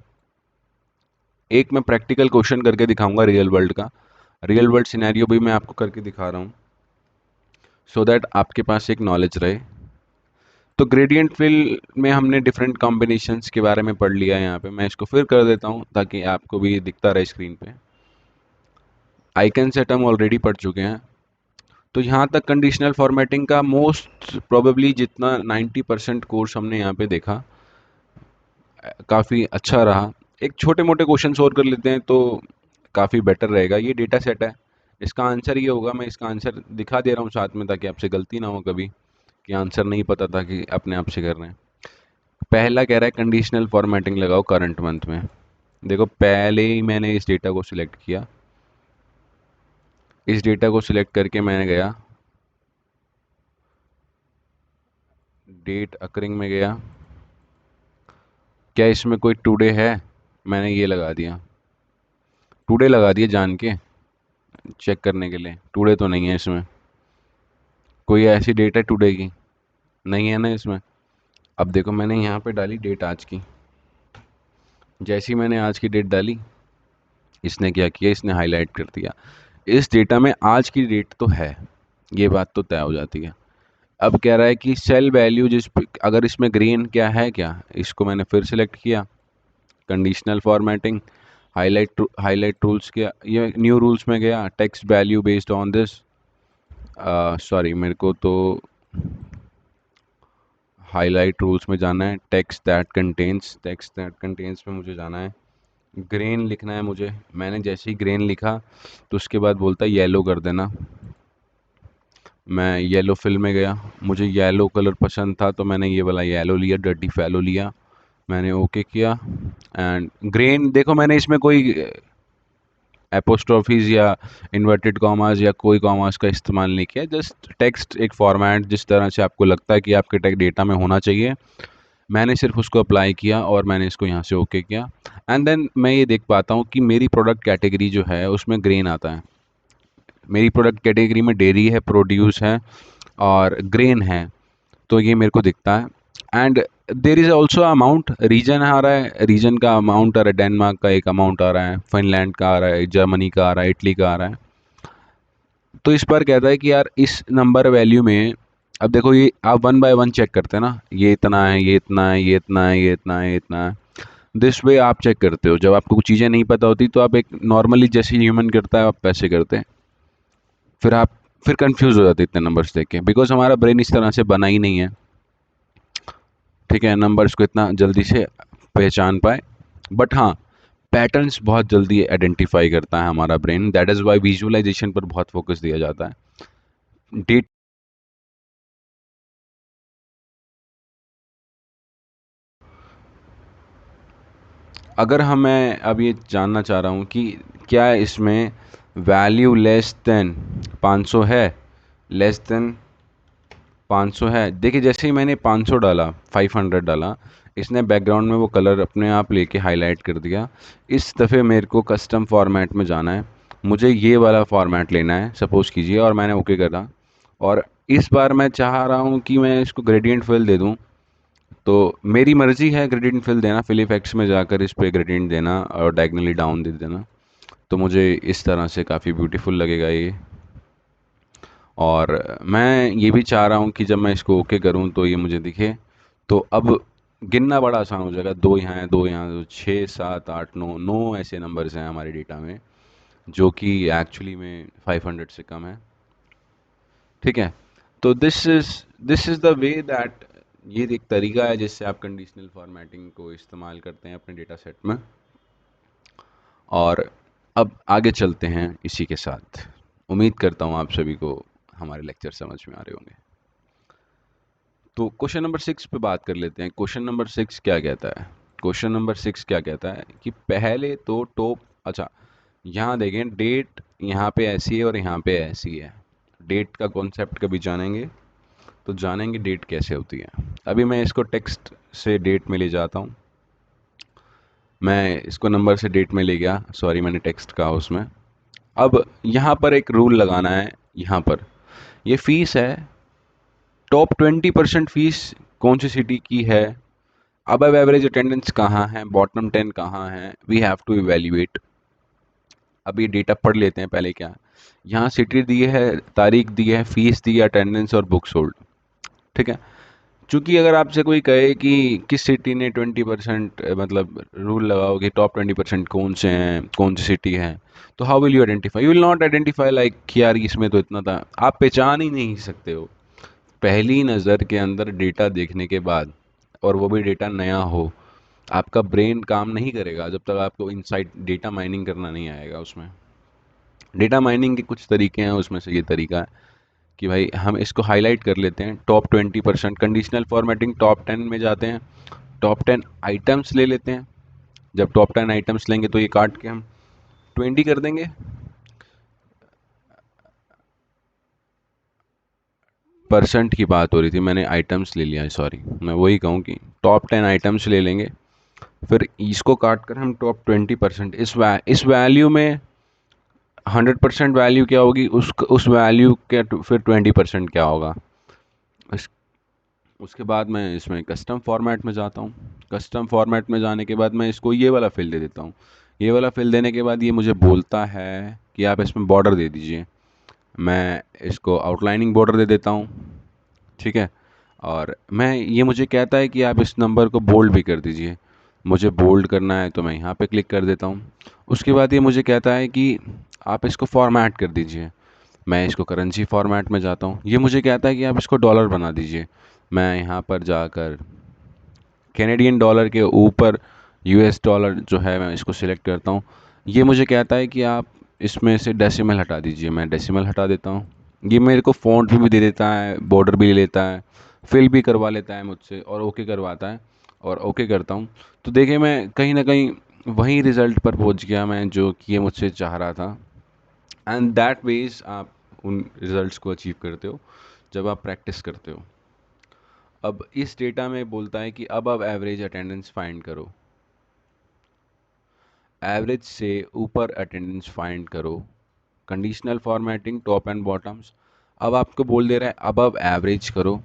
एक मैं प्रैक्टिकल क्वेश्चन करके दिखाऊंगा रियल वर्ल्ड का, रियल वर्ल्ड सिनेरियो भी मैं आपको करके दिखा रहा हूँ, सो दैट आपके पास एक नॉलेज रहे। तो ग्रेडियंट फिल में हमने डिफरेंट कॉम्बिनेशंस के बारे में पढ़ लिया है। यहाँ पे मैं इसको फिर कर देता हूँ ताकि आपको भी दिखता रहे स्क्रीन पे। आइकन सेट हम ऑलरेडी पढ़ चुके हैं। तो यहाँ तक कंडीशनल फॉर्मेटिंग का मोस्ट प्रोबेबली जितना 90% कोर्स हमने यहाँ पे देखा, काफ़ी अच्छा रहा। एक छोटे मोटे क्वेश्चन और कर लेते हैं तो काफ़ी बेटर रहेगा। ये डेटा सेट है, इसका आंसर ये होगा। मैं इसका आंसर दिखा दे रहा हूँ साथ में ताकि आपसे गलती ना हो कभी कि आंसर नहीं पता था कि अपने आप से कर रहे हैं। पहला कह रहा है कंडीशनल फॉर्मेटिंग लगाओ करंट मंथ में। देखो पहले ही मैंने इस डेटा को सिलेक्ट किया, इस डेटा को सिलेक्ट करके मैंने गया डेट अकरिंग में गया, क्या इसमें कोई टुडे है, मैंने ये लगा दिया, टुडे लगा दिया जान के चेक करने के लिए। टुडे तो नहीं है इसमें, कोई ऐसी डेट है टुडे की, नहीं है ना इसमें। अब देखो मैंने यहाँ पे डाली डेट आज की, जैसी मैंने आज की डेट डाली इसने क्या किया, इसने हाईलाइट कर दिया। इस डेटा में आज की डेट तो है, ये बात तो तय हो जाती है। अब कह रहा है कि सेल वैल्यू अगर इसमें ग्रीन क्या है क्या, इसको मैंने फिर सिलेक्ट किया, कंडीशनल फॉर्मेटिंग, हाईलाइट रूल्स किया, ये न्यू रूल्स में गया, text value based on this, sorry मेरे को तो हाईलाइट रूल्स में जाना है, टेक्स्ट दैट कंटेन्स में मुझे जाना है, ग्रेन लिखना है मुझे। मैंने जैसे ही ग्रेन लिखा तो उसके बाद बोलता है येलो कर देना। मैं येलो फिल में गया, मुझे येलो कलर पसंद था तो मैंने ये वाला येलो लिया, डर्टी फैलो लिया, मैंने ओके किया। एंड ग्रेन देखो मैंने इसमें कोई एपोस्ट्रोफीज या इन्वर्टेड कॉमास या कोई कॉमास का इस्तेमाल नहीं किया, जस्ट टेक्स्ट एक फॉर्मेट जिस तरह से आपको लगता है कि आपके टेक्स्ट डेटा में होना चाहिए, मैंने सिर्फ उसको अप्लाई किया और मैंने इसको यहाँ से ओके किया। एंड देन मैं ये देख पाता हूँ कि मेरी प्रोडक्ट कैटेगरी जो है उसमें ग्रेन आता है। मेरी प्रोडक्ट कैटेगरी में डेयरी है, प्रोड्यूस है और ग्रेन है, तो ये मेरे को दिखता है। And there is also amount, reason आ रहा है, रीजन का अमाउंट आ रहा है, डेनमार्क का एक अमाउंट आ रहा है, फिनलैंड का आ रहा है, जर्मनी का आ रहा है, इटली का आ रहा है। तो इस पर कहता है कि यार इस नंबर वैल्यू में, अब देखो ये आप वन बाय वन चेक करते हैं ना, ये इतना है, ये इतना है, ये इतना है, ये इतना है, ये इतना है। दिस वे आप चेक करते हो। जब आपको कुछ चीज़ें नहीं पता होती तो आप एक नॉर्मली जैसे ह्यूमन करता है आप वैसे करते हैं, फिर आप फिर कंफ्यूज हो जाते इतने नंबर्स देख के, बिकॉज हमारा ब्रेन इस तरह से बना ही नहीं है, ठीक है, नंबर्स को इतना जल्दी से पहचान पाए। बट हाँ, पैटर्न्स बहुत जल्दी आइडेंटिफाई करता है हमारा brain, that is why visualization पर बहुत फोकस दिया जाता है। डेट अगर मैं अब ये जानना चाह रहा हूँ कि क्या इसमें वैल्यू लेस देन 500 है, लेस देन 500 है। देखिए जैसे ही मैंने 500 डाला, 500 डाला, इसने बैकग्राउंड में वो कलर अपने आप लेके हाईलाइट कर दिया। इस दफ़े मेरे को कस्टम फॉर्मेट में जाना है, मुझे ये वाला फॉर्मेट लेना है सपोज़ कीजिए, और मैंने ओके करा। और इस बार मैं चाह रहा हूँ कि मैं इसको ग्रेडियंट फिल दे दूँ। तो मेरी मर्ज़ी है ग्रेडियंट फिल देना, फिल इफेक्ट्स में जाकर इस पे ग्रेडियंट देना और डायगनली डाउन दे देना। तो मुझे इस तरह से काफ़ी ब्यूटीफुल लगेगा ये। और मैं ये भी चाह रहा हूँ कि जब मैं इसको ओके करूँ तो ये मुझे दिखे। तो अब गिनना बड़ा आसान हो जाएगा, 2 यहाँ है, 2 यहाँ, तो 6, 7, 8, 9, 9 ऐसे नंबर्स हैं हमारे डेटा में, जो कि एक्चुअली में 500 से कम है। ठीक है? तो this is the way that, ये एक तरीका है जिससे आप कंडीशनल फॉर्मेटिंग को इस्तेमाल करते हैं अपने डेटा सेट में। और अब आगे चलते हैं इसी के साथ। उम्मीद करता हूँ आप सभी को हमारे लेक्चर समझ में आ रहे होंगे। तो क्वेश्चन नंबर 6 पे बात कर लेते हैं। क्वेश्चन नंबर 6 क्या कहता है? क्वेश्चन नंबर 6 क्या कहता है कि पहले तो टॉप, अच्छा, यहाँ देखें, डेट यहाँ पे ऐसी है और यहाँ पे ऐसी है। डेट का कॉन्सेप्ट कभी जानेंगे, तो जानेंगे डेट कैसे होती है। अभी मैं इसको टेक्स्ट से डेट में ले जाता हूँ। मैं इसको नंबर से डेट में ले गया, सॉरी मैंने टेक्स्ट कहा उसमें। अब यहाँ पर एक रूल लगाना है। यहाँ पर ये फीस है, टॉप 20% फीस कौन सी सिटी की है, अबव एवरेज अटेंडेंस कहाँ है, बॉटम 10 कहाँ है, वी हैव टू इवेल्युएट। अब ये डेटा पढ़ लेते हैं पहले। क्या यहाँ सिटी दी है, तारीख दी है, फीस दी है, अटेंडेंस और बुक सोल्ड। ठीक है? चूंकि अगर आपसे कोई कहे कि किस सिटी ने 20%, मतलब रूल लगाओ कि टॉप 20% कौन से हैं, कौन सी सिटी है, तो how will you identify? You will not identify like कि यार इसमें तो इतना था। आप पहचान ही नहीं सकते हो पहली नज़र के अंदर डेटा देखने के बाद, और वो भी डेटा नया हो। आपका ब्रेन काम नहीं करेगा जब तक आपको इनसाइड डेटा माइनिंग करना नहीं आएगा उसमें। डेटा माइनिंग के कुछ तरीके हैं, उसमें से ये तरीका है कि भाई हम इसको हाईलाइट कर लेते हैं। टॉप 20% कंडीशनल फॉर्मेटिंग, टॉप 10 में जाते हैं, टॉप 10 आइटम्स ले लेते हैं। जब टॉप 10 आइटम्स लेंगे तो ये काट के हम 20 कर देंगे। परसेंट की बात हो रही थी, मैंने आइटम्स ले लिया है, सॉरी। मैं वही कहूँ कि टॉप 10 आइटम्स ले लेंगे, फिर इसको काट कर हम टॉप 20%, इस वैल्यू में 100% वैल्यू क्या होगी, उस वैल्यू के फिर 20% क्या होगा। इस उसके बाद मैं इसमें कस्टम फॉर्मेट में जाता हूँ। कस्टम फॉर्मेट में जाने के बाद मैं इसको ये वाला फिल दे देता हूँ। ये वाला फिल देने के बाद ये मुझे बोलता है कि आप इसमें बॉर्डर दे दीजिए। मैं इसको आउटलाइनिंग बॉर्डर दे देता हूँ। ठीक है? और मैं, ये मुझे कहता है कि आप इस नंबर को बोल्ड भी कर दीजिए। मुझे बोल्ड करना है तो मैं यहाँ पे क्लिक कर देता हूँ। उसके बाद ये मुझे कहता है कि आप इसको फॉर्मेट कर दीजिए। मैं इसको करेंसी फॉर्मेट में जाता हूँ। ये मुझे कहता है कि आप इसको डॉलर बना दीजिए। मैं यहाँ पर जाकर कैनेडियन डॉलर के ऊपर यूएस डॉलर जो है मैं इसको सिलेक्ट करता हूँ। ये मुझे कहता है कि आप इसमें से डेसिमल हटा दीजिए। मैं डेसिमल हटा देता हूँ। ये मेरे को फ़ॉन्ट भी दे देता है, बॉर्डर भी ले लेता है, फिल भी करवा लेता है मुझसे और ओके करवाता है, और ओके करता हूँ। तो देखिए मैं कहीं ना कहीं वही रिज़ल्ट पर पहुँच गया मैं जो कि ये मुझसे चाह रहा था। एंड दैट वेज आप उन रिज़ल्ट्स को अचीव करते हो जब आप प्रैक्टिस करते हो। अब इस डेटा में बोलता है कि अब एवरेज अटेंडेंस फाइंड करो। एवरेज से ऊपर अटेंडेंस फाइंड करो। Conditional formatting top and bottoms. अब आपको बोल दे रहा है अबव एवरेज करो।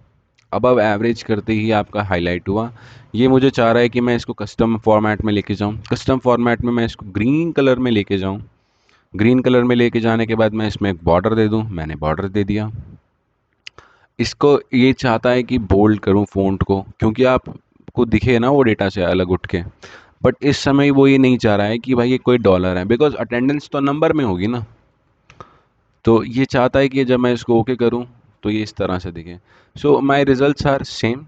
अबव एवरेज करते ही आपका हाईलाइट हुआ। ये मुझे चाह रहा है कि मैं इसको कस्टम फॉर्मेट में लेके जाऊँ। कस्टम फॉर्मेट में मैं इसको ग्रीन कलर में लेके जाऊँ। ग्रीन कलर में लेके जाने के बाद मैं इसमें एक बॉर्डर दे दूँ। मैंने बॉर्डर दे दिया। इसको ये चाहता है कि बोल्ड करूं फ़ॉन्ट को, क्योंकि आपको दिखे ना वो डेटा से अलग उठ के। बट इस समय वो ये नहीं चाह रहा है कि भाई ये कोई डॉलर है, बिकॉज अटेंडेंस तो नंबर में होगी ना। तो ये चाहता है कि जब मैं इसको ओके करूं तो ये इस तरह से दिखे। So my results are same,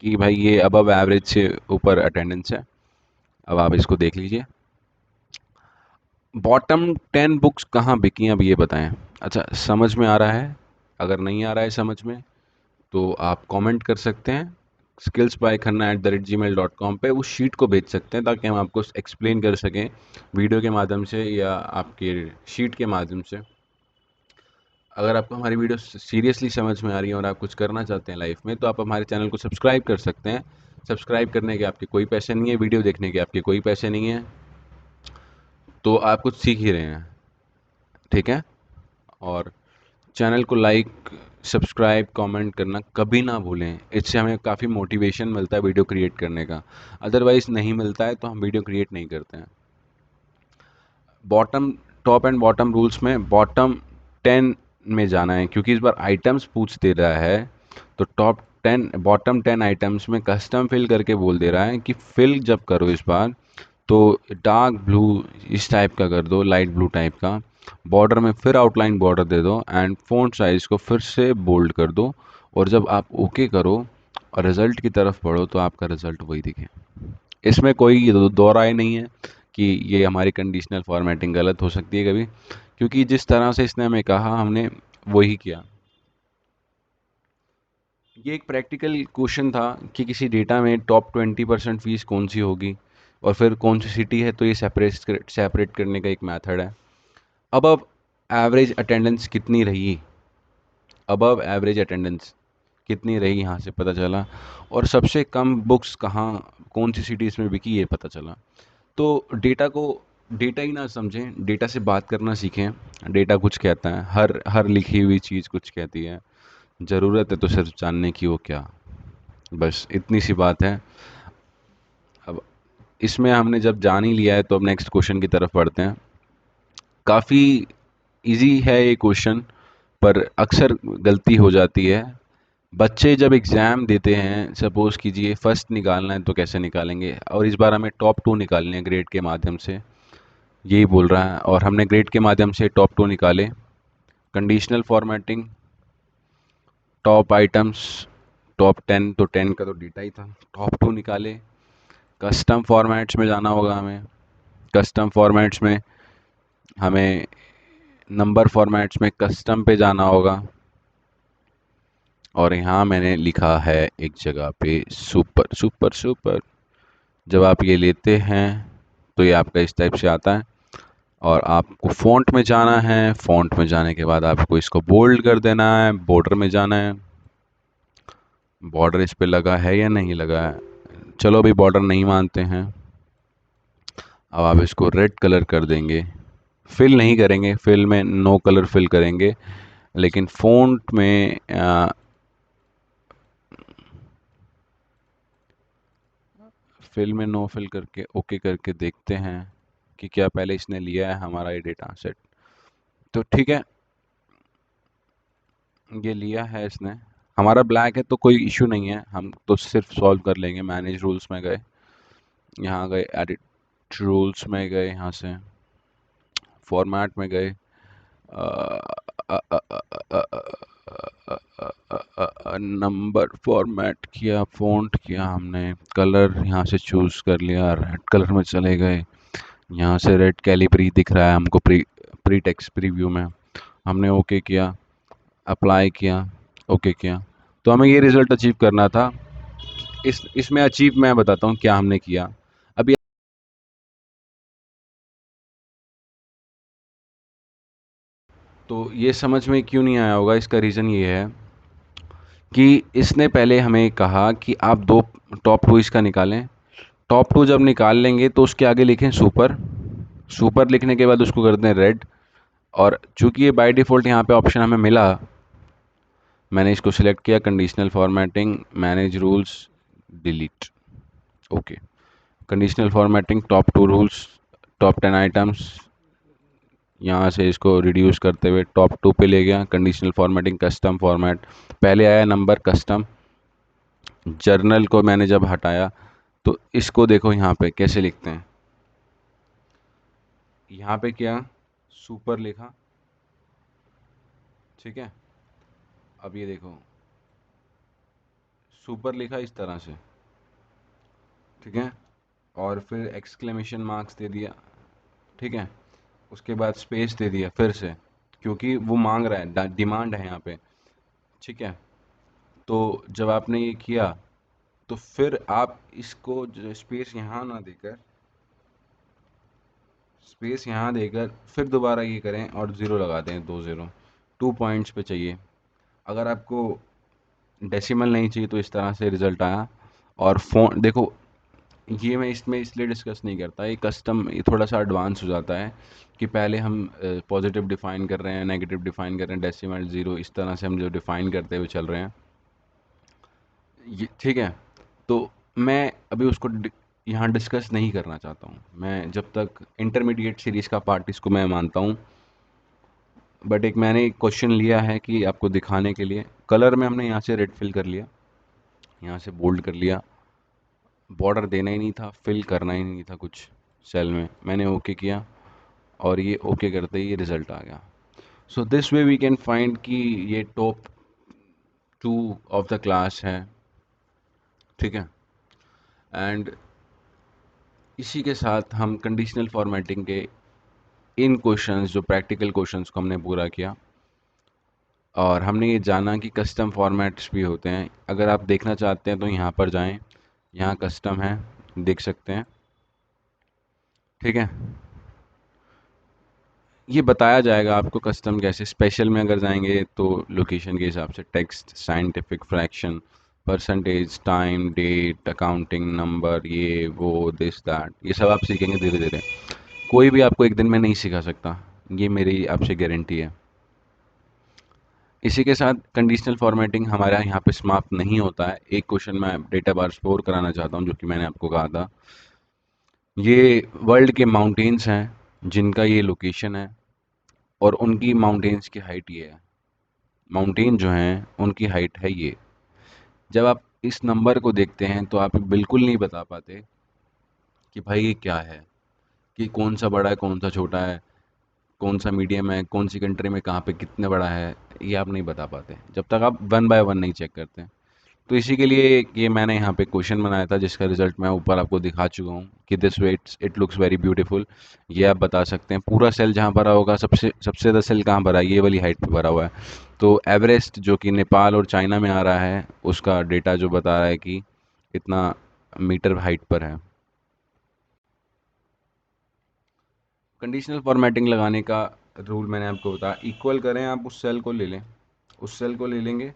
कि भाई ये अबव एवरेज से ऊपर अटेंडेंस है। अब आप इसको देख लीजिए। बॉटम 10 बुक्स कहाँ बिकी, अब ये बताएं। अच्छा, समझ में आ रहा है? अगर नहीं आ रहा है समझ में तो आप कमेंट कर सकते हैं skillsbykhana@gmail.com पे। उस शीट को भेज सकते हैं ताकि हम आपको एक्सप्लेन कर सकें वीडियो के माध्यम से या आपके शीट के माध्यम से। अगर आपको हमारी वीडियो सीरियसली समझ में आ रही है और आप कुछ करना चाहते हैं लाइफ में, तो आप हमारे चैनल को सब्सक्राइब कर सकते हैं। सब्सक्राइब करने के आपके कोई पैसे नहीं है, वीडियो देखने के आपके कोई पैसे नहीं है, तो आप कुछ सीख ही रहे हैं, ठीक है? और चैनल को लाइक, सब्सक्राइब, कमेंट करना कभी ना भूलें। इससे हमें काफ़ी मोटिवेशन मिलता है वीडियो क्रिएट करने का। अदरवाइज़ नहीं मिलता है तो हम वीडियो क्रिएट नहीं करते हैं। Bottom top and bottom rules में बॉटम 10 में जाना है, क्योंकि इस बार आइटम्स पूछ दे रहा है। तो टॉप 10 बॉटम 10 आइटम्स में कस्टम फिल करके बोल दे रहा है कि फिल जब करो इस बार, तो डार्क ब्लू इस टाइप का कर दो, लाइट ब्लू टाइप का। बॉर्डर में फिर आउटलाइन बॉर्डर दे दो एंड फ़ॉन्ट साइज़ को फिर से बोल्ड कर दो। और जब आप ओके करो और रिज़ल्ट की तरफ बढ़ो तो आपका रिज़ल्ट वही दिखे। इसमें कोई दो राय नहीं है कि ये हमारी कंडीशनल फॉर्मेटिंग गलत हो सकती है कभी, क्योंकि जिस तरह से इसने हमें कहा हमने वही किया। ये एक प्रैक्टिकल क्वेश्चन था कि किसी डेटा में टॉप 20% फीस कौन सी होगी और फिर कौन सी सिटी है, तो ये सेपरेट करने का एक मेथड है। अब एवरेज अटेंडेंस कितनी रही, अबव एवरेज अटेंडेंस कितनी रही यहाँ से पता चला। और सबसे कम बुक्स कहाँ, कौन सी सिटीज़ में बिकी, ये पता चला। तो डेटा ही ना समझें, डेटा से बात करना सीखें। डेटा कुछ कहता है, हर हर लिखी हुई चीज़ कुछ कहती है। ज़रूरत है तो सिर्फ जानने की, वो क्या, बस इतनी सी बात है। अब इसमें हमने जब जान ही लिया है तो अब नेक्स्ट क्वेश्चन की तरफ बढ़ते हैं। काफ़ी इजी है ये क्वेश्चन, पर अक्सर गलती हो जाती है। बच्चे जब एग्ज़ाम देते हैं, सपोज़ कीजिए फर्स्ट निकालना है तो कैसे निकालेंगे, और इस बार हमें टॉप टू निकालने हैं ग्रेड के माध्यम से, यही बोल रहा है। और हमने ग्रेड के माध्यम से टॉप टू निकाले। Conditional formatting, top items, top 10, तो 10 का तो डेटा ही था, टॉप टू निकाले। कस्टम फॉर्मेट्स में जाना होगा हमें। कस्टम फॉर्मेट्स में हमें नंबर फॉर्मेट्स में कस्टम पे जाना होगा। और यहाँ मैंने लिखा है एक जगह पे सुपर सुपर सुपर। जब आप ये लेते हैं तो ये आपका इस टाइप से आता है। और आपको फ़ॉन्ट में जाना है, फ़ॉन्ट में जाने के बाद आपको इसको बोल्ड कर देना है। बॉर्डर में जाना है, बॉर्डर इस पे लगा है या नहीं लगा है, चलो अभी बॉर्डर नहीं मानते हैं। अब आप इसको रेड कलर कर देंगे। फिल नहीं करेंगे, फिल में नो कलर फिल करेंगे, लेकिन फ़ॉन्ट में फिल में नो फिल करके ओके करके देखते हैं कि क्या पहले इसने लिया है हमारा ये डेटा सेट। तो ठीक है, ये लिया है इसने, हमारा ब्लैक है तो कोई इशू नहीं है, हम तो सिर्फ सॉल्व कर लेंगे। मैनेज रूल्स में गए, यहाँ गए, एडिट रूल्स में गए, यहाँ से फॉर्मेट में गए, नंबर फॉर्मेट किया, फ़ॉन्ट किया हमने, कलर यहाँ से चूज़ कर लिया, रेड कलर में चले गए। यहाँ से रेड कैलिबरी दिख रहा है हमको प्री टेक्स्ट प्रीव्यू में, हमने ओके किया, अप्लाई किया, ओके किया। तो हमें ये रिज़ल्ट अचीव करना था। इसमें अचीव मैं बताता हूँ क्या हमने किया। अभी तो ये समझ में क्यों नहीं आया होगा, इसका रीज़न ये है कि इसने पहले हमें कहा कि आप दो टॉप टू इसका निकालें। टॉप टू जब निकाल लेंगे तो उसके आगे लिखें सुपर। सुपर लिखने के बाद उसको कर दें रेड। और चूंकि ये बाय डिफ़ॉल्ट यहाँ पे ऑप्शन हमें मिला, मैंने इसको सिलेक्ट किया, conditional formatting, manage rules, delete, okay. Conditional formatting, top to rules, top 10 items, यहाँ से इसको रिड्यूस करते हुए टॉप टू पे ले गया। कंडीशनल फॉर्मेटिंग, कस्टम फॉर्मेट, पहले आया नंबर कस्टम। जर्नल को मैंने जब हटाया तो इसको देखो यहाँ पे कैसे लिखते हैं। यहाँ पे क्या, सुपर लिखा, ठीक है। अब ये देखो, सुपर लिखा इस तरह से, ठीक है। और फिर एक्सक्लेमेशन मार्क्स दे दिया, ठीक है। उसके बाद स्पेस दे दिया फिर से, क्योंकि वो मांग रहा है, डिमांड है यहाँ पे, ठीक है। तो जब आपने ये किया तो फिर आप इसको स्पेस यहाँ ना देकर, स्पेस यहाँ देकर फिर दोबारा ये करें और ज़ीरो लगा दें, 2 ज़ीरो, 2 पॉइंट्स पे चाहिए। अगर आपको डेसिमल नहीं चाहिए तो इस तरह से रिज़ल्ट आया। और फ़ॉन्ट देखो, ये मैं इसमें इसलिए डिस्कस नहीं करता, ये कस्टम ये थोड़ा सा एडवांस हो जाता है कि पहले हम पॉजिटिव डिफ़ाइन कर रहे हैं, नेगेटिव डिफ़ाइन कर रहे हैं, डेसिमल ज़ीरो, इस तरह से हम जो डिफ़ाइन करते हुए चल रहे हैं, ये ठीक है। तो मैं अभी उसको यहाँ डिस्कस नहीं करना चाहता हूँ। मैं जब तक इंटरमीडिएट सीरीज़ का पार्ट इसको मैं मानता हूँ। बट एक मैंने एक क्वेश्चन लिया है कि आपको दिखाने के लिए, कलर में हमने यहाँ से रेड फिल कर लिया, यहाँ से बोल्ड कर लिया, बॉर्डर देना ही नहीं था, फिल करना ही नहीं था कुछ सेल में, मैंने ओके किया और ये ओके करते ही ये रिज़ल्ट आ गया। So this way we can find कि ये टॉप 2 ऑफ द क्लास है, ठीक है। एंड इसी के साथ हम कंडीशनल फॉर्मेटिंग के इन क्वेश्चंस, जो प्रैक्टिकल क्वेश्चंस को हमने पूरा किया और हमने ये जाना कि कस्टम फॉर्मेट्स भी होते हैं। अगर आप देखना चाहते हैं तो यहाँ पर जाएं, यहाँ कस्टम है, देख सकते हैं, ठीक है। ये बताया जाएगा आपको कस्टम कैसे, स्पेशल में अगर जाएंगे तो लोकेशन के हिसाब से text, scientific, fraction, percentage, time, date, accounting, number, ये वो, दिस दैट, ये सब आप सीखेंगे धीरे धीरे। कोई भी आपको एक दिन में नहीं सिखा सकता, ये मेरी आपसे गारंटी है। इसी के साथ कंडीशनल फॉर्मेटिंग हमारा यहाँ पे समाप्त नहीं होता है। एक क्वेश्चन मैं डेटा बार स्टोर कराना चाहता हूँ, जो कि मैंने आपको कहा था। ये वर्ल्ड के माउंटेन्स हैं जिनका ये लोकेशन है और उनकी माउंटेन्स की हाइट ये है। माउंटेन जो हैं उनकी हाइट है ये। जब आप इस नंबर को देखते हैं तो आप बिल्कुल नहीं बता पाते कि भाई ये क्या है, कि कौन सा बड़ा है, कौन सा छोटा है, कौन सा मीडियम है, कौन सी कंट्री में कहाँ पे कितने बड़ा है, ये आप नहीं बता पाते जब तक आप वन बाय वन नहीं चेक करते। तो इसी के लिए ये मैंने यहाँ पे क्वेश्चन बनाया था, जिसका रिजल्ट मैं ऊपर आपको दिखा चुका हूँ कि this way it looks very beautiful. ये आप बता सकते हैं पूरा सेल जहाँ भरा होगा, सबसे सबसे ज़्यादा सेल कहाँ भरा है, ये वाली हाइट पे भरा हुआ है। तो एवरेस्ट जो कि नेपाल और चाइना में आ रहा है, उसका डेटा जो बता रहा है कि इतना मीटर हाइट पर है। कंडीशनल फॉर्मेटिंग लगाने का रूल मैंने आपको बताया, इक्वल करें, आप उस सेल को ले लें, उस सेल को ले लेंगे,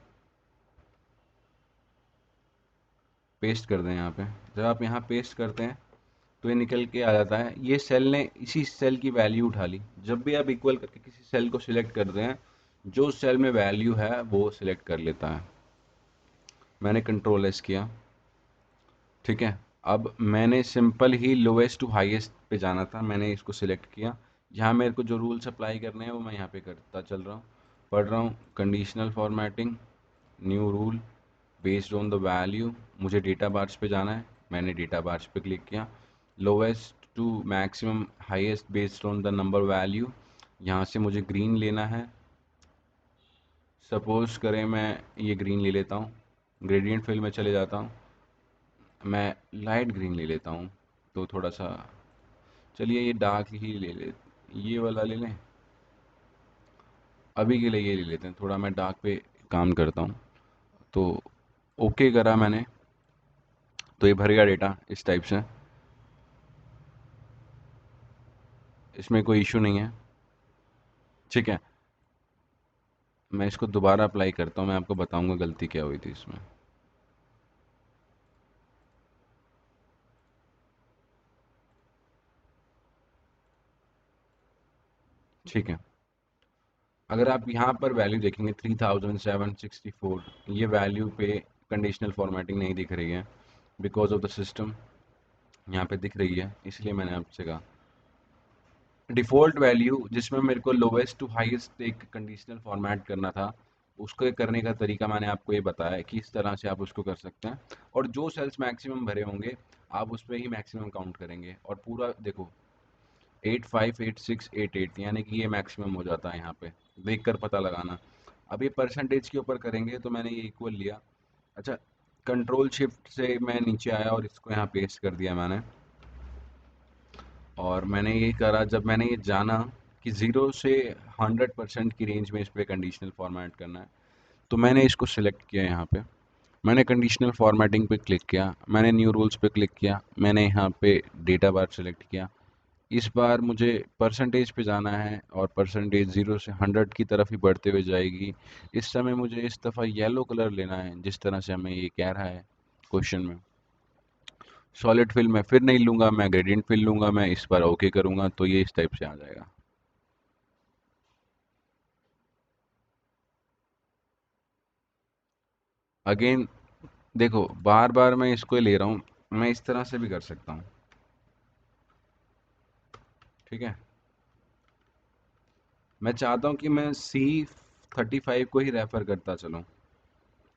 पेस्ट कर दें यहाँ पे। जब आप यहाँ पेस्ट करते हैं तो ये निकल के आ जाता है, ये सेल ने इसी सेल की वैल्यू उठा ली। जब भी आप इक्वल करके किसी सेल को सिलेक्ट करते हैं, जो सेल में वैल्यू है वो सिलेक्ट कर लेता है। मैंने कंट्रोल एस किया, ठीक है। अब मैंने सिंपल ही लोएस्ट टू हाईएस्ट पे जाना था, मैंने इसको सिलेक्ट किया। यहाँ मेरे को जो रूल्स अप्लाई करने हैं वो मैं यहाँ पे करता चल रहा हूँ, पढ़ रहा हूँ। Conditional formatting, new rule, based on the value, मुझे डेटा बार्स पे जाना है, मैंने डेटा बार्स पे क्लिक किया। Lowest to maximum highest based on the number value, यहाँ से मुझे ग्रीन लेना है। सपोज करें मैं ये ग्रीन ले लेता हूँ, ग्रेडियंट फिल में चले जाता हूँ, मैं लाइट ग्रीन ले लेता हूँ। तो थोड़ा सा, चलिए ये डार्क ही ले ले, ये वाला ले लें, अभी के लिए ये ले लेते हैं। थोड़ा मैं डार्क पे काम करता हूँ। तो ओके करा मैंने, तो ये भर गया डेटा इस टाइप से, इसमें कोई इशू नहीं है, ठीक है। मैं इसको दोबारा अप्लाई करता हूँ, मैं आपको बताऊंगा गलती क्या हुई थी इसमें। ठीक है, अगर आप यहाँ पर वैल्यू देखेंगे 3764, ये वैल्यू पे कंडीशनल फॉर्मेटिंग नहीं दिख रही है, बिकॉज ऑफ द सिस्टम। यहाँ पे दिख रही है, इसलिए मैंने आपसे कहा डिफ़ॉल्ट वैल्यू जिसमें मेरे को लोवेस्ट टू हाईएस्ट एक कंडीशनल फॉर्मेट करना था, उसको करने का तरीका मैंने आपको ये बताया है कि इस तरह से आप उसको कर सकते हैं। और जो सेल्स मैक्सिमम भरे होंगे आप उस पर ही मैक्सिमम काउंट करेंगे, और पूरा देखो 858688, यानी कि ये मैक्सिमम हो जाता है। यहाँ पे देख कर पता लगाना। अब ये परसेंटेज के ऊपर करेंगे तो मैंने ये इक्वल लिया। अच्छा, कंट्रोल शिफ्ट से मैं नीचे आया और इसको यहाँ पेस्ट कर दिया मैंने। और मैंने ये करा, जब मैंने ये जाना कि 0 से 100% की रेंज में इस पर कंडीशनल फॉर्मेट करना है, तो मैंने इसको सिलेक्ट किया। यहाँ पे मैंने कंडीशनल फॉर्मेटिंग पे क्लिक किया, मैंने न्यू रूल्स पे क्लिक किया, मैंने यहाँ पे डेटा बार सेलेक्ट किया, इस बार मुझे परसेंटेज पे जाना है और परसेंटेज 0 से 100 की तरफ ही बढ़ते हुए जाएगी। इस समय मुझे इस दफ़ा येलो कलर लेना है, जिस तरह से हमें ये कह रहा है क्वेश्चन में। सॉलिड फिल मैं फिर नहीं लूँगा, मैं ग्रेडियंट फिल लूँगा, मैं इस बार ओके करूँगा तो ये इस टाइप से आ जाएगा। अगेन देखो, बार बार मैं इसको ही ले रहा हूँ, मैं इस तरह से भी कर सकता हूँ। ठीक है, मैं चाहता हूँ कि मैं C35 को ही रेफर करता चलूँ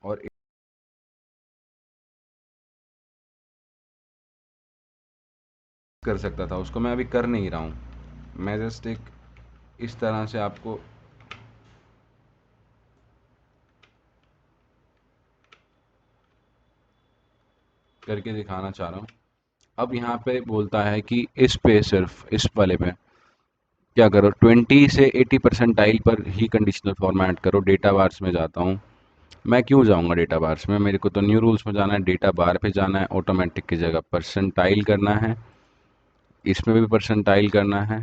और कर सकता था उसको, मैं अभी कर नहीं रहा हूँ। मैं जस्ट एक इस तरह से आपको करके दिखाना चाह रहा हूँ। अब यहाँ पे बोलता है कि इस पे, सिर्फ इस वाले पे क्या करो, 20 से 80 परसेंटाइल पर ही कंडीशनल फॉर्मेट करो। डेटा बार्स में जाता हूँ। मैं क्यों जाऊँगा डेटा बार्स में, मेरे को तो न्यू रूल्स में जाना है, डेटा बार पे जाना है, ऑटोमेटिक की जगह परसेंटाइल करना है, इसमें भी परसेंटाइल करना है।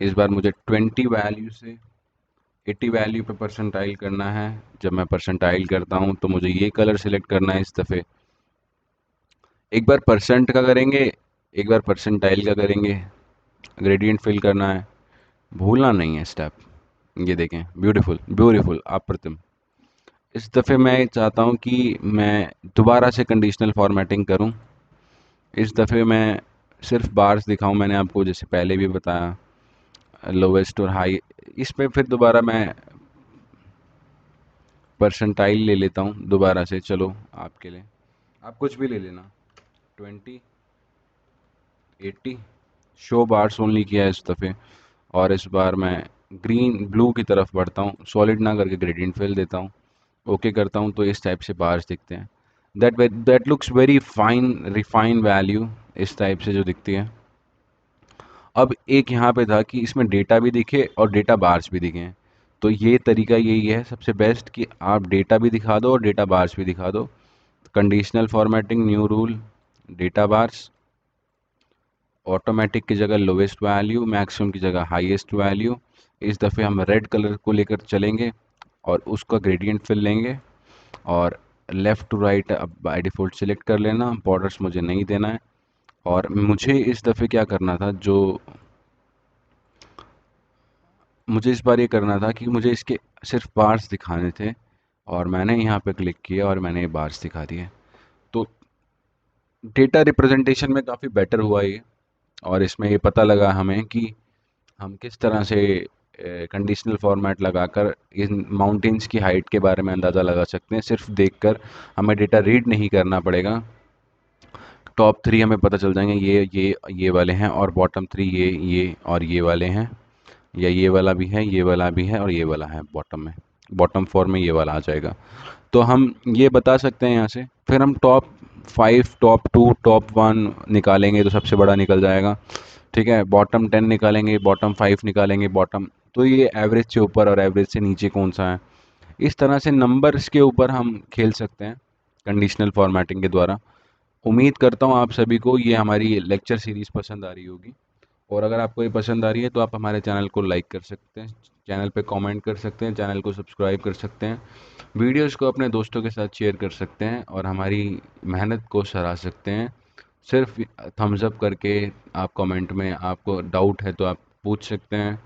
इस बार मुझे 20 वैल्यू से 80 वैल्यू पे परसेंटाइल करना है। जब मैं परसेंटाइल करता हूँ तो मुझे ये कलर सिलेक्ट करना है इस दफ़े। एक बार परसेंट का करेंगे, एक बार परसेंटाइल का करेंगे, ग्रेडियंट फिल करना है, भूलना नहीं है स्टेप। ये देखें, ब्यूटीफुल ब्यूटीफुल, अप्रतिम। इस दफ़े मैं चाहता हूँ कि मैं दोबारा से कंडीशनल फॉर्मेटिंग करूँ। इस दफ़े मैं सिर्फ बार्स दिखाऊं, मैंने आपको जैसे पहले भी बताया, लोवेस्ट और हाई। इस पे फिर दोबारा मैं परसेंटाइल ले लेता हूँ दोबारा से, चलो आपके लिए, आप कुछ भी ले लेना। 20, 80, शो बार्स ओनली किया है इस दफ़े। और इस बार मैं ग्रीन ब्लू की तरफ बढ़ता हूँ, सॉलिड ना करके ग्रेडियंट फिल देता हूँ, ओके करता हूँ तो इस टाइप से बार्स दिखते हैं। That looks very fine, refine value इस टाइप से जो दिखती है। अब एक यहाँ पे था कि इसमें डेटा भी दिखे और डेटा बार्स भी दिखें, तो ये तरीका यही है सबसे बेस्ट कि आप डेटा भी दिखा दो और डेटा बार्स भी दिखा दो। Conditional formatting, new rule, data bars, automatic की जगह लोवेस्ट वैल्यू, मैक्सिमम की जगह हाईएस्ट वैल्यू। इस दफ़े हम रेड कलर को लेकर चलेंगे और उसका ग्रेडियंट फिल लेंगे। और लेफ़्ट टू राइट अब बाय डिफ़ॉल्ट सिलेक्ट कर लेना, बॉर्डर्स मुझे नहीं देना है। और मुझे इस दफ़े क्या करना था, जो मुझे इस बार ये करना था कि मुझे इसके सिर्फ बार्स दिखाने थे, और मैंने यहाँ पे क्लिक किया और मैंने ये बार्स दिखा दिए। तो डेटा रिप्रेजेंटेशन में काफ़ी बेटर हुआ ये, और इसमें ये पता लगा हमें कि हम किस तरह से कंडीशनल फॉर्मेट लगाकर इन माउंटेन्स की हाइट के बारे में अंदाज़ा लगा सकते हैं, सिर्फ देखकर। हमें डेटा रीड नहीं करना पड़ेगा। टॉप 3 हमें पता चल जाएंगे, ये वाले हैं, और बॉटम 3 ये और ये वाले हैं, या ये वाला भी है, ये वाला भी है, और ये वाला है बॉटम में। बॉटम 4 में ये वाला आ जाएगा। तो हम ये बता सकते हैं यहाँ से। फिर हम टॉप 5, टॉप 2, टॉप 1 निकालेंगे तो सबसे बड़ा निकल जाएगा। ठीक है, बॉटम 10 निकालेंगे, बॉटम 5 निकालेंगे, बॉटम, तो ये एवरेज से ऊपर और एवरेज से नीचे कौन सा है। इस तरह से नंबर्स के ऊपर हम खेल सकते हैं कंडीशनल फॉर्मेटिंग के द्वारा। उम्मीद करता हूँ आप सभी को ये हमारी लेक्चर सीरीज़ पसंद आ रही होगी। और अगर आपको ये पसंद आ रही है तो आप हमारे चैनल को लाइक कर सकते हैं, चैनल पे कमेंट कर सकते हैं, चैनल को सब्सक्राइब कर सकते हैं, वीडियोस को अपने दोस्तों के साथ शेयर कर सकते हैं, और हमारी मेहनत को सराह सकते हैं। सिर्फ थम्स अप करके। आप कमेंट में आपको डाउट है तो आप पूछ सकते हैं।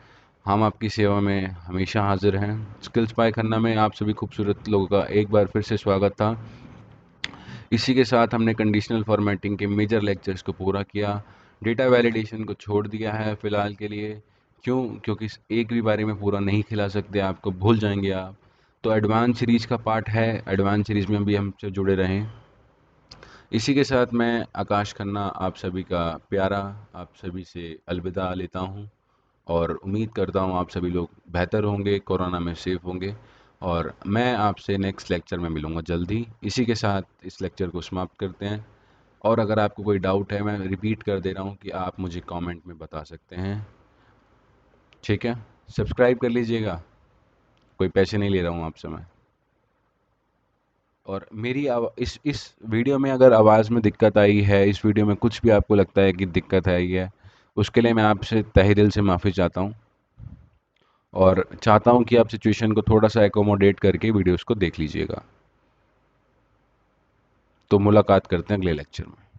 हम आपकी सेवा में हमेशा हाजिर हैं। स्किल्स बाय खन्ना में आप सभी खूबसूरत लोगों का एक बार फिर से स्वागत था। इसी के साथ हमने कंडीशनल फॉर्मेटिंग के मेजर लेक्चर्स को पूरा किया। डेटा वैलिडेशन को छोड़ दिया है फ़िलहाल के लिए। क्यों? क्योंकि इस एक भी बारे में पूरा नहीं खिला सकते, आपको भूल जाएंगे आप। तो एडवांस सीरीज़ का पार्ट है, एडवांस सीरीज़ में भी हमसे जुड़े रहें। इसी के साथ मैं आकाश खन्ना आप सभी का प्यारा, आप सभी से अलविदा लेता हूँ, और उम्मीद करता हूँ आप सभी लोग बेहतर होंगे, कोरोना में सेफ होंगे, और मैं आपसे नेक्स्ट लेक्चर में मिलूँगा जल्दी। इसी के साथ इस लेक्चर को समाप्त करते हैं। और अगर आपको कोई डाउट है, मैं रिपीट कर दे रहा हूँ कि आप मुझे कमेंट में बता सकते हैं। ठीक है, सब्सक्राइब कर लीजिएगा, कोई पैसे नहीं ले रहा हूँ आपसे मैं। और मेरी इस वीडियो में अगर आवाज़ में दिक्कत आई है, इस वीडियो में कुछ भी आपको लगता है कि दिक्कत आई है, उसके लिए मैं आपसे तहे दिल से माफ़ी चाहता हूँ और चाहता हूँ कि आप सिचुएशन को थोड़ा-सा एकोमोडेट करके वीडियोज़ को देख लीजिएगा। तो मुलाकात करते हैं अगले लेक्चर में।